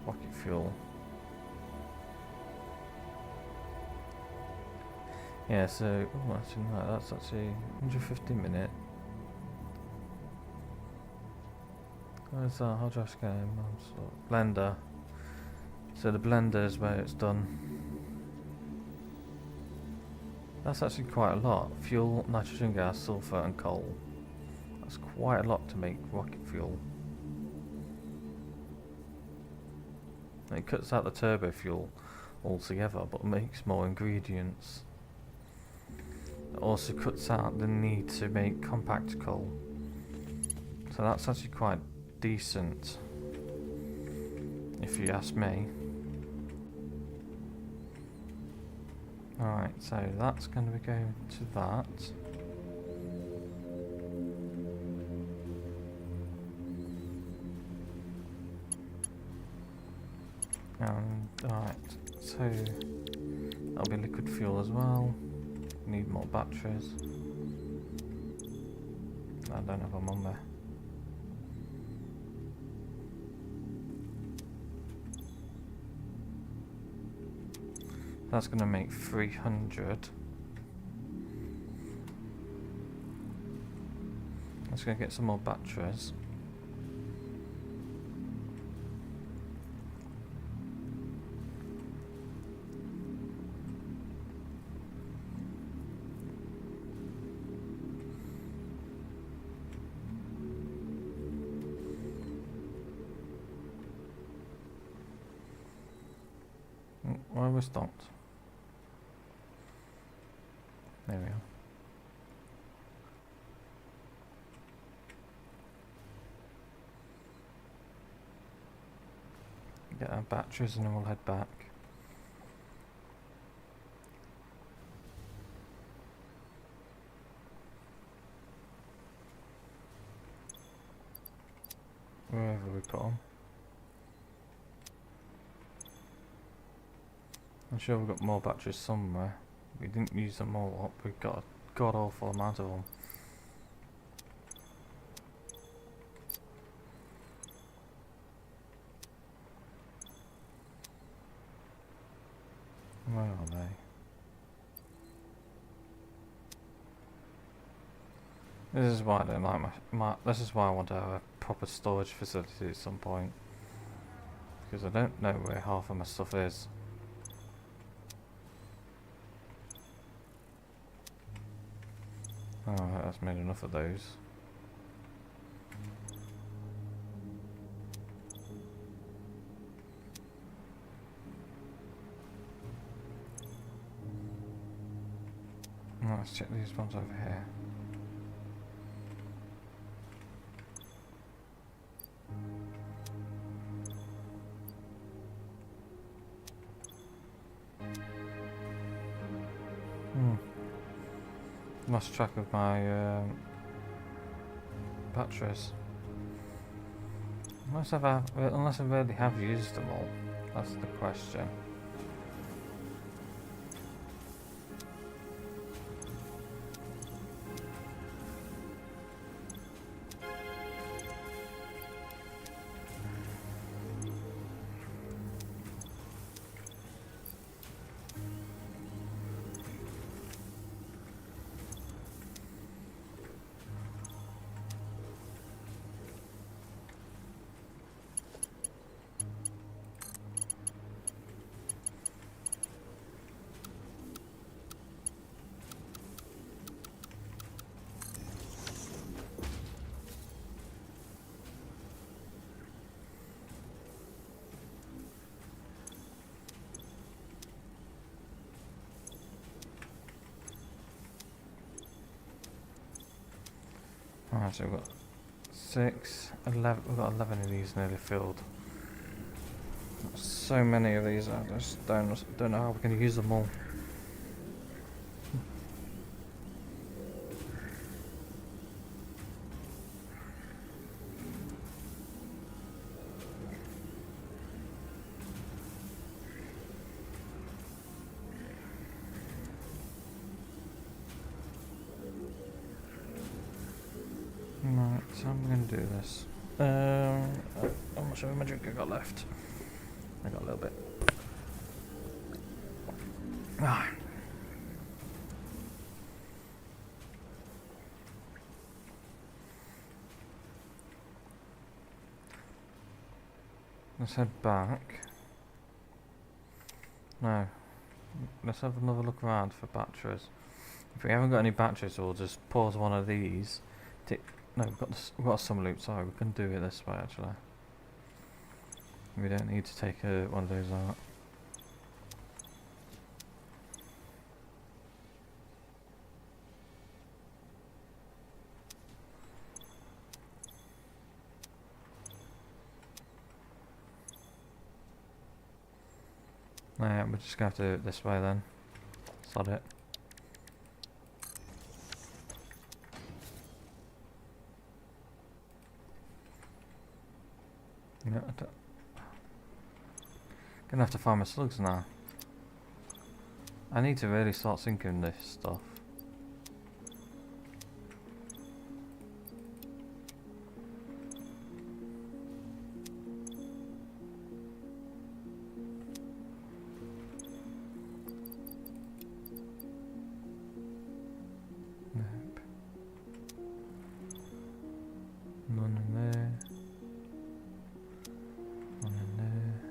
Rocket fuel. Yeah, so actually no, that's actually 150 minutes. Where's that hard drive game? Blender. So the blender is where it's done. That's actually quite a lot. Fuel, nitrogen gas, sulfur and coal. That's quite a lot to make rocket fuel. And it cuts out the turbo fuel altogether, but makes more ingredients. It also cuts out the need to make compact coal. So that's actually quite decent, if you ask me. Alright, so that's going to be going to that. And, alright, so that'll be liquid fuel as well. Need more batteries. I don't have them on there. That's going to make 300. Let's go get some more batteries. Why are we stopped? There we are. Get our batteries and then we'll head back. Wherever we put them. I'm sure we've got more batteries somewhere. We didn't use them all up. We've got a god awful amount of them. Where are they? This is why I don't like my this is why I want to have a proper storage facility at some point. Because I don't know where half of my stuff is. Oh, that's made enough of those. Let's check these ones over here. Lost track of my batteries. Unless I really have used them all. That's the question. Alright, so we've got 6, 11, we've got 11 of these nearly filled. So many of these, I just don't know how we can use them all. Right, so I'm going to do this. How much of my drink I got left? I got a little bit. Ah. Let's head back. No. Let's have another look around for batteries. If we haven't got any batteries, we'll just pause one of these. No, we've got some loop. Sorry, we can do it this way actually. We don't need to take one of those out. We're just going to have to do it this way then. Sod it. Yeah, gonna have to find my slugs now. I need to really start sinking this stuff. Nope. None in there. One in there.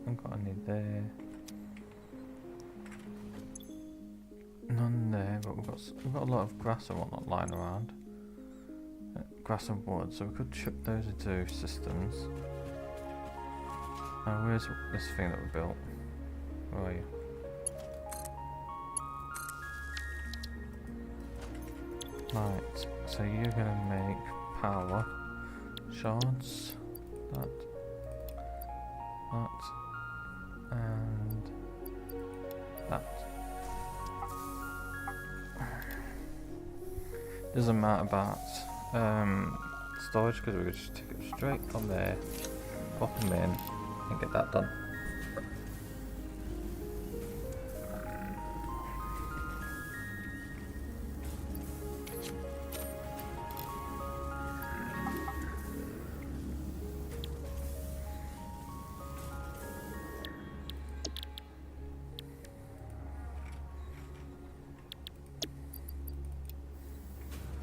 I've got any there. None there, but we've got a lot of grass and whatnot lying around. Grass and wood, so we could chuck those into systems. Now where's this thing that we built? Where are you? Right, so you're gonna make power shards. That, and that. Doesn't matter about storage because we could just take it straight from there, pop them in, and get that done.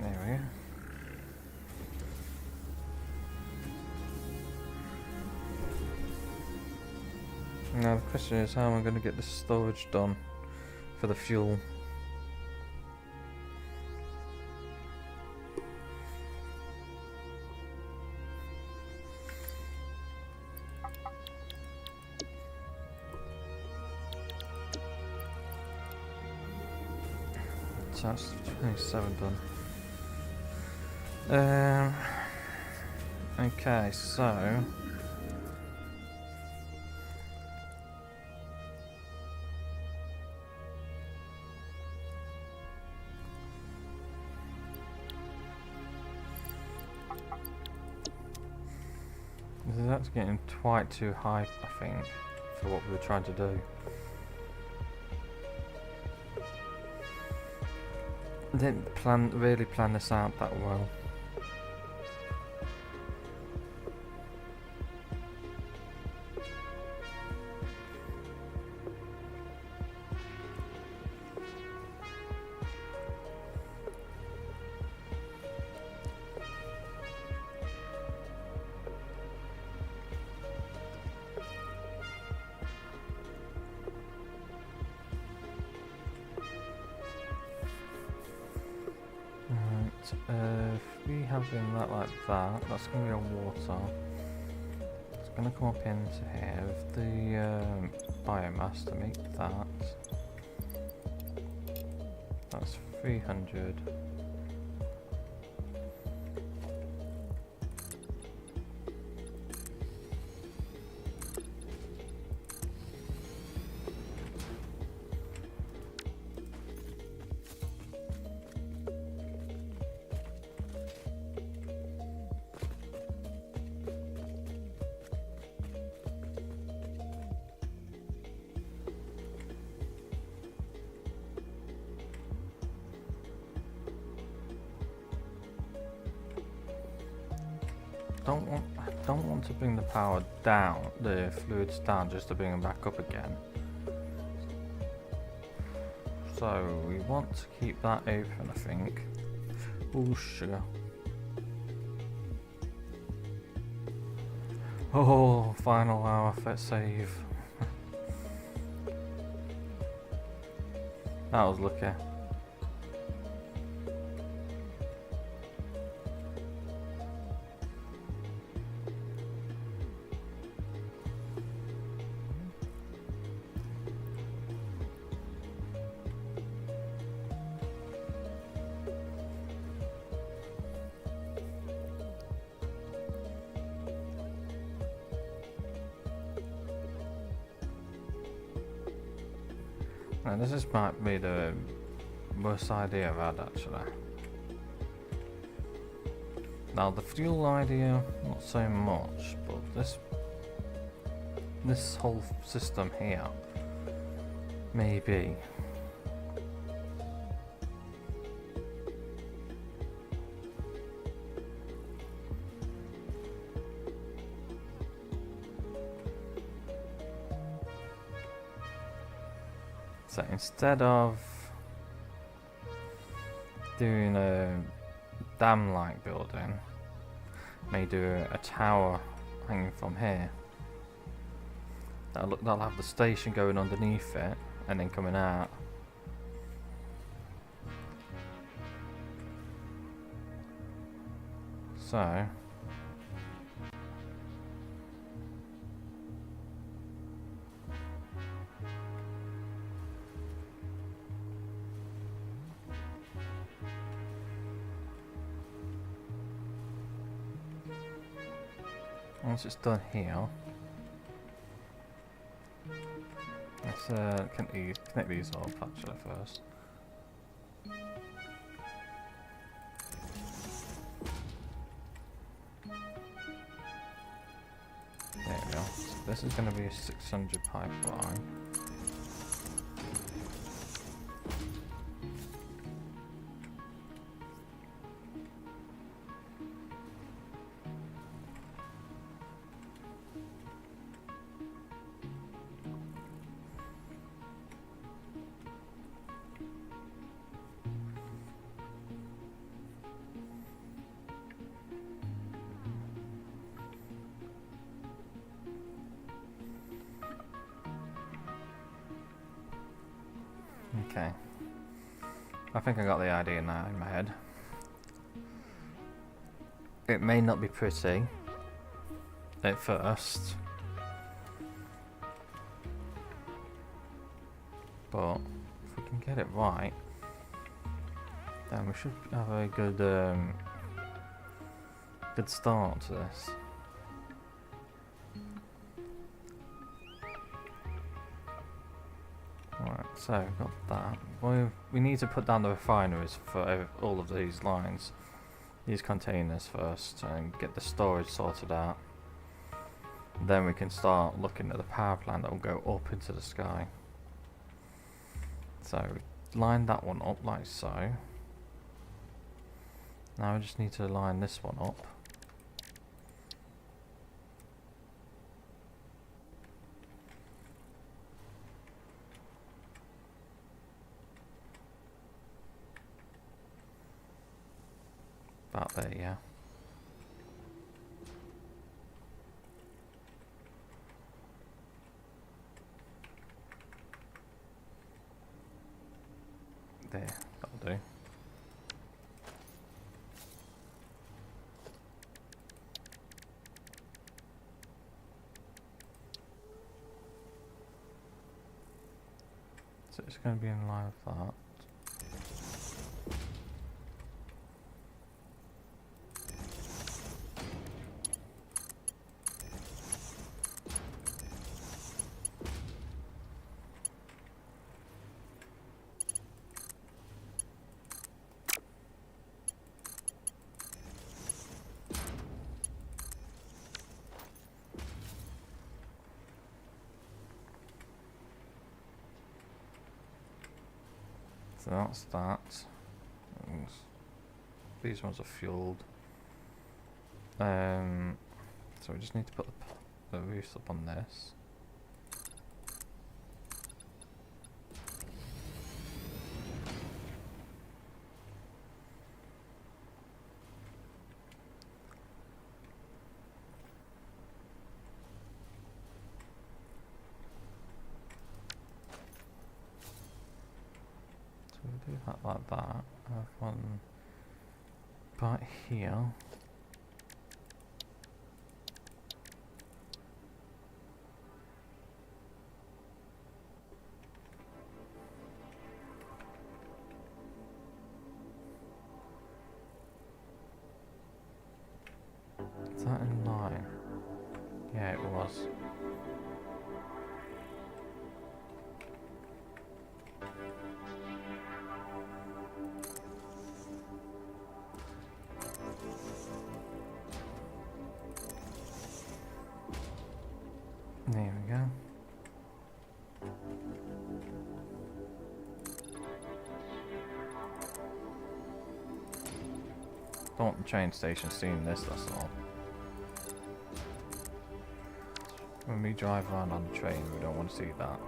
There we go. Now the question is, how am I going to get the storage done for the fuel? So that's 27 done. Okay, so that's getting quite too high, I think, for what we were trying to do. Didn't really plan this out that well. If we have that like that, that's going to be on water. It's going to come up into here with the biomass to make that. That's 300. Don't want to bring the power down, the fluids down, just to bring them back up again. So we want to keep that open, I think. Oh, sugar. Oh, final hour for save. That was lucky. Now this might be the worst idea I've had actually. Now the fuel idea, not so much, but this whole system here, maybe. So instead of doing a dam-like building, may do a tower hanging from here. That'll have the station going underneath it and then coming out. So Once it's done here, let's connect these up actually first. There we go. So this is going to be a 600 pipeline. Okay. I think I got the idea now in my head. It may not be pretty at first, but if we can get it right, then we should have a good good start to this. Right, so we've got that. We need to put down the refineries for all of these lines, these containers first, and get the storage sorted out. Then we can start looking at the power plant that will go up into the sky. So line that one up like so. Now we just need to line this one up. About there, yeah. There, that'll do. So it's going to be in line with that. So that's that. And these ones are fueled. So we just need to put the roofs up on this. Do that like that. I have one part here. Is that in line? Yeah, it was. There we go. Don't want the train station seeing this, that's all. When we drive around on the train, we don't want to see that.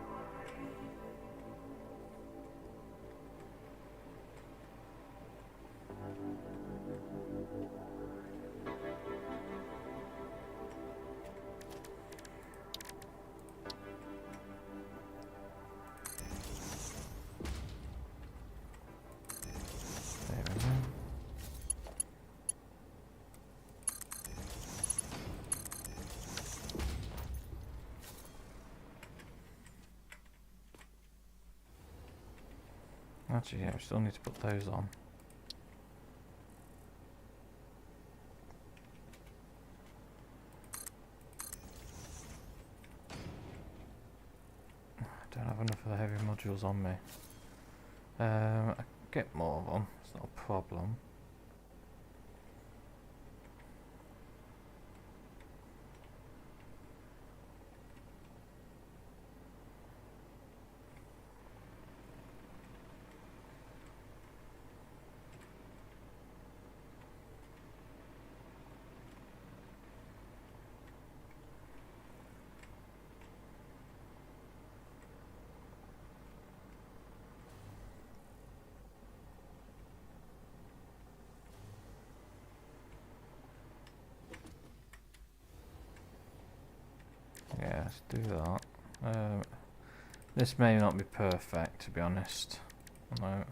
There we go. Actually, yeah, we still need to put those on. for the heavy modules on me. I can get more of them, it's not a problem. Yeah, let's do that. This may not be perfect, to be honest. No.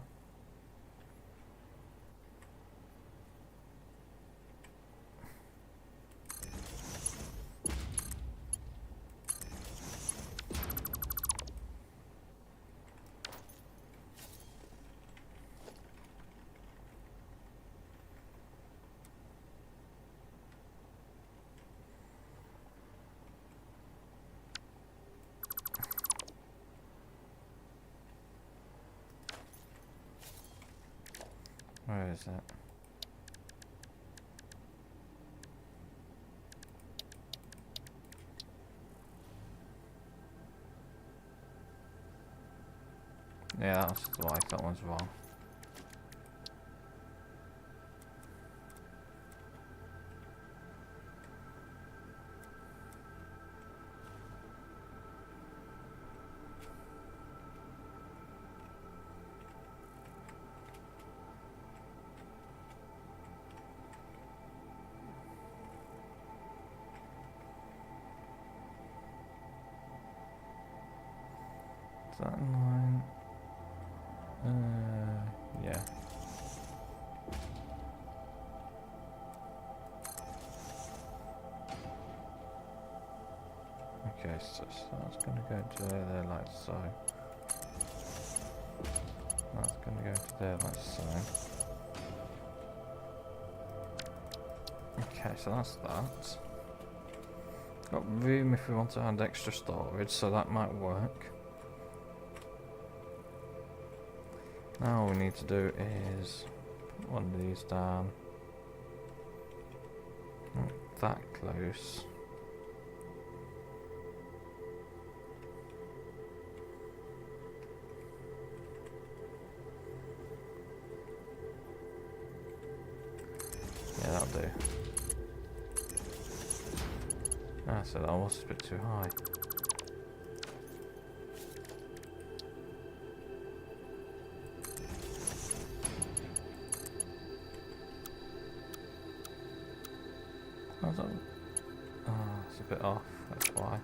Where is it? Yeah, that's why that one's wrong. Is that in line? Yeah. Okay, so that's going to go to there like so. That's going to go to there like so. Okay, so that's that. Got room if we want to add extra storage, so that might work. Now all we need to do is put one of these down. Not that close. Yeah, that'll do. Ah, so that was a bit too high. It's a bit off, that's why.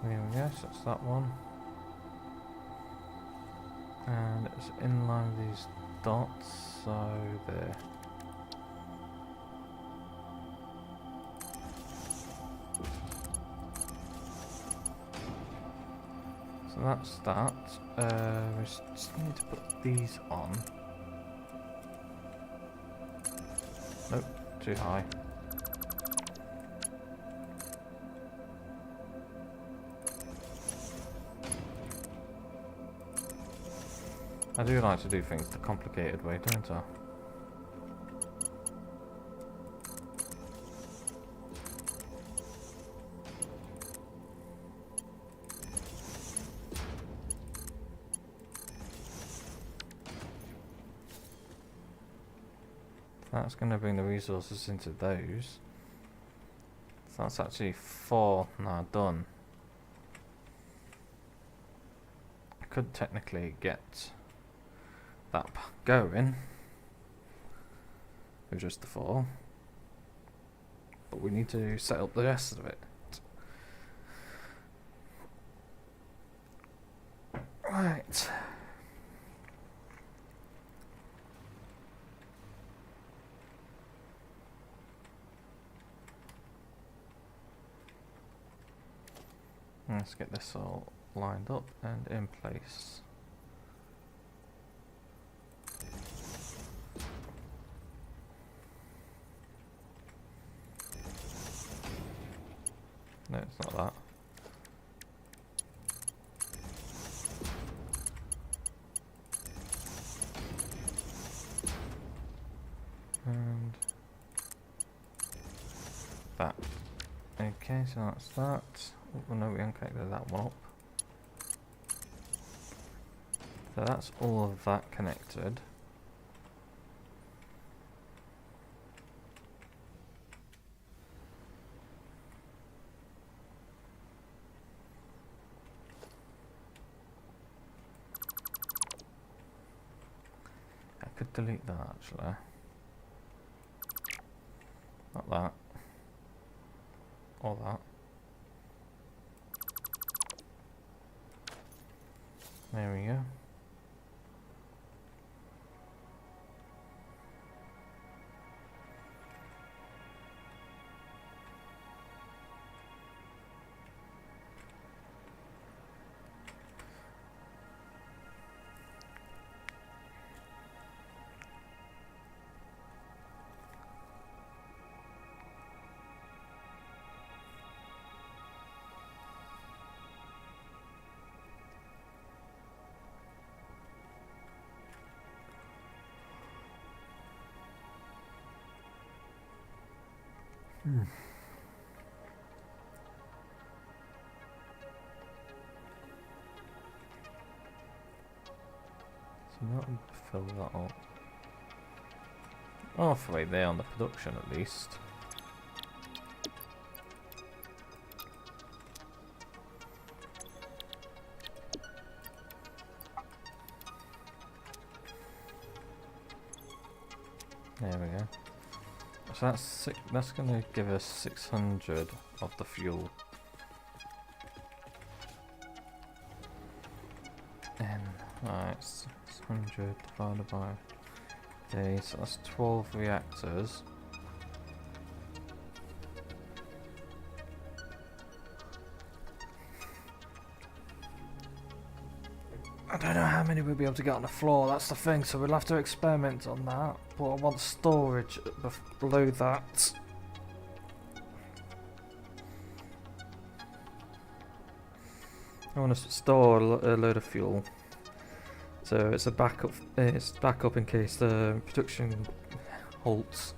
There we go, so that's that one. And it's in line with these dots, so there. So that's that. We just need to put these on. Nope, too high. I do like to do things the complicated way, don't I? That's going to bring the resources into those. So that's actually 4 now done. I could technically get that going with just the 4, but we need to set up the rest of it. Right. Let's get this all lined up and in place. No, it's not that. And that. Okay, so that's that. Oh, no, we haven't connected that one up. So that's all of that connected. I could delete that actually. Not that. Or that. There we go. So that would fill that up. Halfway there on the production at least. There we go. So that's going to give us 600 of the fuel. And right, 600 divided by day, so that's 12 reactors. I don't know how many we'll be able to get on the floor, that's the thing, so we'll have to experiment on that. But I want storage below that. I want to store a load of fuel. So it's a backup. It's backup in case the production halts.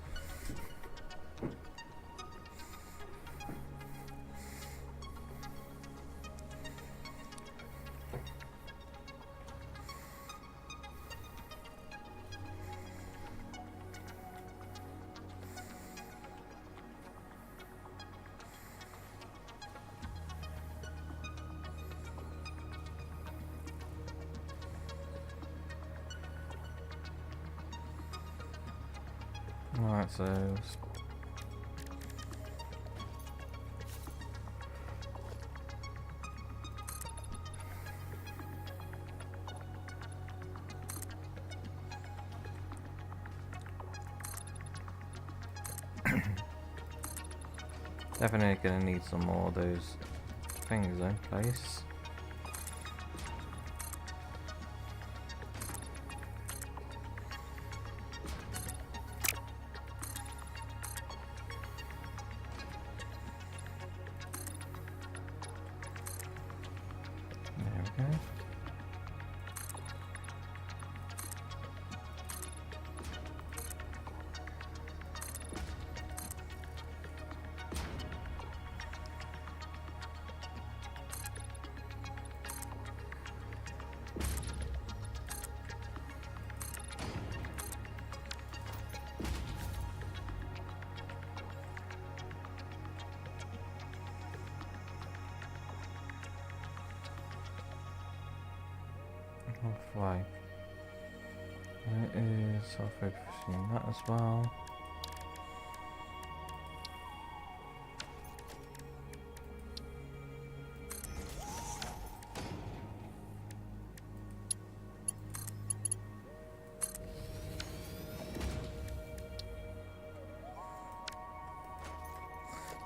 Right, so definitely gonna need some more of those things in place. There we go. Halfway. It is halfway between that as well.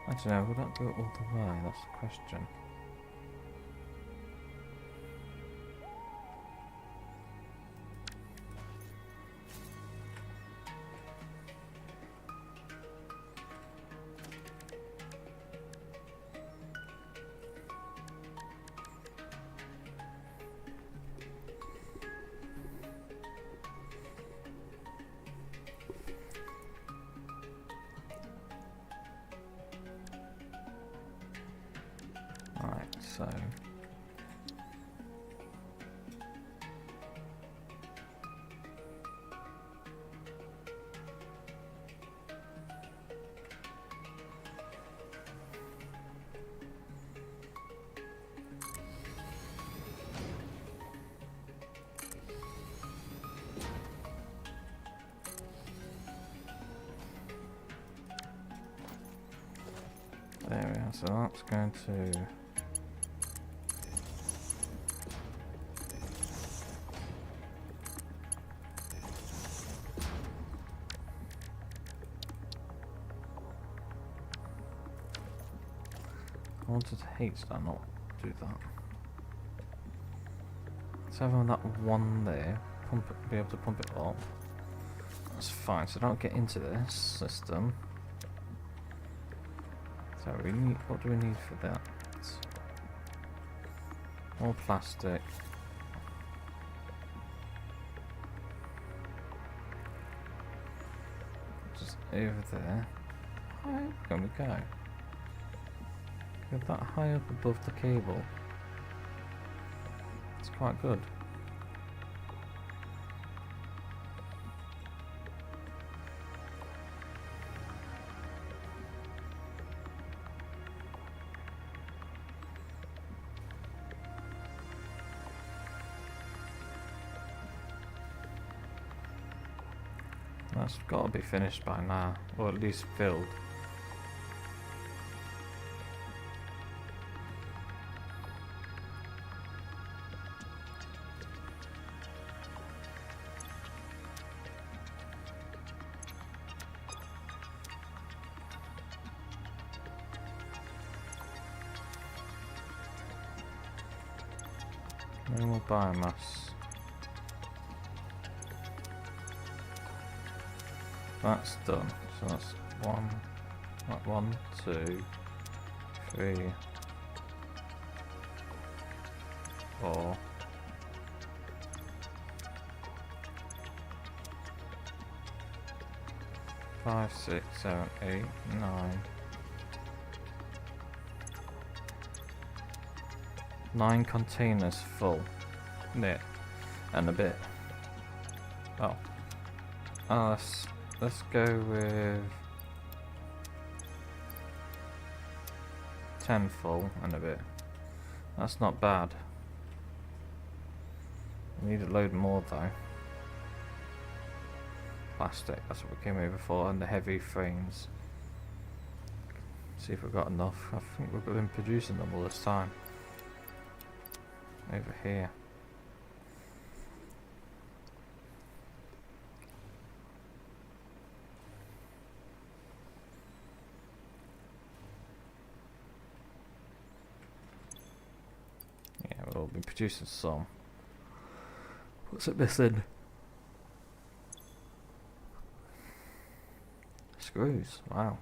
Actually, no, will that go all the way? That's the question. so. There we are, so that's going to... I wanted to hate that, not do that. So having that one there, pump it, be able to pump it up. That's fine, so don't get into this system. So we need, what do we need for that? More plastic. Just over there. How can we go? Get that high up above the cable. It's quite good. That's got to be finished by now, or at least filled. No more biomass. That's done. So that's one, 2, 3, 4. 5, 6, 7, 8, 9. 9 containers full. Knit. And a bit. Oh. Let's go with 10 full and a bit. That's not bad. We need a load more though. Plastic, that's what we came over for, and the heavy frames. See if we've got enough. I think we've been producing them all this time. Over here. Yeah, we'll be producing some. What's it missing? Screws, wow.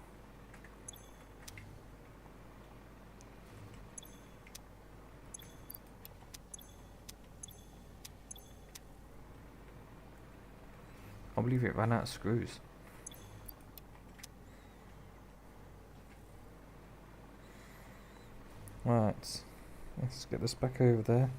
I can't believe it ran out of screws. Right, let's get this back over there.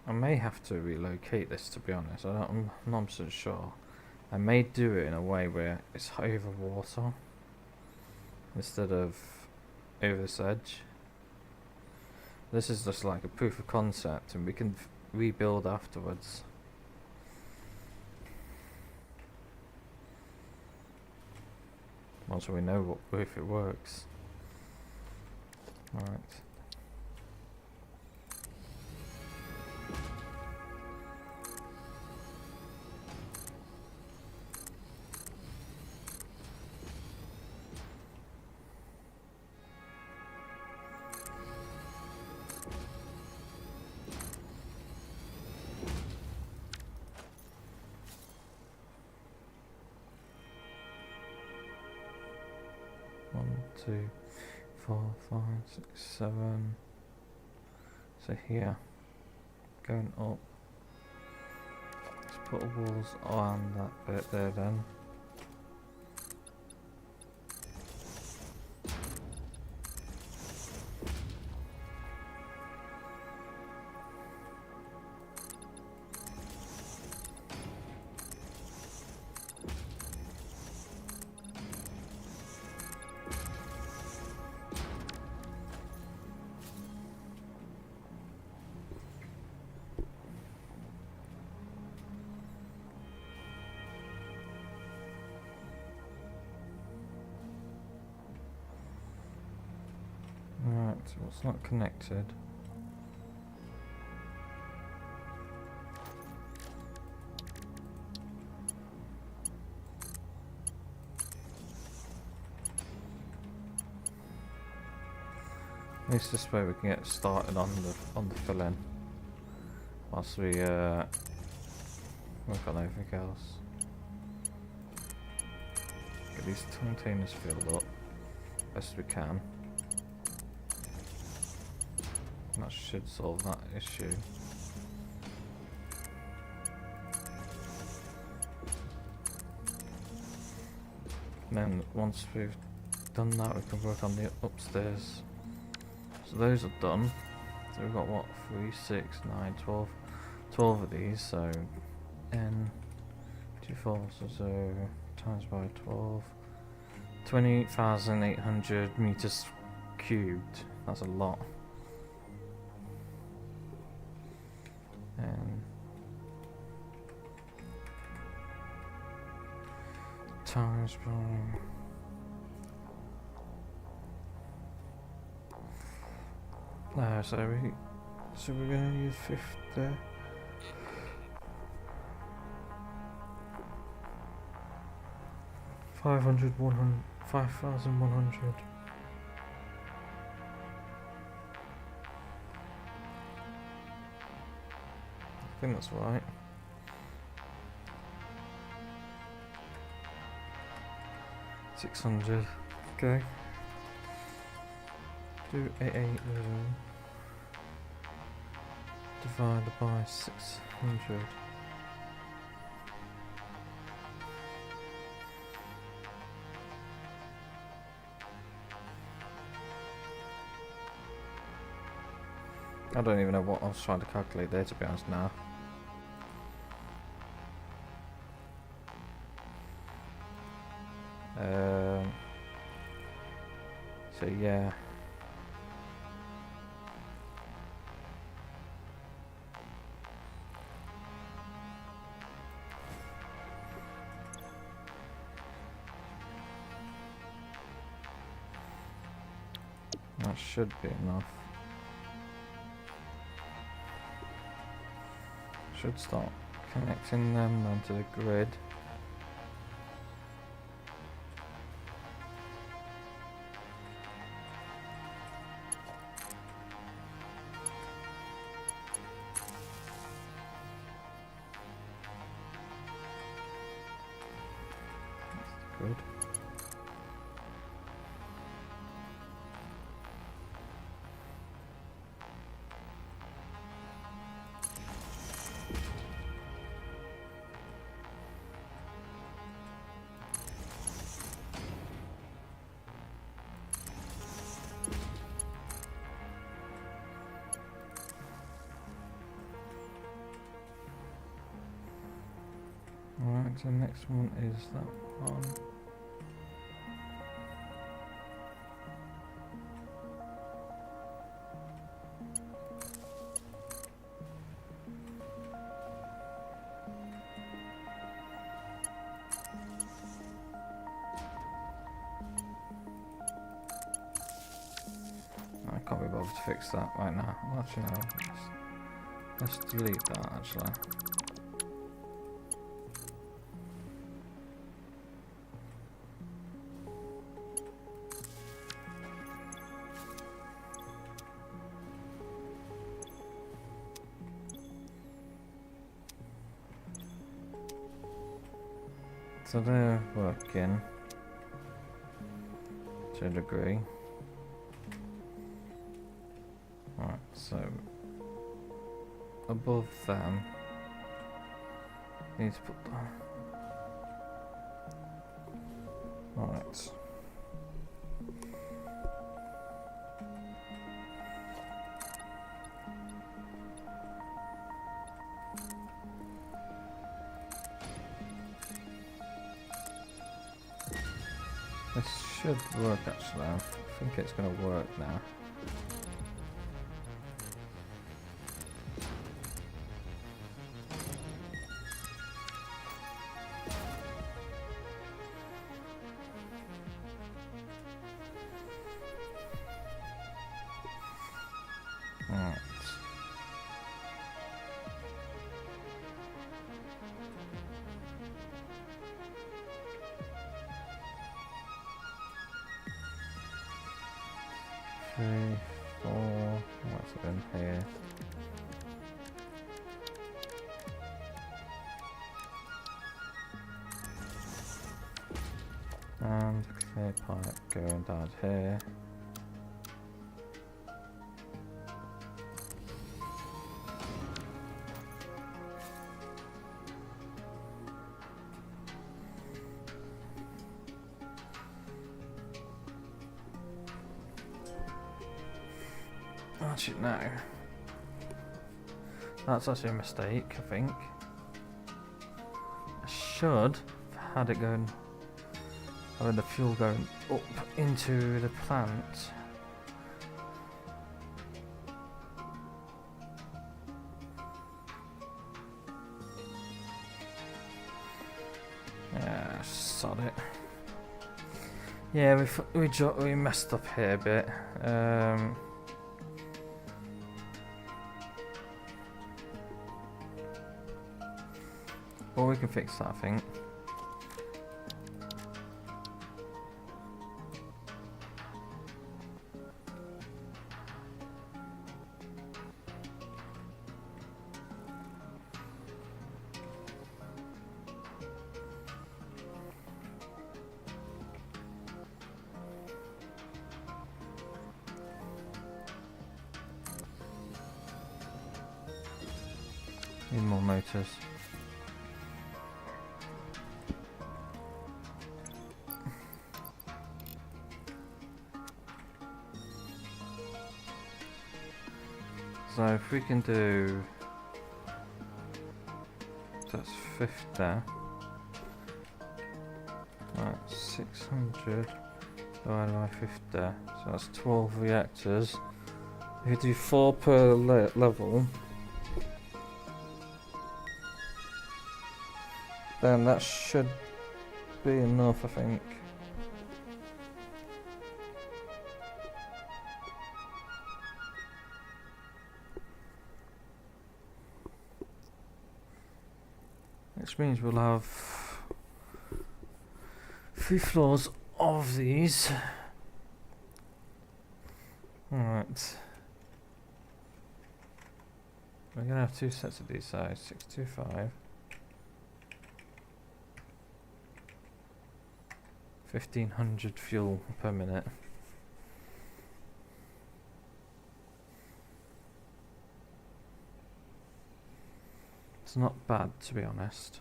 I may have to relocate this, to be honest. I'm not so sure. I may do it in a way where it's over water instead of over this edge. This is just like a proof of concept, and we can rebuild afterwards. Once we know if it works. Alright. 2, 4, 5, 6, 7. So here, going up. Let's put the walls on that bit there then. Right, so it's not connected. At least this way we can get started on the filling, whilst we work on everything else. Get these containers filled up best we can. That should solve that issue. And then once we've done that, we can work on the upstairs. So those are done. So we've got what, 3, 6, 9, 12, 12 of these. So n 2 4 so times by 12, 20,800 meters cubed. That's a lot. And times by so we're gonna use 50. $5,100. I think that's right. $600. Okay. Do 880 divided by 600. I don't even know what I was trying to calculate there, to be honest now. So yeah. That should be enough. Should start connecting them onto the grid. That's good. Alright, so the next one is that one. I can't be bothered to fix that right now. Well, actually, no. Let's delete that actually. So they're working. to a degree. Right, so above them, need to put that. Right. This should work actually. I think it's going to work now. Right. Three, four, what's it in here? And clear pipe going down here. Actually, no. That's actually a mistake, I think. I should have had it going, having the fuel going up into the plant. Yeah, sod it. Yeah, we messed up here a bit. Well, we can fix that, I think. Need more motors. So if we can do, that's 50, right, 600 divided by 50, so that's 12 reactors. If you do 4 per level, then that should be enough, I think. Which means we'll have 3 floors of these. Alright. We're gonna have 2 sets of these size, 625. 1500 fuel per minute. It's not bad, to be honest.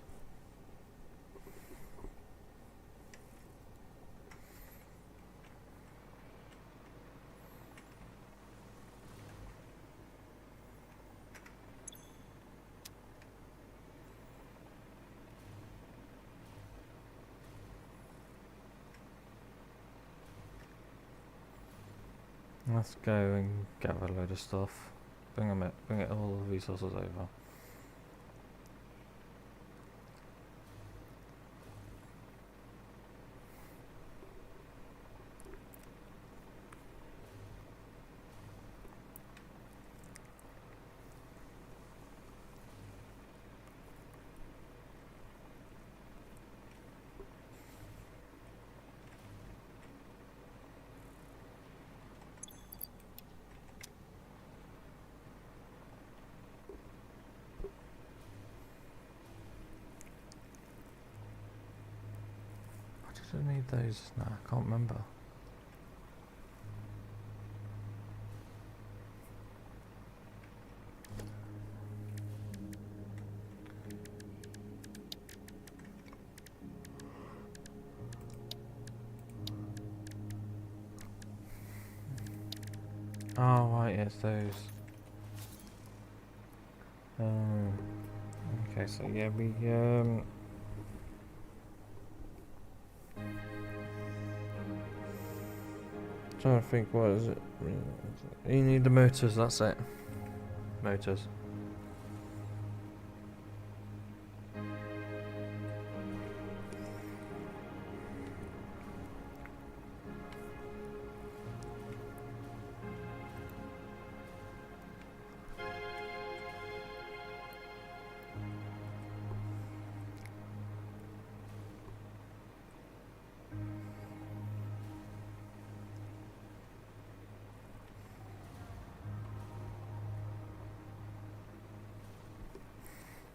Let's go and gather a load of stuff. Bring it all the resources over. I need those. No, I can't remember. Oh, right, yes, those. Okay, so yeah, we, trying to think, what is it? You need the motors, that's it. Motors.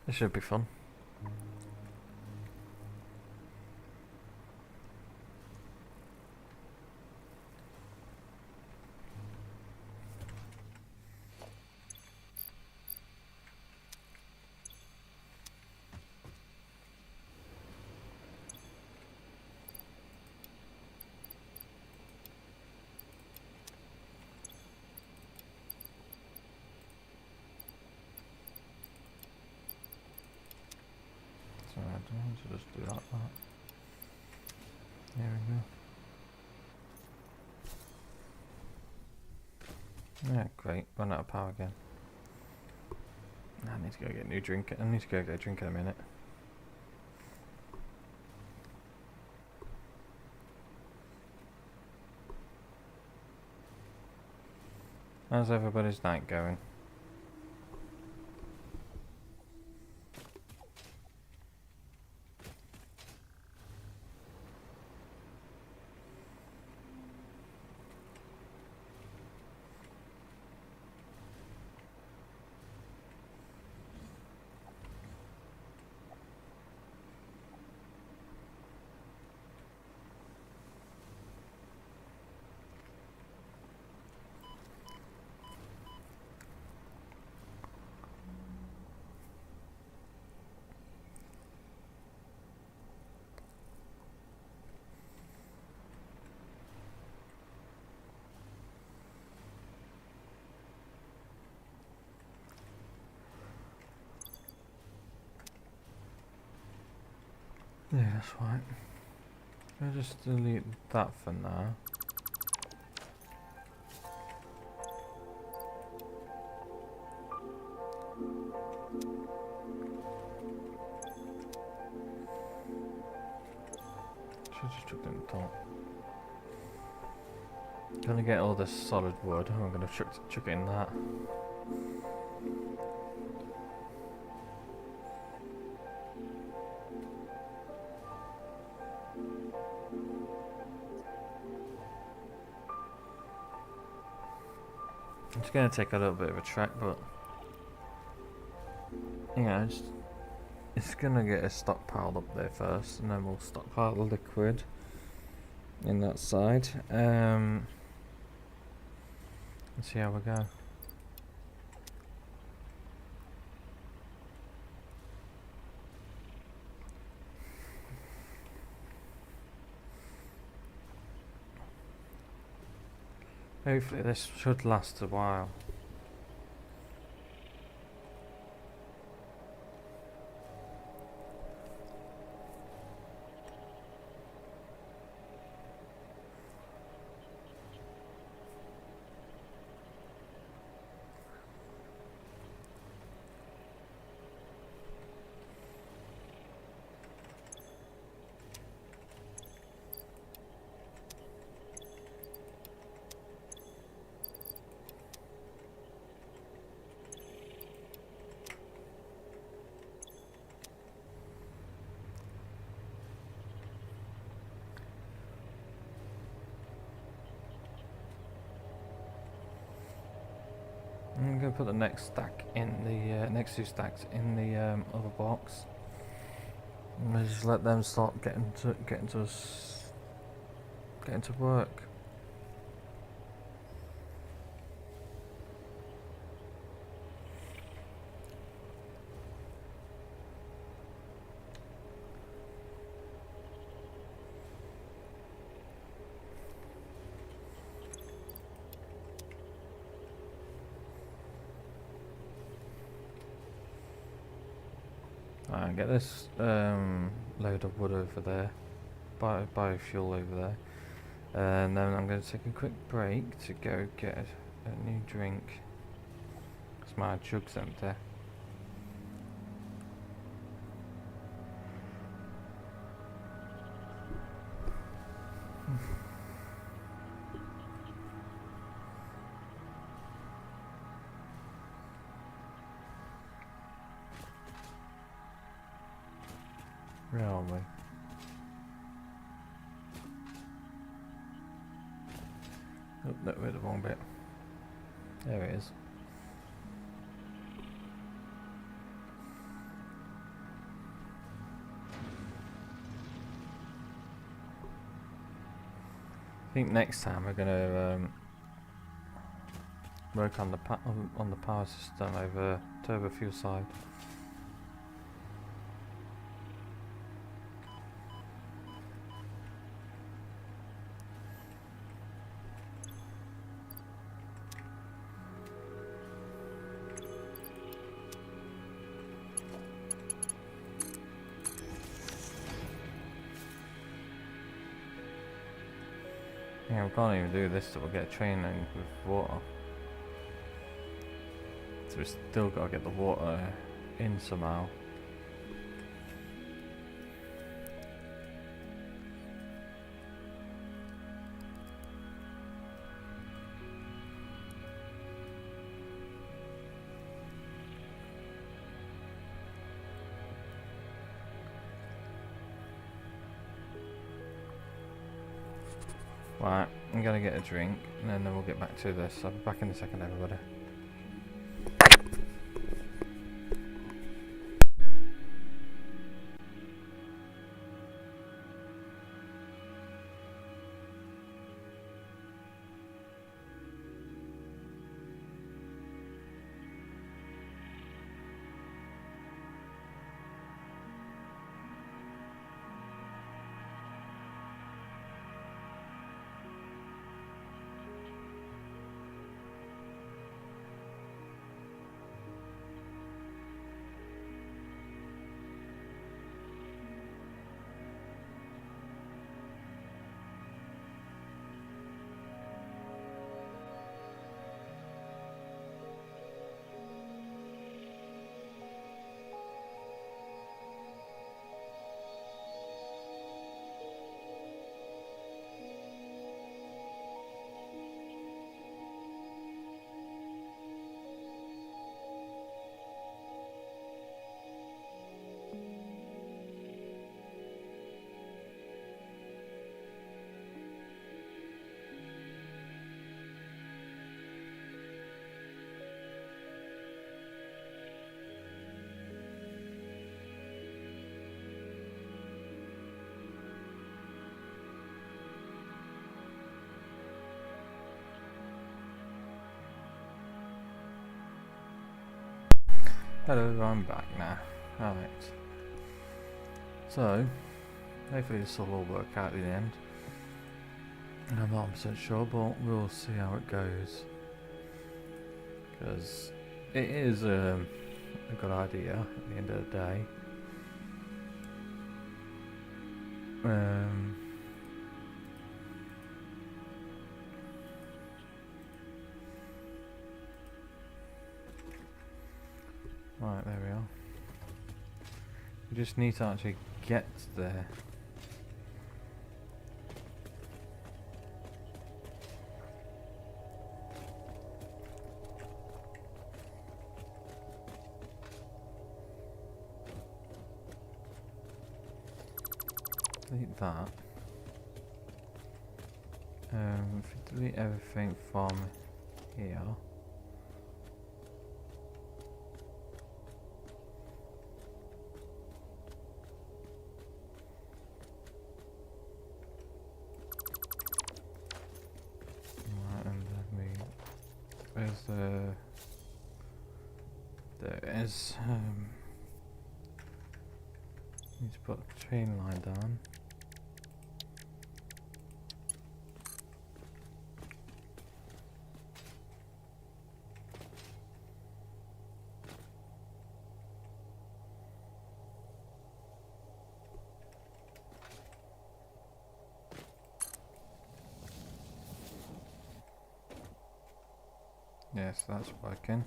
This should be fun. So I don't want to just do that. There we go. Yeah, great. Run out of power again. I need to go get a new drink. I need to go get a drink in a minute. How's everybody's night going? Yeah, that's right. I'll just delete that for now. Should just chuck it in the top. Gonna get all this solid wood. I'm gonna chuck it in that. It's gonna take a little bit of a trek, but yeah, it's gonna get a stockpile up there first, and then we'll stockpile the liquid in that side. And see how we go. Hopefully this should last a while. I'm going to put the next stack in the next two stacks in the other box. And we'll just let them start getting to work. Right, get this load of wood over there, biofuel over there, and then I'm going to take a quick break to go get a new drink. Cause my jug's empty. Where are we? Oh, no, we're the wrong bit. There it is. I think next time we're gonna work on the power system over turbo fuel side. Yeah, we can't even do this till we get a train in with water. So we still gotta get the water in somehow. Right, I'm gonna get a drink and then we'll get back to this. I'll be back in a second, everybody. Hello, I'm back now. Alright. So, hopefully this will all work out in the end. I'm not 100% sure, but we'll see how it goes. Because it is a good idea at the end of the day. Right, there we are. We just need to actually get there. Delete that. If you delete everything from here. Where's the... There it is. Need to put a train line down. Yes, that's working.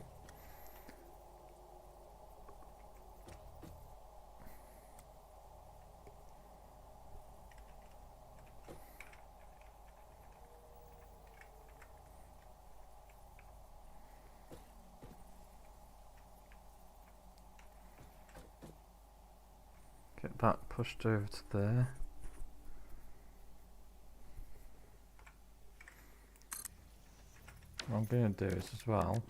Get that pushed over to there. What I'm going to do is as well,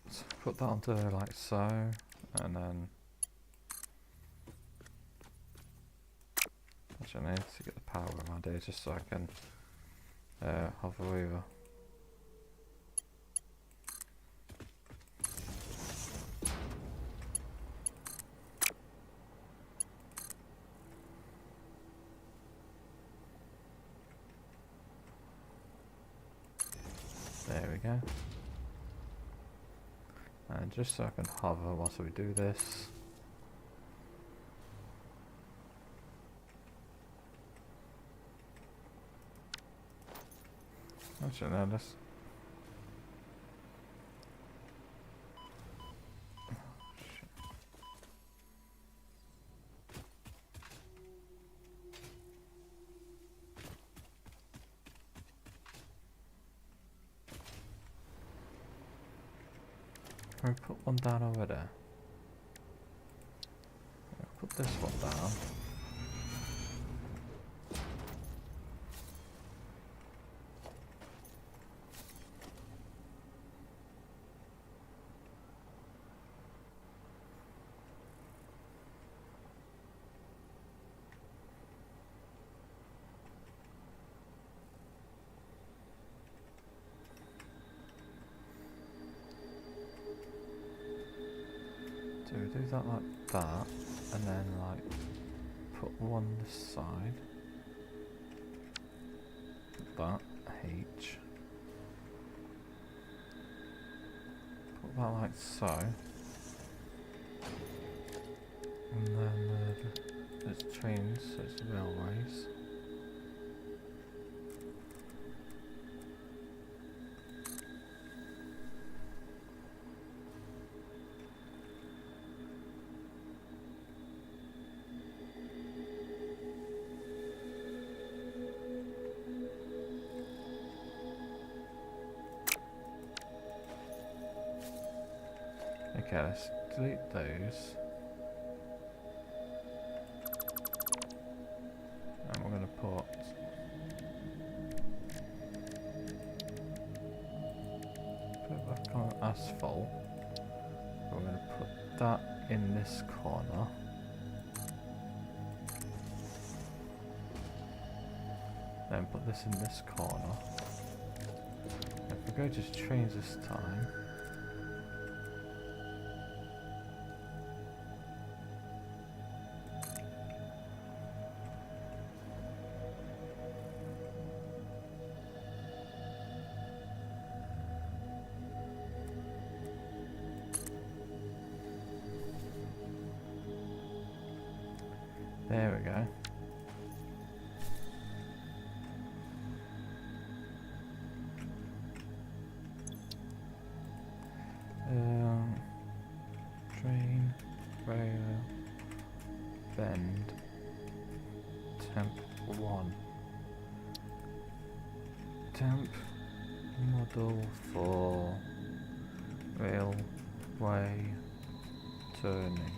so put that onto there like so, and then actually I need to get the power around here just so I can hover over. There we go. And just so I can hover whilst we do this. Actually, no, let's. Can we put one down over there? Yeah, put this one down. So we do that like that, and then like put one this side. Put that H. Put that like so. And then there's trains, so it's railways. Okay, let's delete those. And we're going to put it back on asphalt. We're going to put that in this corner. Then put this in this corner. If we go to trains this time. There we go. Train, rail, bend, temp 1. Temp model for railway turning.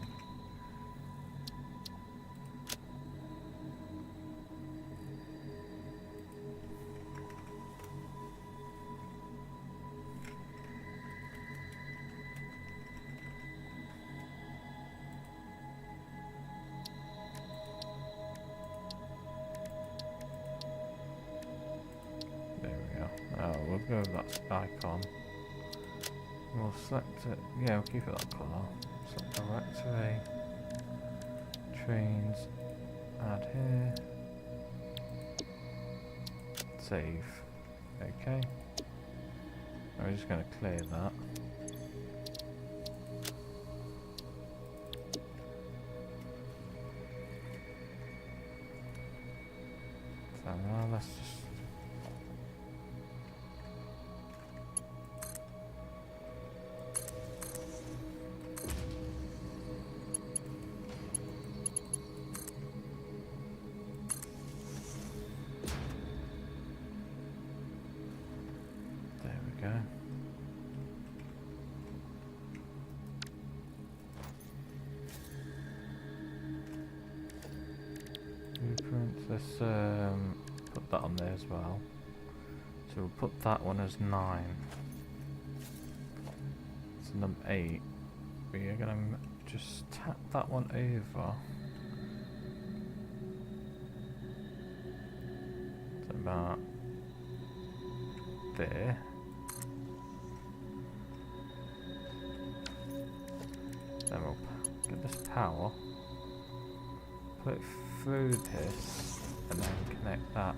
We'll go with that icon. We'll select it. Yeah, we'll keep it that colour. Select directory. Trains. Add here. Save. Okay. We're just going to clear that. let's put that on there as well. So we'll put that one as 9. So number 8. We are gonna just tap that one over. So about there. Then we'll get this power, put it through this, and then connect that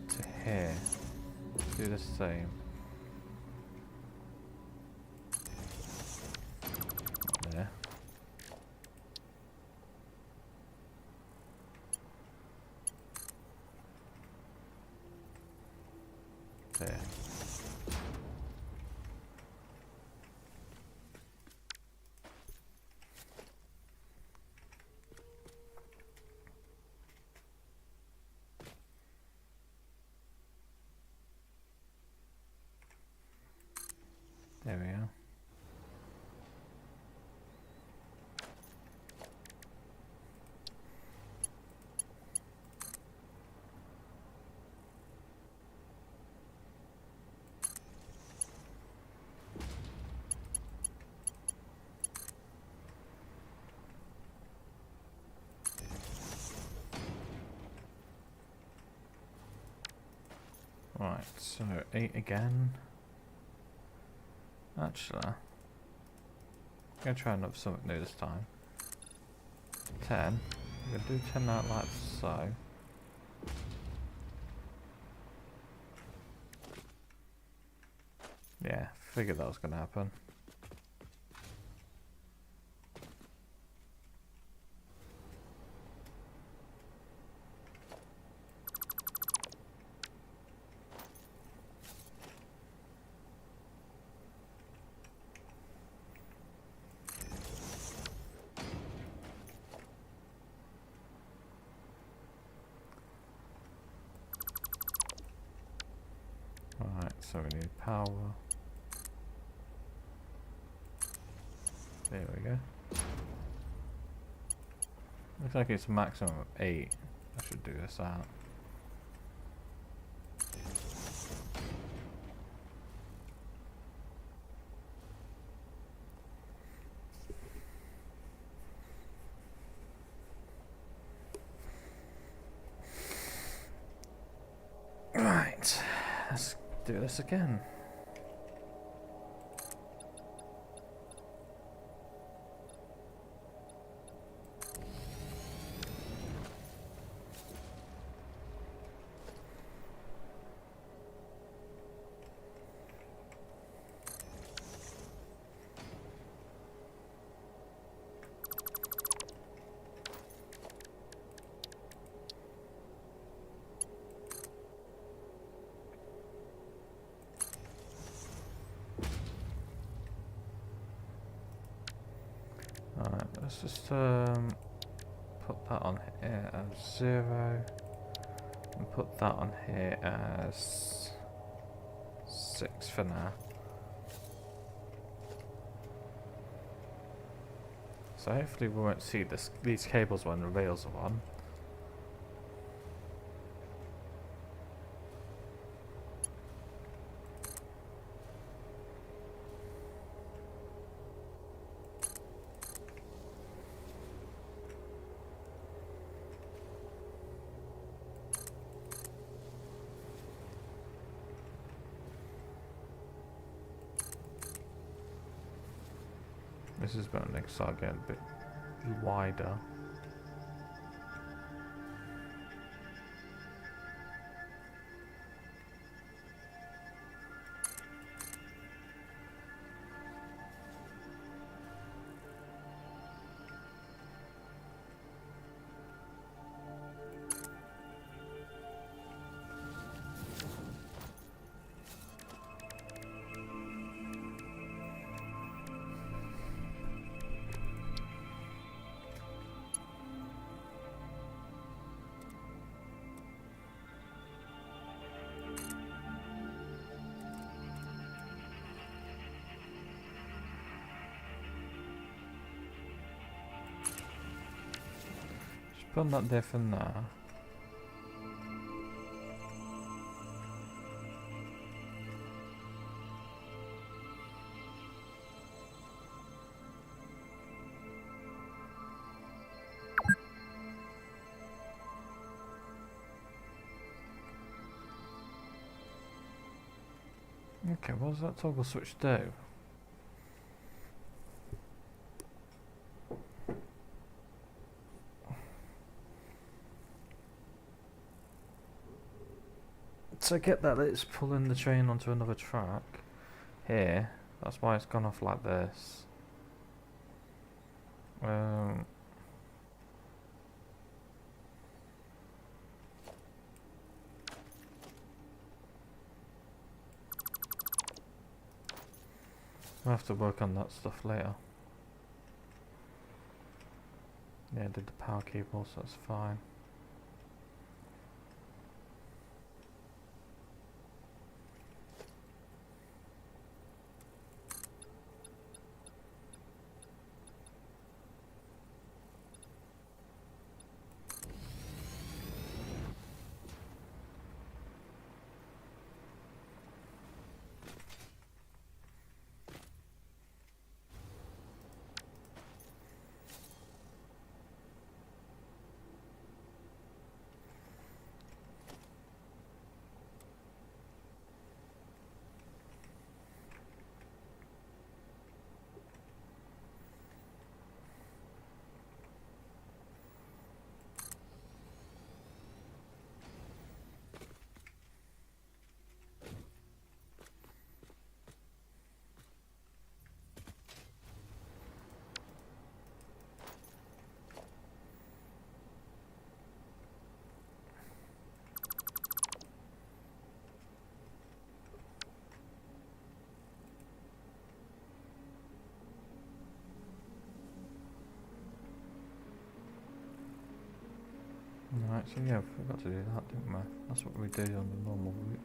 to here. Do the same. There. There. There we go. Right, so 8 again. Actually, I'm going to try another something new this time. 10. I'm going to do 10 out like so. Yeah, figured that was going to happen. Right, so we need power. There we go. Looks like it's a maximum of 8. I should do this out. Right, let's do this again. Alright, let's just put that on here as 0 and put that on here as 6 for now. So hopefully we won't see these cables when the rails are on. This is going to start getting a bit wider. Put that there for now. Okay, what does that toggle switch do? So get that it's pulling the train onto another track here. That's why it's gone off like this. I'll have to work on that stuff later. Yeah, I did the power cable, so that's fine. Right, so yeah, we forgot to do that, didn't we? That's what we did on the normal route.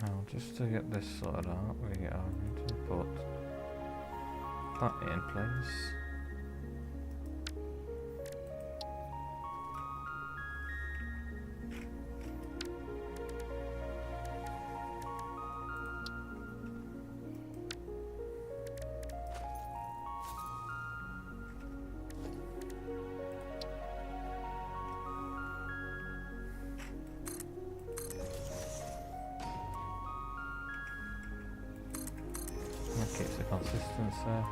Now, just to get this sorted out, we are going to put that in place. That keeps the consistency.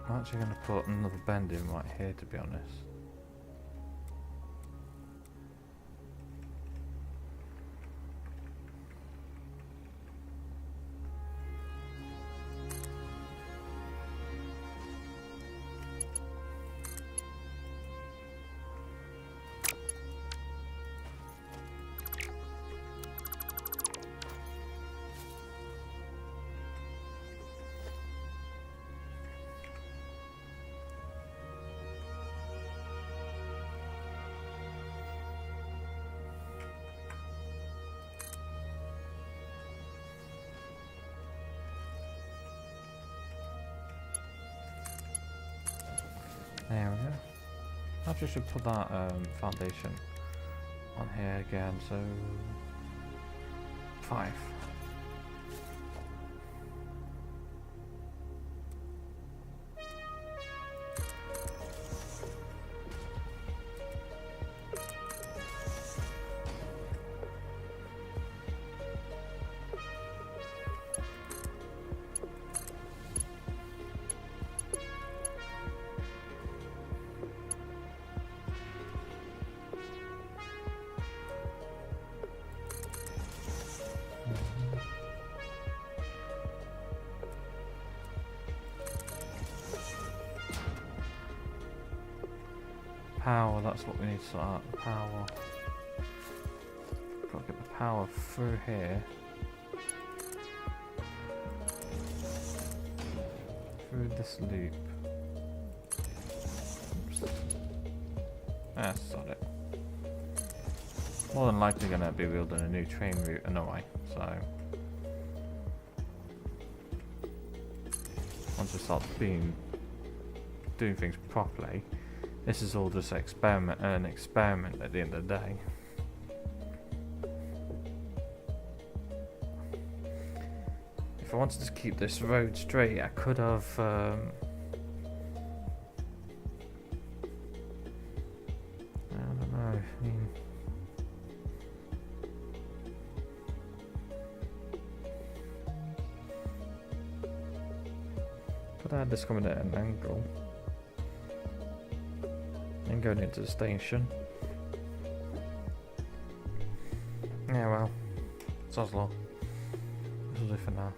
I'm actually going to put another bend in right here, to be honest. There we go. I just should put that foundation on here again, so 5. power, that's what we need to sort out. The power. Gotta get the power through here. Through this loop. Oops. That's not it. More than likely gonna be building a new train route anyway, so once we start doing things properly, this is all just an experiment at the end of the day. If I wanted to keep this road straight, I could have I don't know. I mean, could I have this coming at an angle and going into the station? Yeah, well, it's Oslo. This will do for now.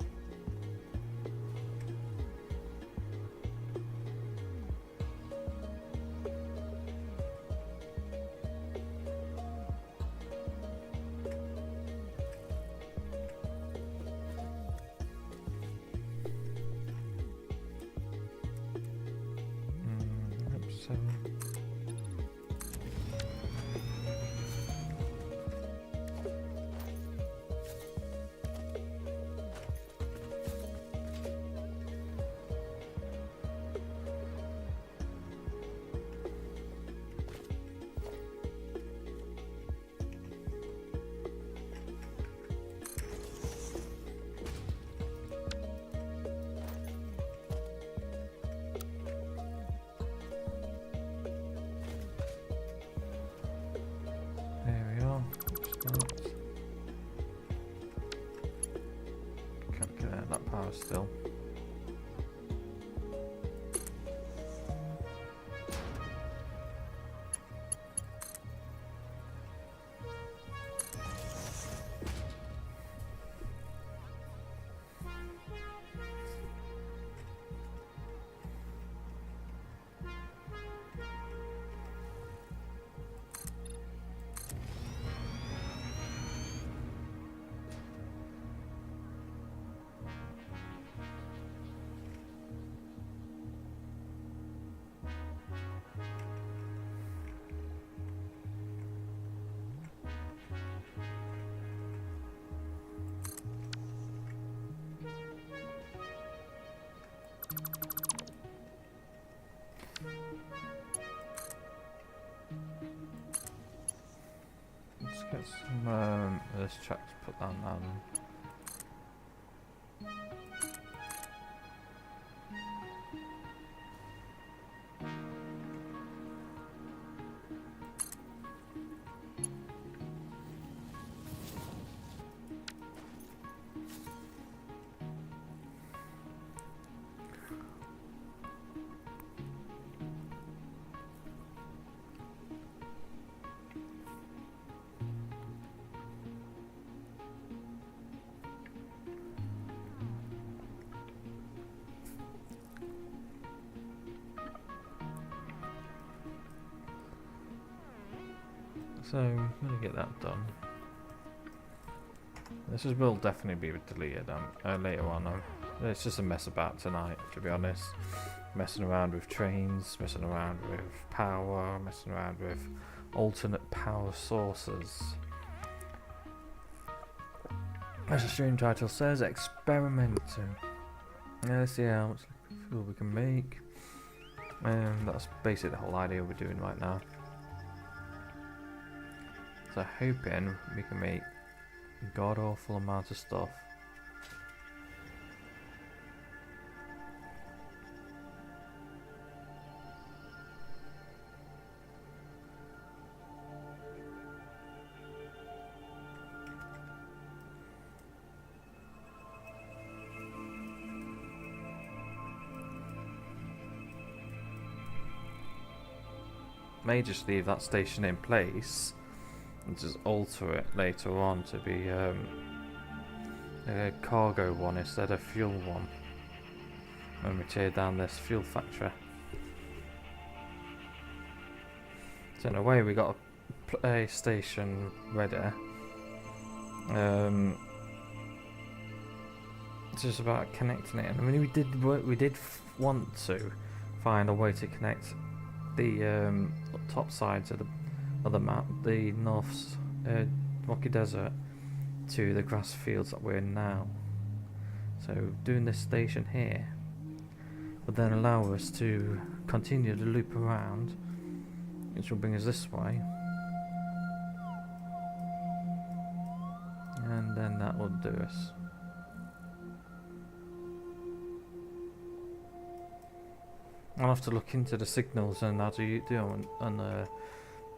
So there we are. Can't get out of that power still. Let's get some this track to put down now. So I'm gonna get that done. Will definitely be deleted later on. It's just a mess about tonight, to be honest. Messing around with trains, messing around with power, messing around with alternate power sources. As the stream title says, experimenting. Yeah, let's see how much fuel we can make. That's basically the whole idea we're doing right now. So hoping we can make god awful amount of stuff. May just leave that station in place and just alter it later on to be a cargo one instead of fuel one when we tear down this fuel factory. So in a way, we got a station ready. It's just about connecting it. I mean, we did want to find a way to connect the top sides of the map, the North's Rocky Desert, to the grass fields that we're in now. So doing this station here would then allow us to continue to loop around, which will bring us this way, and then that will do us. I'll have to look into the signals and how to do on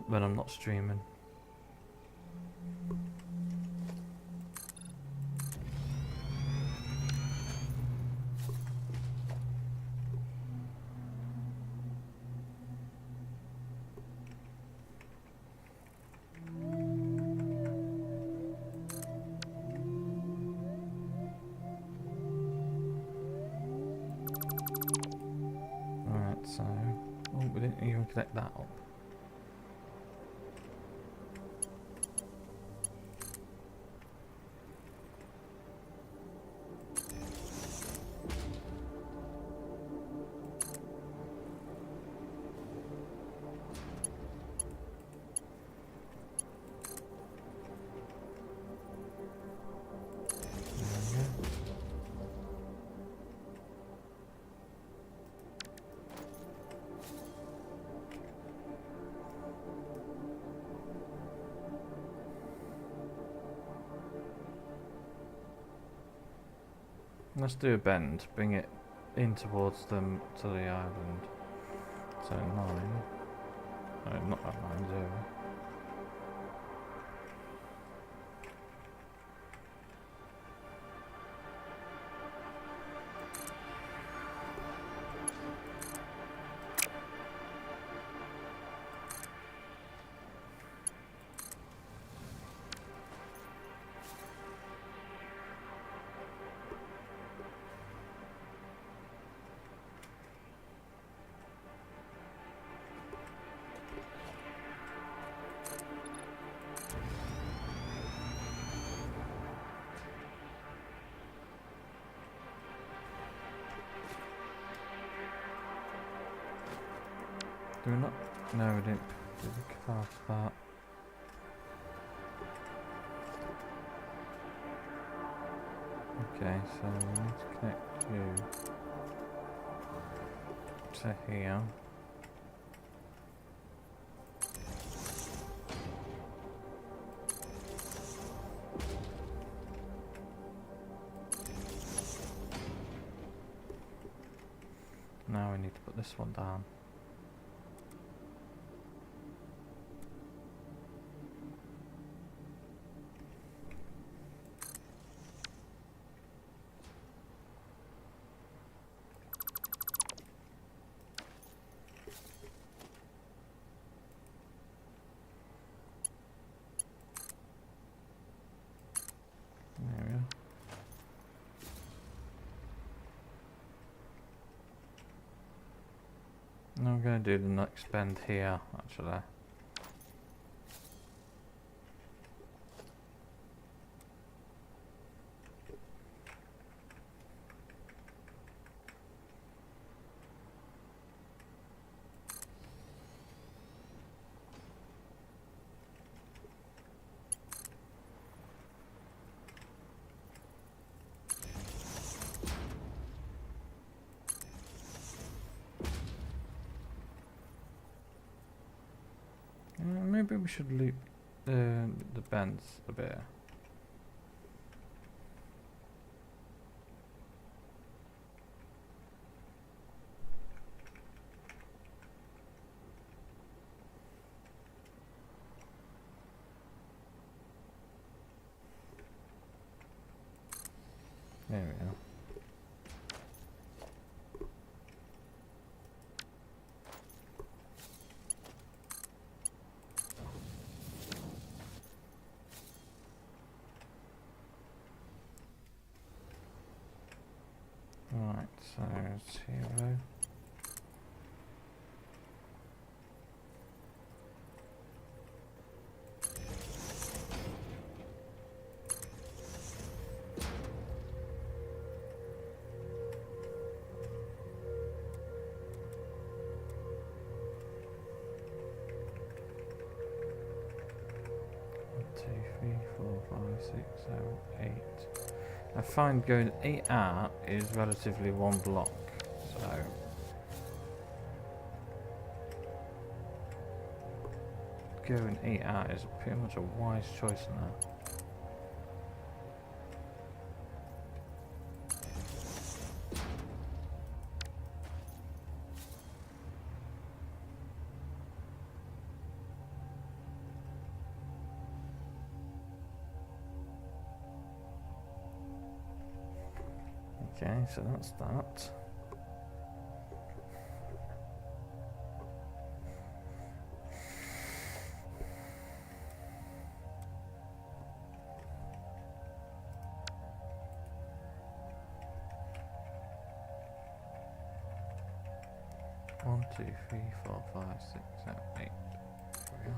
when I'm not streaming. So, oh, we didn't even connect that up. Let's do a bend, bring it in towards them to the island. So 9. No, not that 9, 0. Do we not? No, we didn't. Did we cast that? Okay, so we need to connect you to here. Now we need to put this one down. There we go. Now I'm going to do the next bend here, actually. Maybe we should loop the bends a bit. There we go. Right, so 0. 5, 6, 7, 8. I find going 8 out is relatively one block, so going 8 out is pretty much a wise choice now. Okay, so that's that. One, two, three, 4, 5, 6, 7, 8. There we go.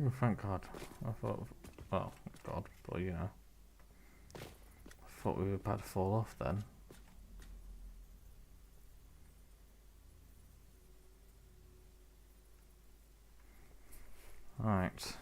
Oh, thank God. I thought, well, God, but you know. I thought we were about to fall off then. Right.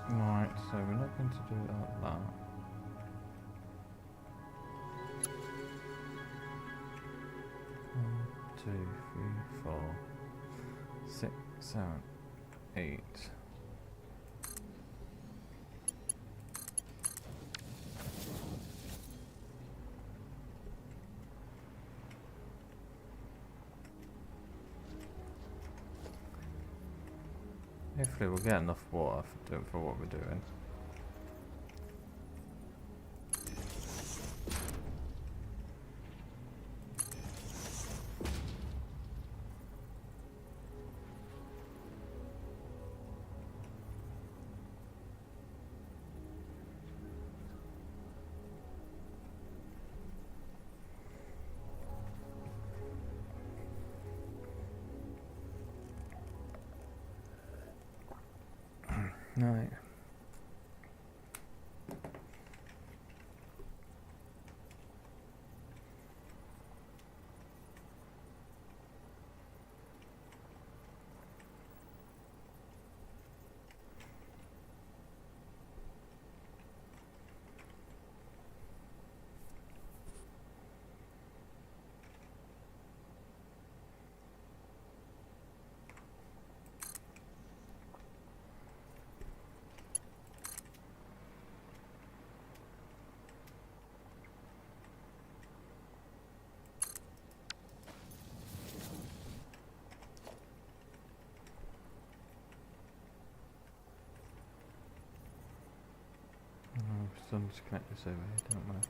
Right, so we're not going to do it like that. One, two, three, 4, 6, 7, 8. Hopefully we'll get enough water for what we're doing. Right. still need to connect this over here, don't we?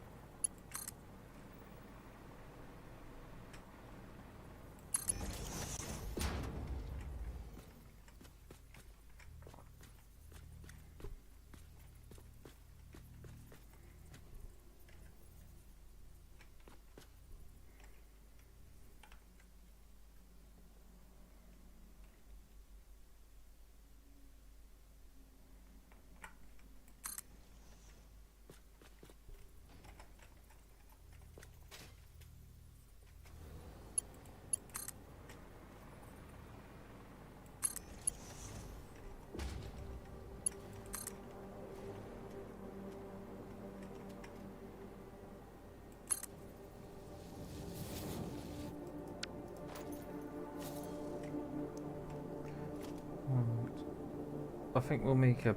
I think we'll make a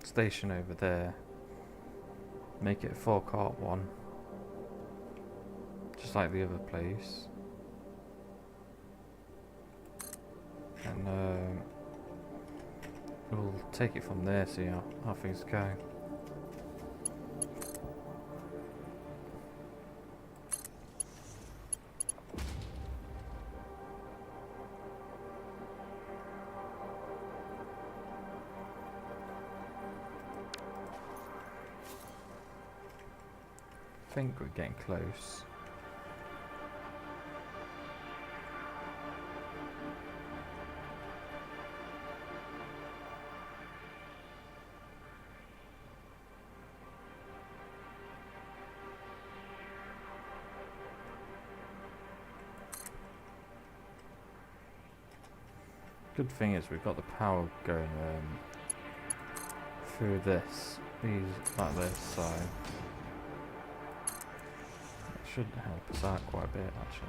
station over there. Make it a 4-cart one, just like the other place. And we'll take it from there, see how things go. I think we're getting close. Good thing is we've got the power going through these like this, so it should help us out quite a bit actually.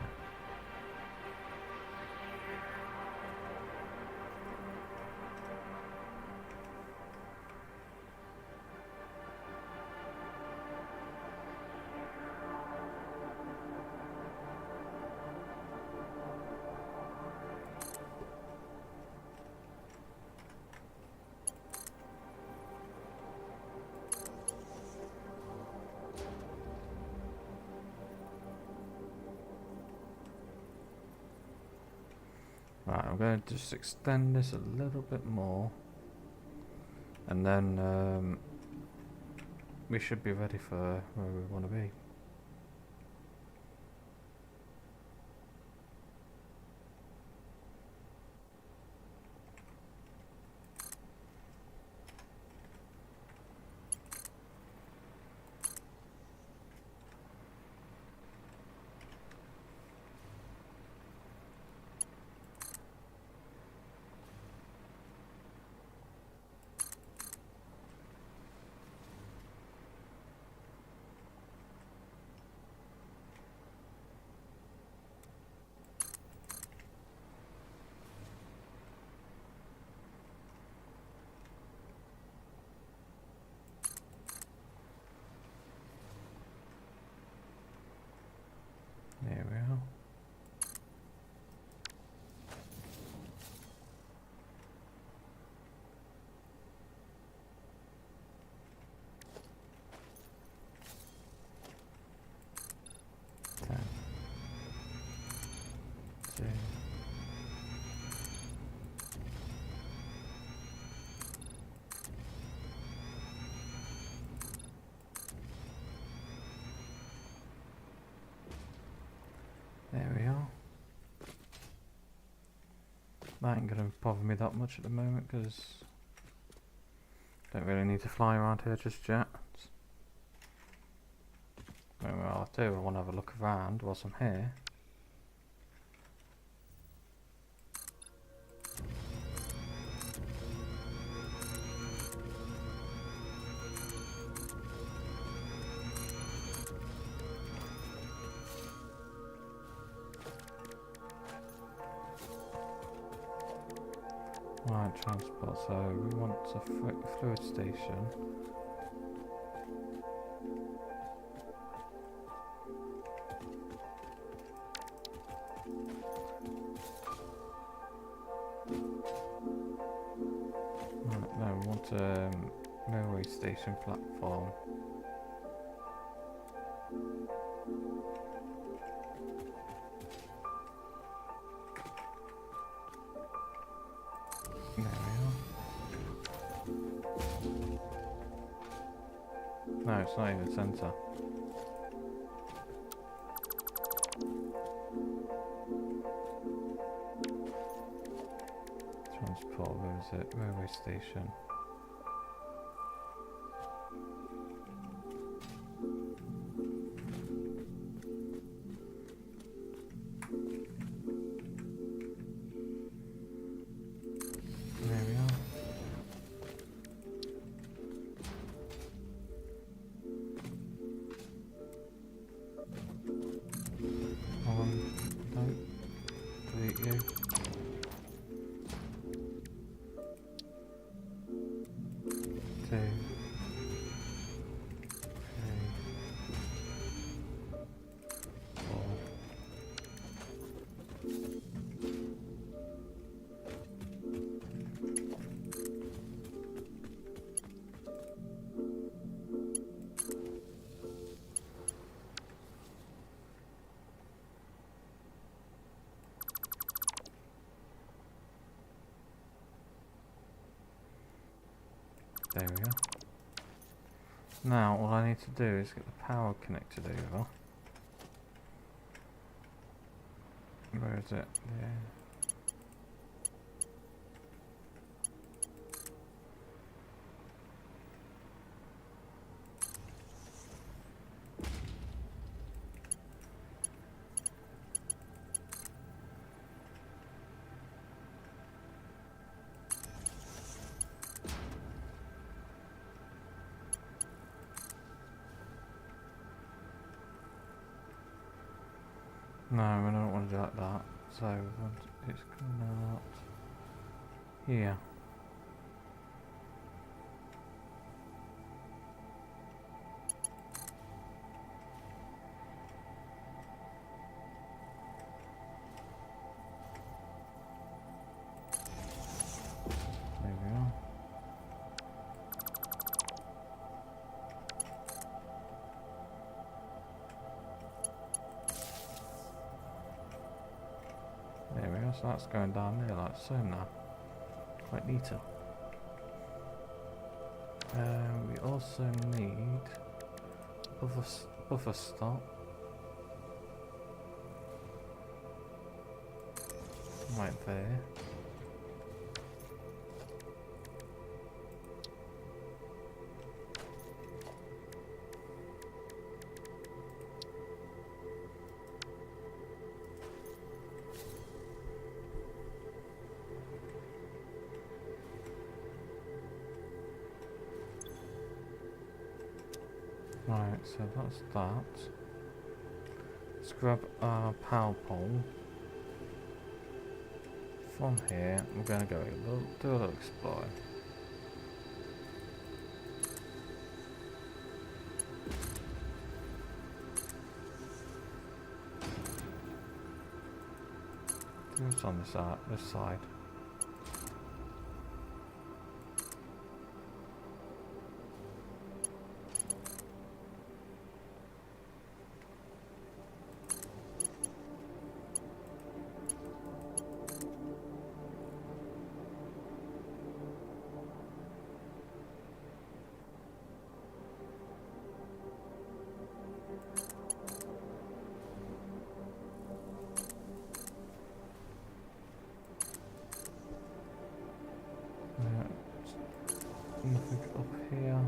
Right, I'm going to just extend this a little bit more, and then we should be ready for where we want to be. There we are. There we are. That ain't gonna bother me that much at the moment because don't really need to fly around here just yet. Well, I'll do. I want to have a look around whilst I'm here. Right, transport, so we want a fluid station. Right, no, we want Railway station platform. There we are. No, it's not even centre. Transport, where is it? Railway station. There we are. Don't delete you. Two. Three. Four. There we are. Now, all I need to do is get the power connected over. Where is it? Yeah. No, I don't want to do like that. So it's coming out here. There we are. There we are, so that's going down there like so now. Quite neater. We also need buffer stop. Right there. Right, so that's that. Let's grab our power pole. From here, we're going to go do a little exploring. Do what's on this side. Nothing up here.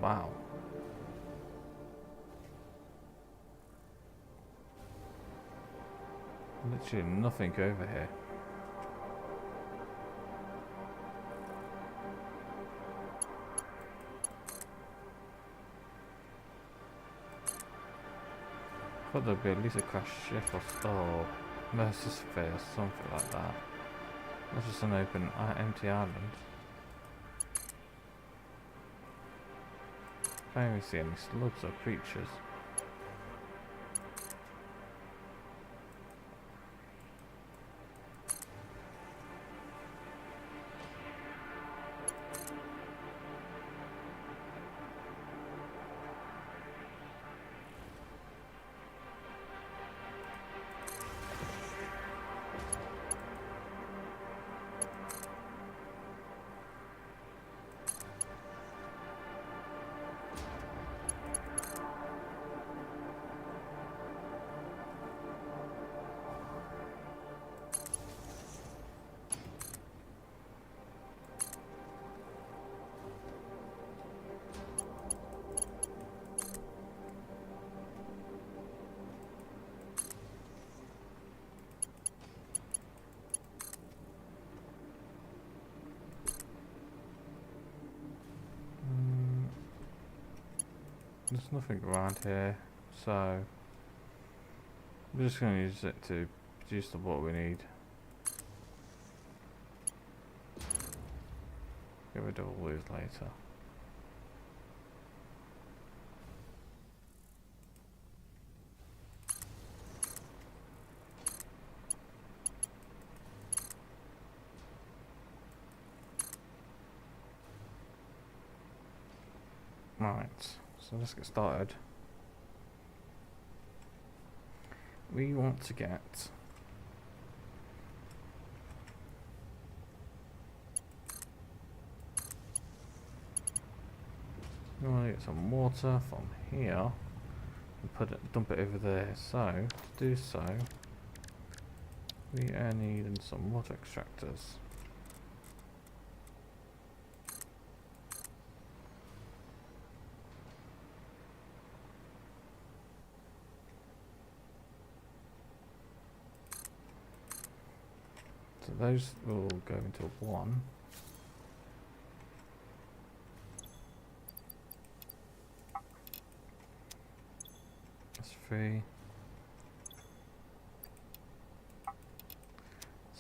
Wow. Literally nothing over here. Thought there'd be at least a crash ship or Mercer Sphere or something like that. That's just an open, empty island. I don't even see any slugs or creatures. there's nothing around here, so we're just going to use it to produce the water we need. Get rid of all these later. Right, so let's get started. We want to get some water from here and dump it over there. So to do so, we are needing some water extractors. So those will go into one. That's 3,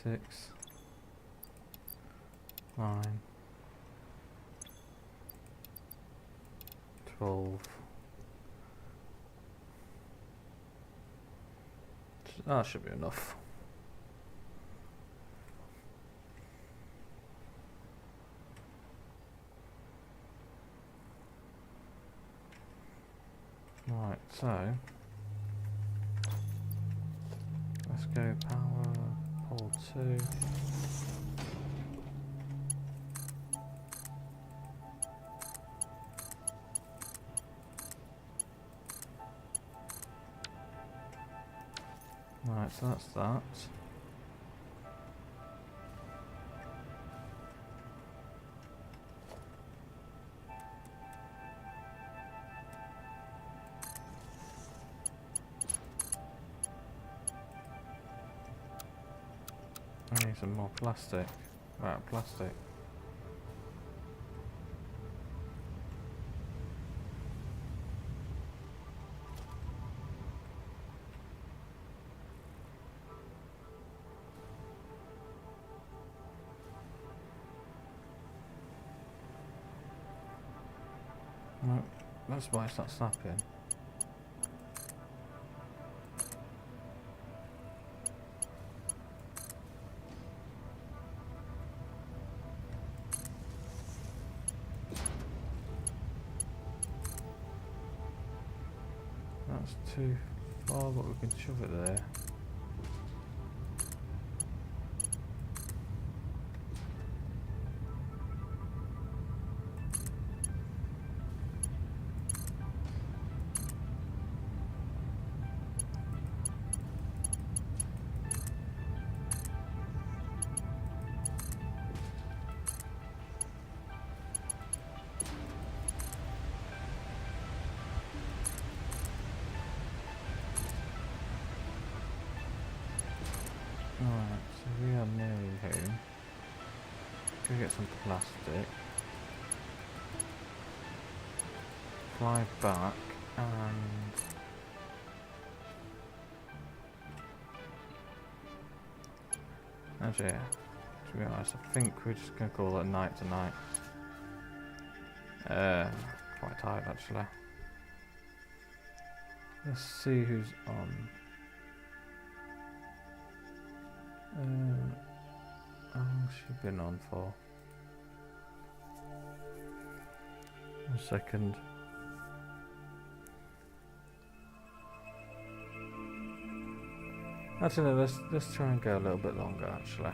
6, 9, 12. That should be enough. Right, so let's go power pole 2. Right, so that's that. I need some more plastic. Right, plastic. No, that's why it's not snapping. That's too far, but we can shove it there. Alright, so we are nearly home. Go get some plastic. Fly back and actually, yeah, to be honest, I think we're just gonna call it night tonight. Quite tired actually. Let's see who's on. How long's she been on for? A second. Actually, no, let's try and go a little bit longer. Actually,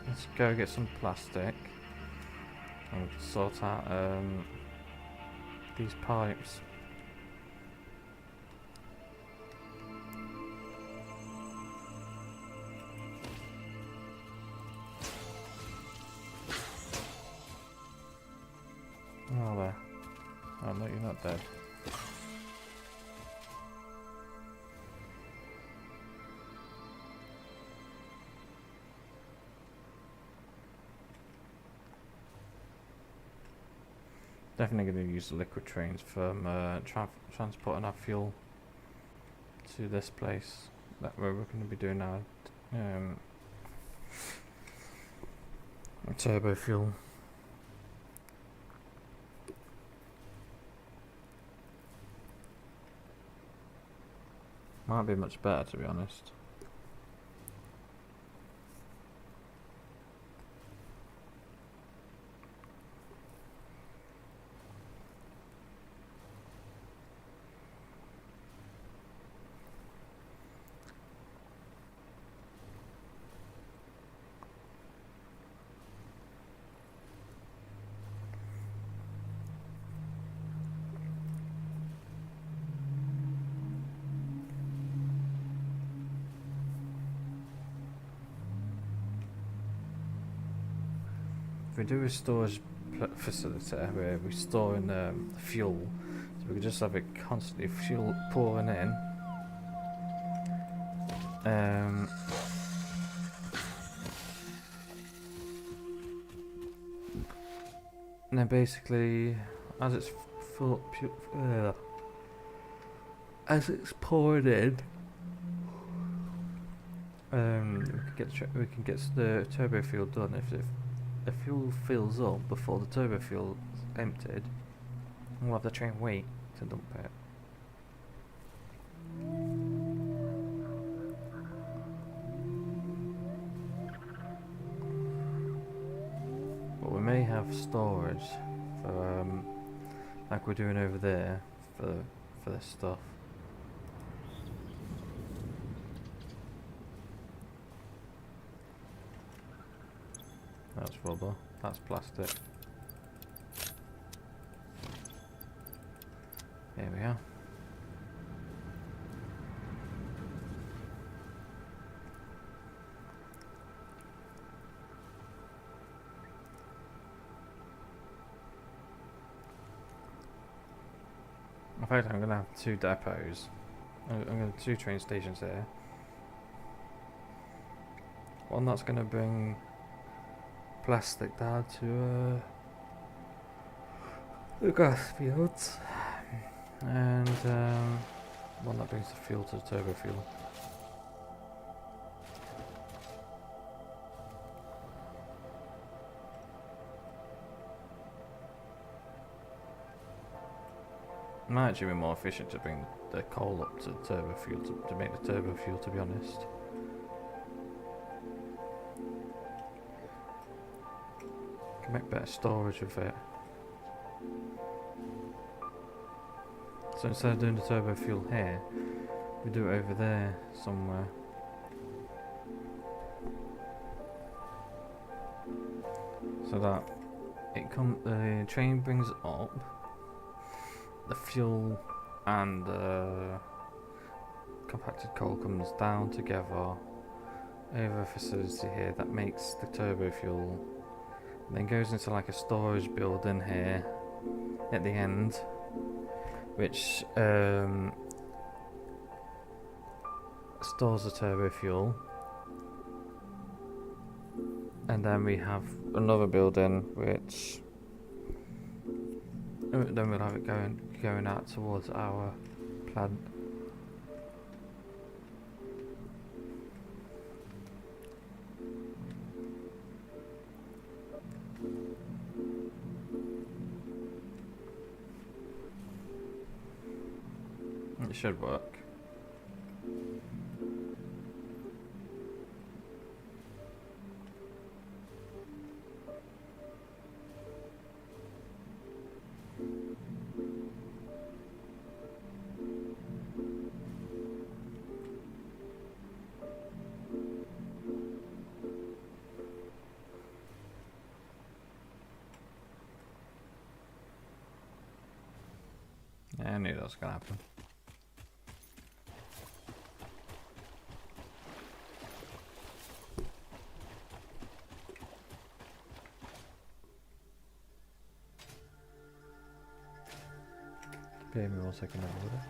let's go get some plastic and sort out these pipes. Oh, there. Oh no, you're not dead. Definitely going to use the liquid trains from transporting our fuel to this place. That where we're going to be doing our turbo fuel. Might be much better, to be honest. If we do a storage facility where we store in fuel, so we could just have it constantly fuel pouring in. And then basically, as it's as it's pouring in, we can get the turbo fuel done. If the fuel fills up before the turbo fuel is emptied, we'll have the train wait to dump it. But we may have storage for like we're doing over there for this stuff. That's rubber, that's plastic. There we are. In fact, I'm going to have 2 depots. I'm going to have 2 train stations there. One that's going to bring plastic down to the gas fields, and one that brings the fuel to the turbo fuel. It might actually be more efficient to bring the coal up to the turbo fuel to make the turbo fuel, to be honest. Can make better storage with it. So instead of doing the turbo fuel here, we do it over there somewhere. So that the train brings it up, the fuel and the compacted coal comes down together over a facility here that makes the turbo fuel. Then goes into like a storage building here at the end, which stores the turbo fuel. And then we have another building which then we'll have it going out towards our plant. It should work. Yeah, I knew that was gonna happen. Give me 1 second over there.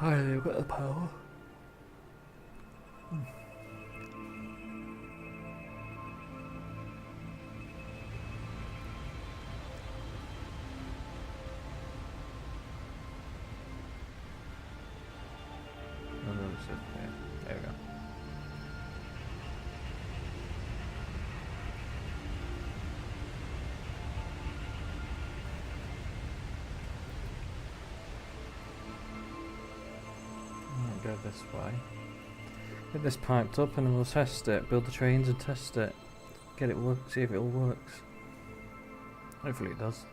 Finally, I've got the power. There we go. Go this way. Get this piped up and then we'll test it. Build the trains and test it. Get it work. See if it all works. Hopefully it does.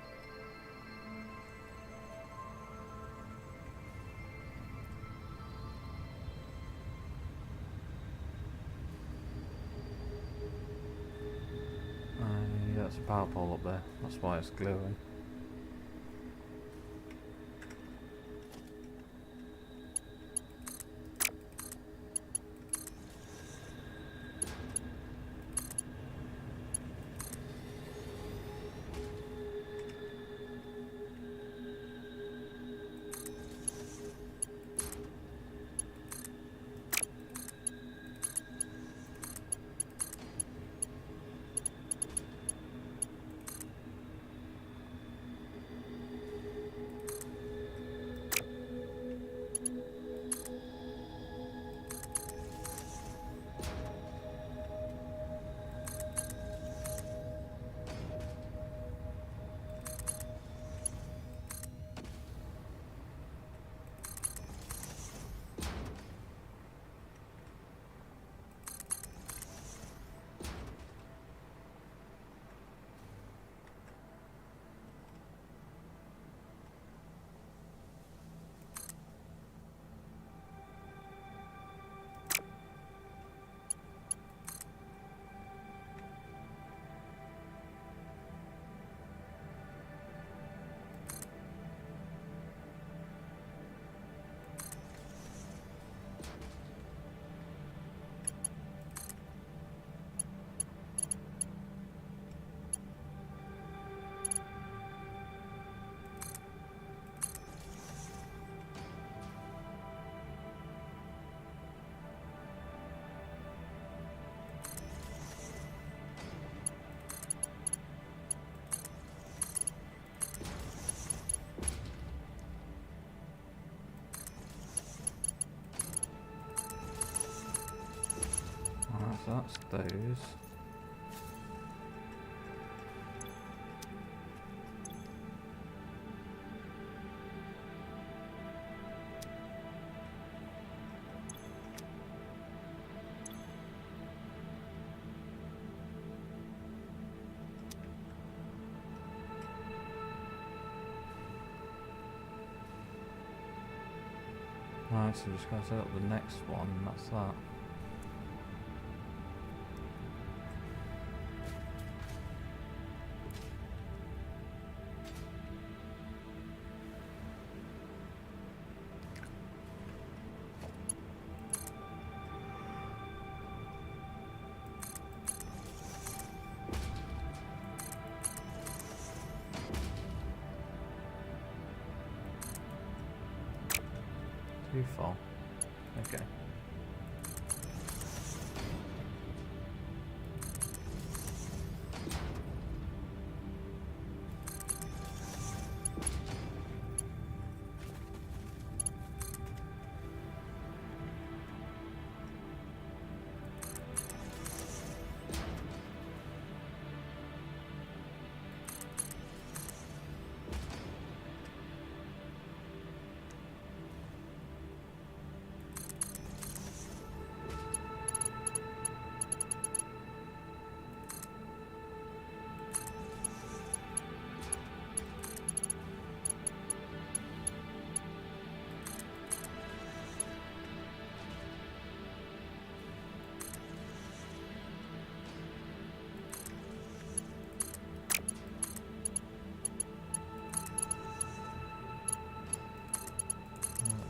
Yeah, that's a power pole up there. That's why it's glowing. So that's those. Right, so just gotta set up the next one, and that's that. Too far. Okay.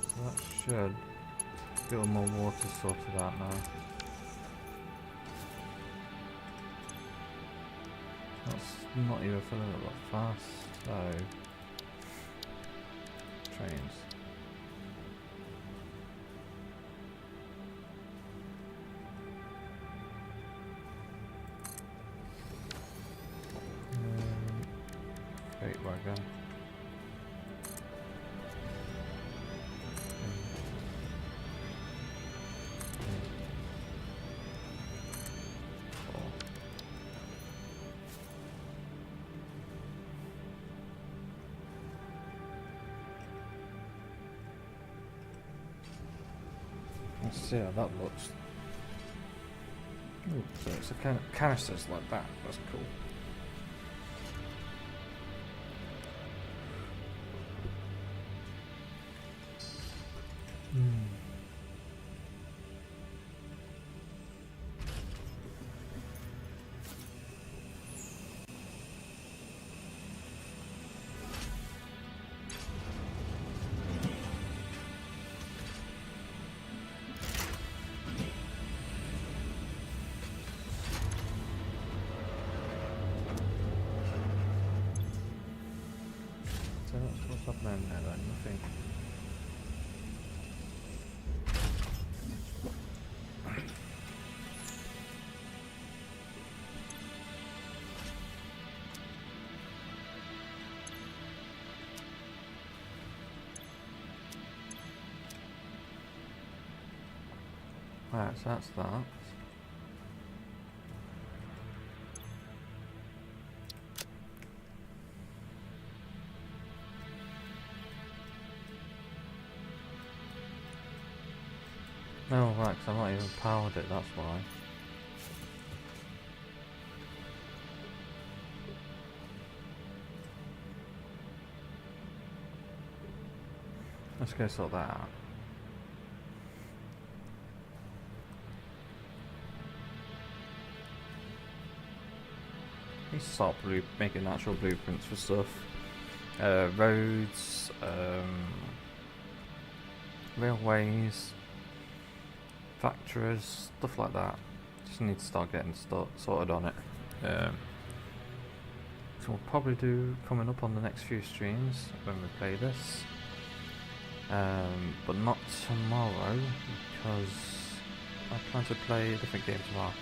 So that should get more water sorted out now. That's not even filling up that fast, so trains. we go. Let's see how that looks. Ooh, so it's a kind of canisters like that. That's cool. So what's happening there then? Nothing. Right, so that's that. No, right, 'cause I've not even powered it, that's why. Let's go sort that out. Need to start making actual blueprints for stuff. Roads, railways, factories, stuff like that. Just need to start getting sorted on it. So we'll probably do coming up on the next few streams when we play this. But not tomorrow because I plan to play a different game tomorrow.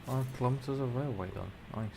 5 kilometers of railway done. Nice.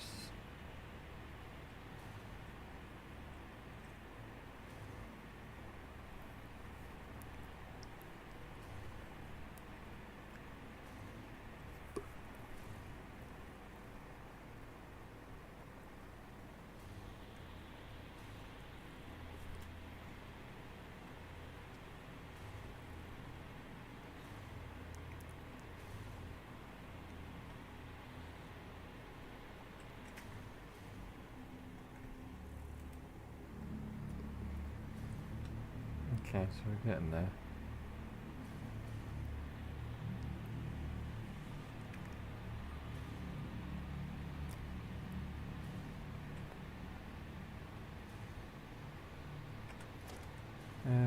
Okay, so we're getting there.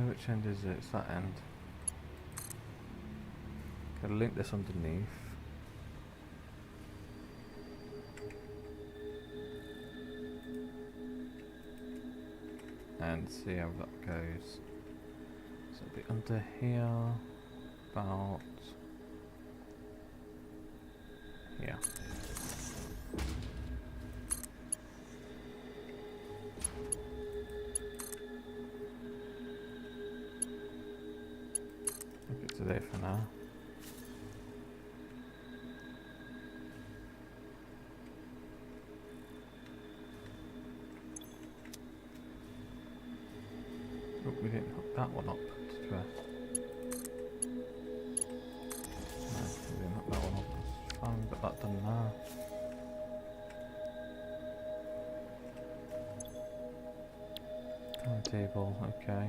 Which end is it? It's that end. Gotta link this underneath. And see how that goes. So it'll be under here, about here. Look it to there for now. Oh, we didn't hook that one up. No, we didn't hook that one up. That's fine, got that done now. Timetable, okay.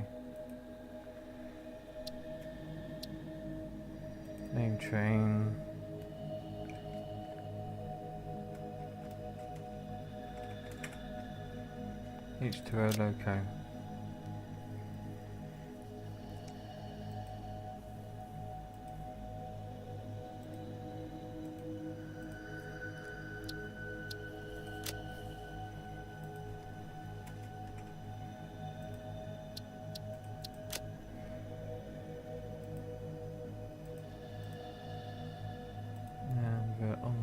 Name train. H2O loco. And we're on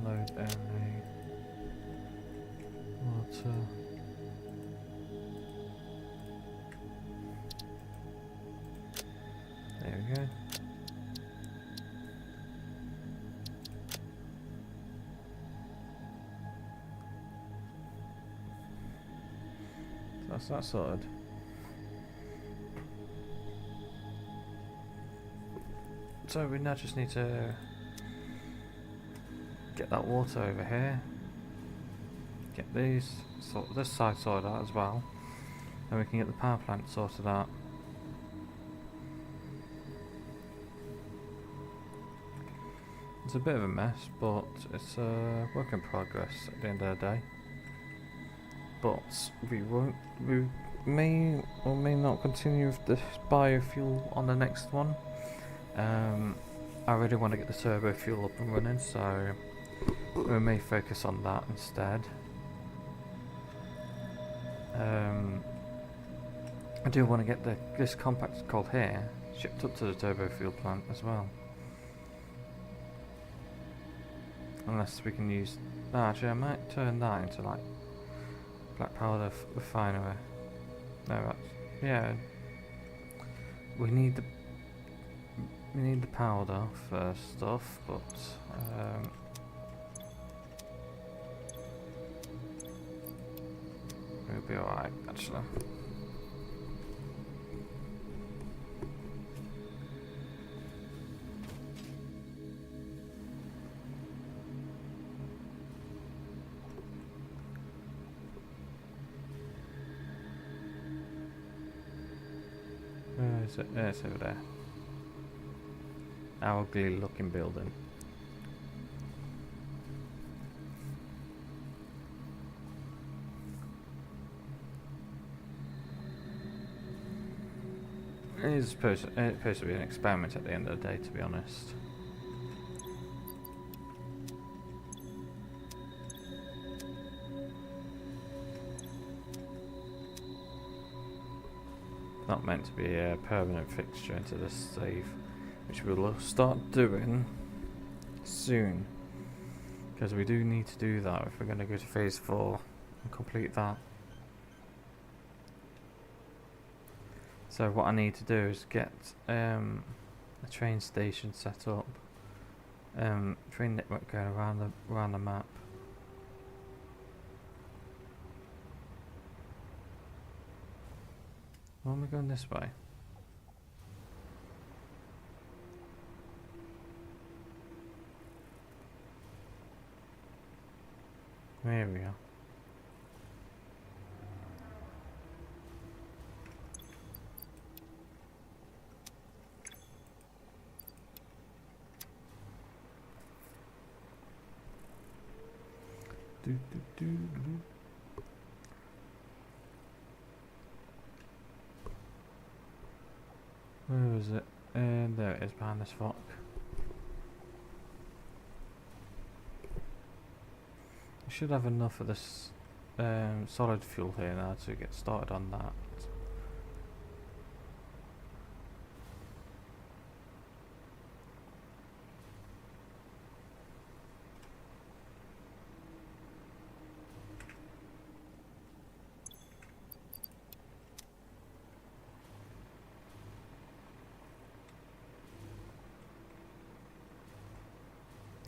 we go. So that's that sorted. So we now just need to get that water over here. Get these, sort this side sorted out as well. And we can get the power plant sorted out. It's a bit of a mess, but it's a work in progress at the end of the day. But we may or may not continue with this biofuel on the next one. I really want to get the turbo fuel up and running, so we may focus on that instead. I do want to get this compact called here shipped up to the turbo fuel plant as well. Unless we can use... No, actually I might turn that into like black powder refinery. No, that's... Yeah. We need the powder for stuff, but we'll be alright actually. Where is it? It's over there. Ugly looking building. It's supposed to be an experiment at the end of the day, to be honest. Not meant to be a permanent fixture into this save, which we will start doing soon, because we do need to do that if we're going to go to phase 4 and complete that. So what I need to do is get a train station set up, train network going around the map. Why am I going this way? There we are. Where is it? And there it is behind this rock. We should have enough of this solid fuel here now to get started on that.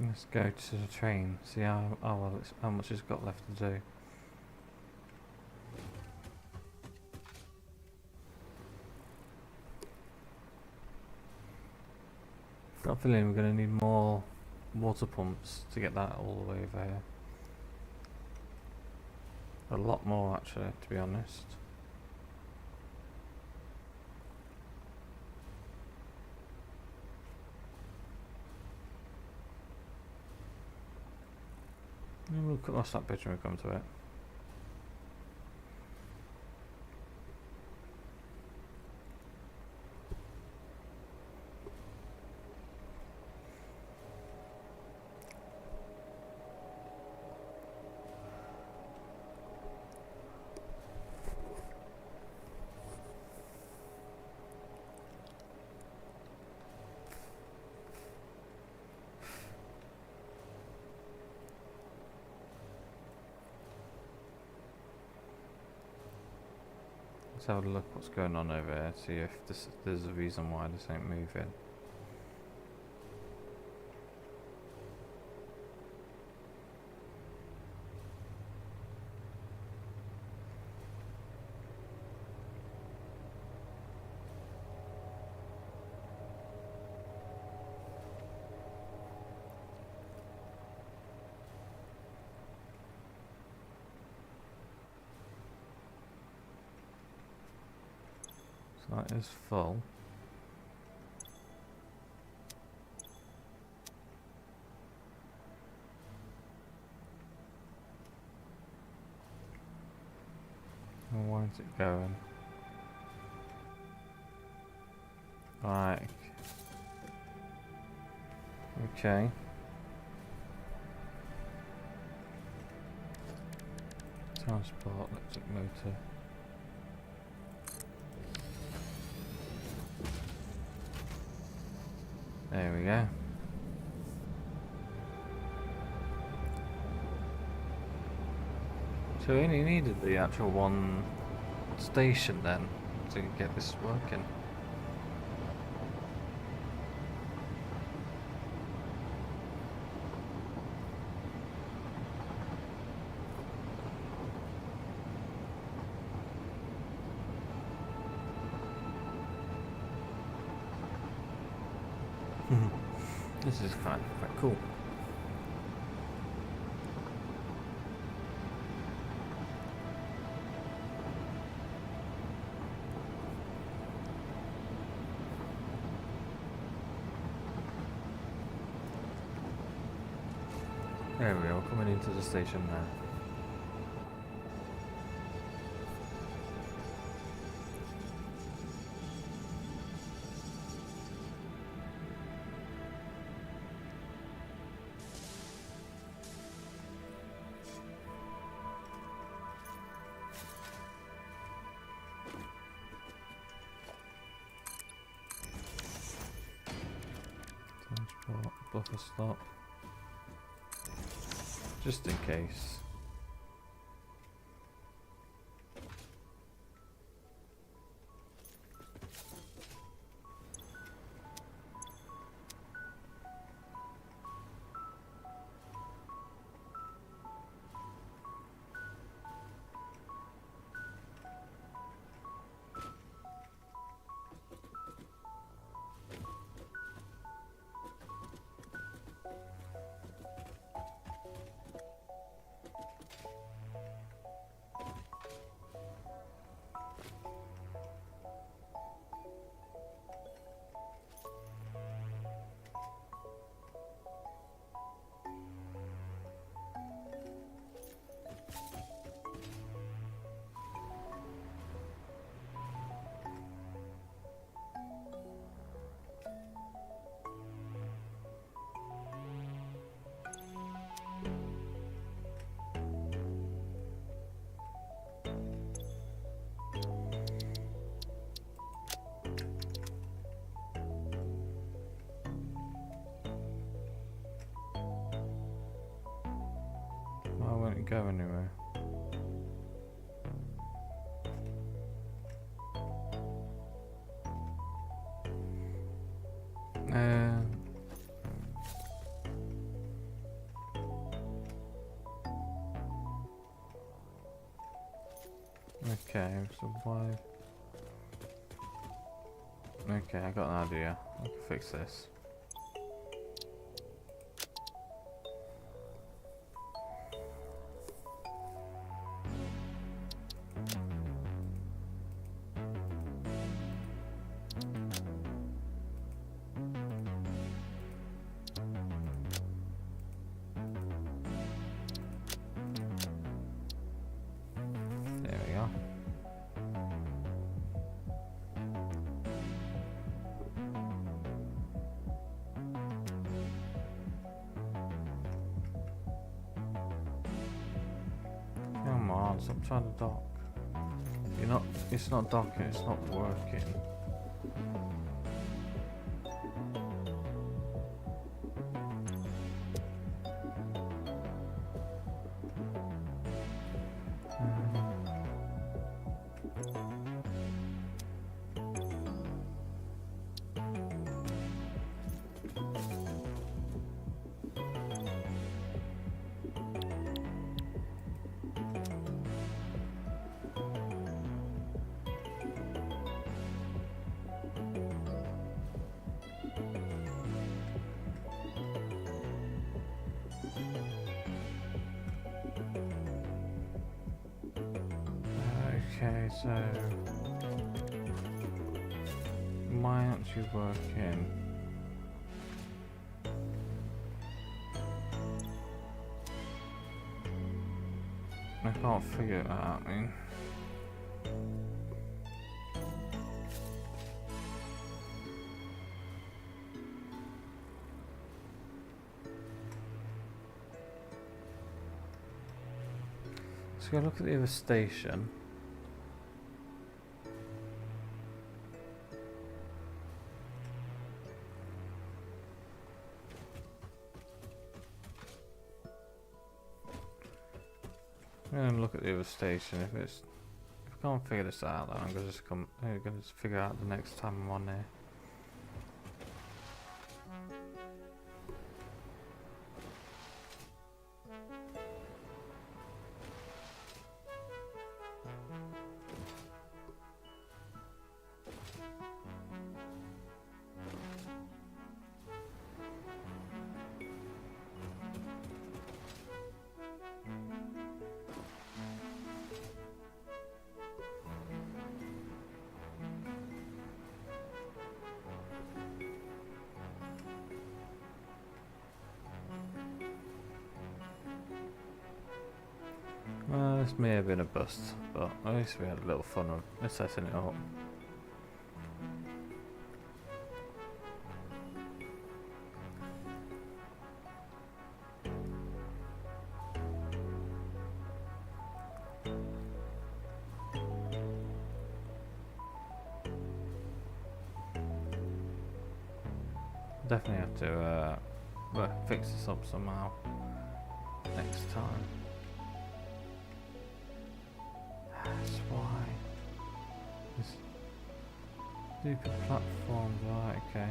Let's go to the train, see how much it's got left to do. Got a feeling we're going to need more water pumps to get that all the way over here. A lot more actually, to be honest. We'll cross that bridge when we come to it. have a look what's going on over here, see if there's a reason why this ain't moving. So that is full. And why is it going? Right. Okay. Transport, electric motor. There we go. So we only needed the actual one station then to get this working. This is quite cool. There we are, coming into the station now. Transport, buffer stop. Just in case. Why won't it go anywhere? Okay, so why? Okay, I got an idea. I can fix this. There we go. Come on, stop trying to dock. You're not, it's not docking, it's not working. Okay, so why aren't you working? I can't figure it out, I mean. Let's go look at the other station. I'm gonna look at the other station. If I can't figure this out, then I'm gonna just figure out the next time I'm on there. This may have been a bust, but at least we had a little fun of setting it up. Definitely have to fix this up somehow next time. That's why. This stupid platforms, right, okay.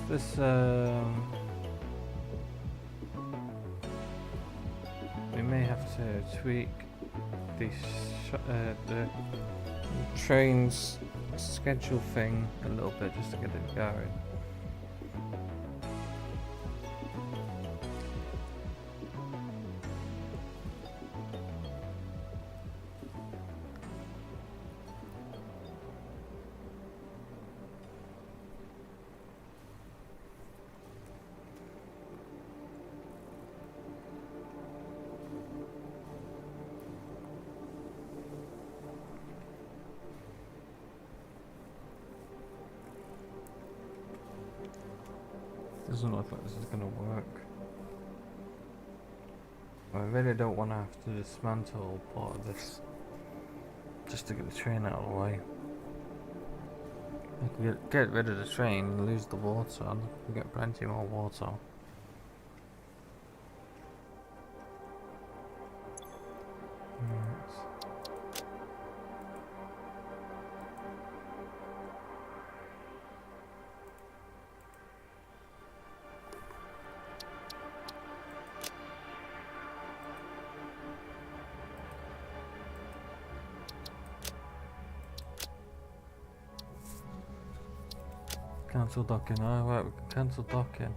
This we may have to tweak the train's schedule thing a little bit just to get it going. Doesn't look like this is going to work. I really don't want to have to dismantle part of this just to get the train out of the way. I can get rid of the train and lose the water, and I can get plenty more water. Cancel docking. Oh, right, we can cancel docking.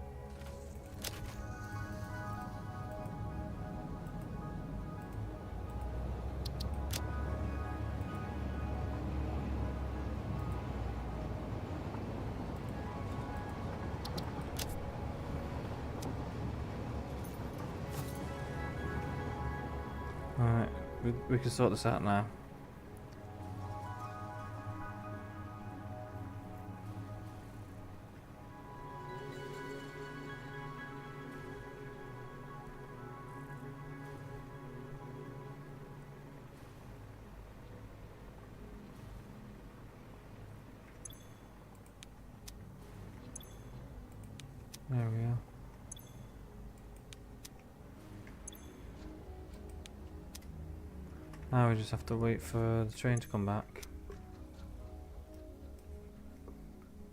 Alright, we can sort this out now. There we are. Now we just have to wait for the train to come back.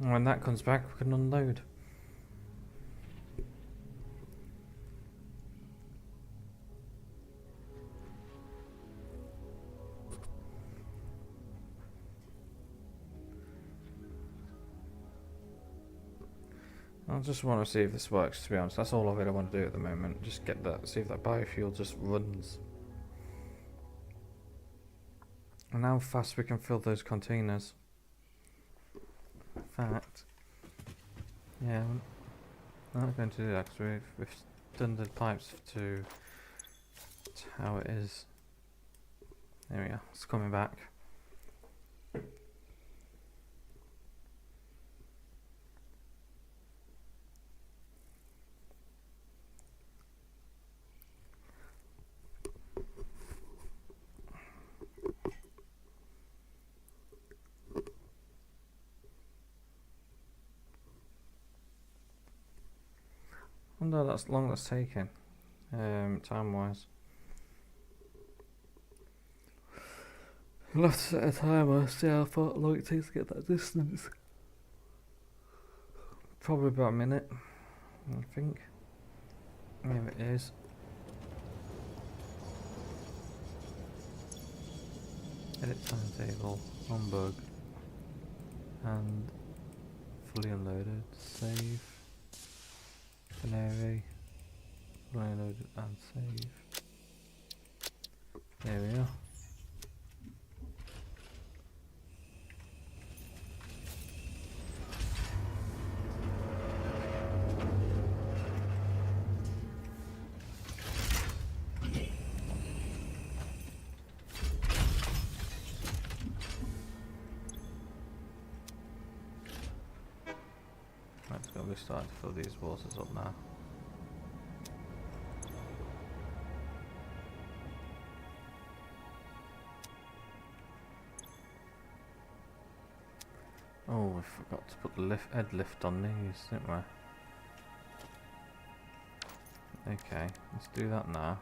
And when that comes back, we can unload. I just want to see if this works, to be honest. That's all I really want to do at the moment. Just get that, see if that biofuel just runs. And how fast we can fill those containers. In fact, yeah, I'm not going to do that because we've done the pipes to how it is. There we are, it's coming back. I wonder how that's long that's taken, time wise. I'll have to set a timer, see how long it takes to get that distance. Probably about a minute, I think. Here it is. Edit timetable, Hamburg, and fully unloaded, save. Canary, fully unloaded and save. There we are. Let's go, we're starting to fill these waters up now. Oh, we forgot to put the head lift on these, didn't we? Okay, let's do that now.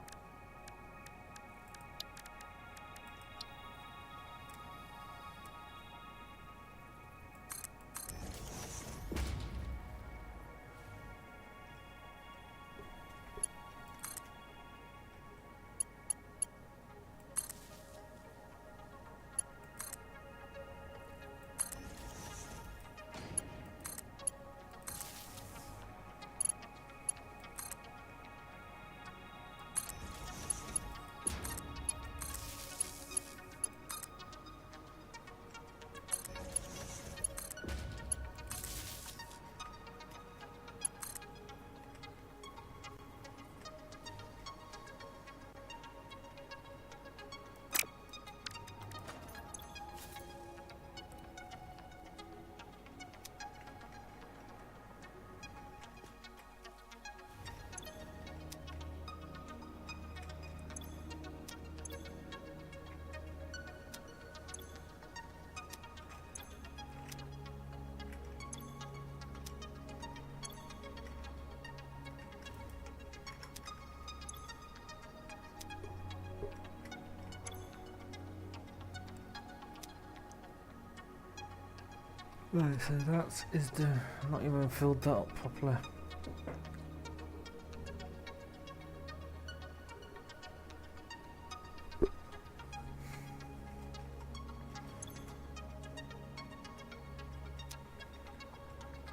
Right, so that is the not even filled that up properly.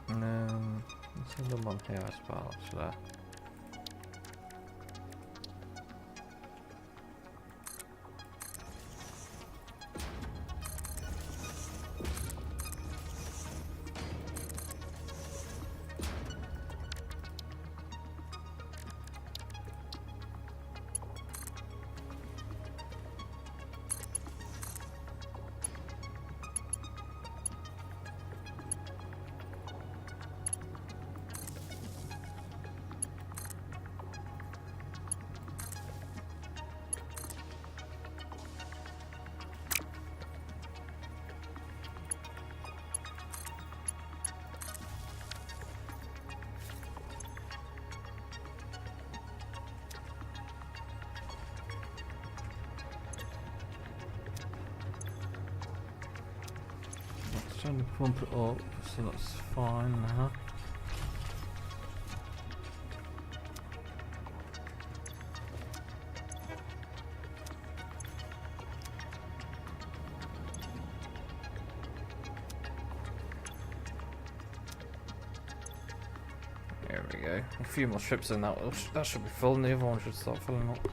Let's send them on here as well, actually. trying to pump it up, so that's fine now. There we go. A few more strips in that should be full, and the other one should start filling up.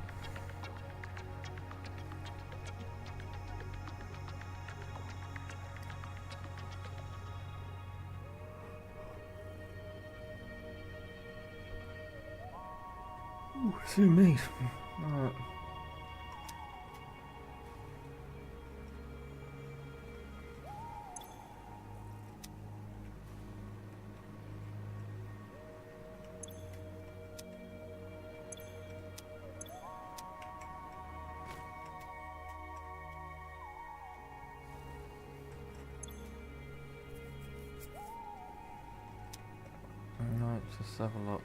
Ooh, see me. Alright. Alright, let's have a look.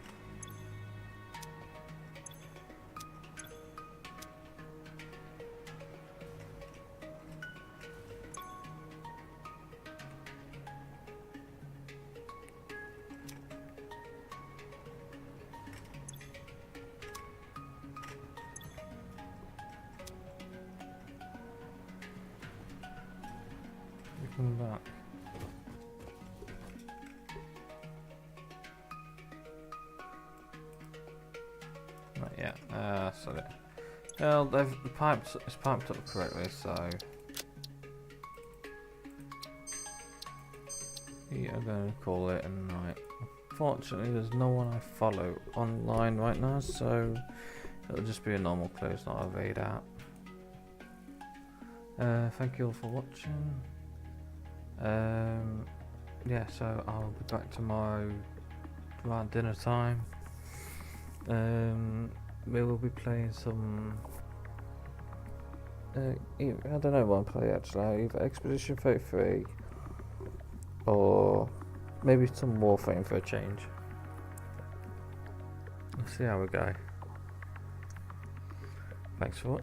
Come back. Not yet. So well, it's piped up correctly, so yeah, I'm going to call it a night. Fortunately, there's no one I follow online right now, so it'll just be a normal close, not a raid out. Thank you all for watching. Yeah, so I'll be back tomorrow around dinner time. We will be playing some I don't know what I'm playing actually, either Expedition 33 or maybe some Warframe for a change. Let's see how we go. Thanks for watching.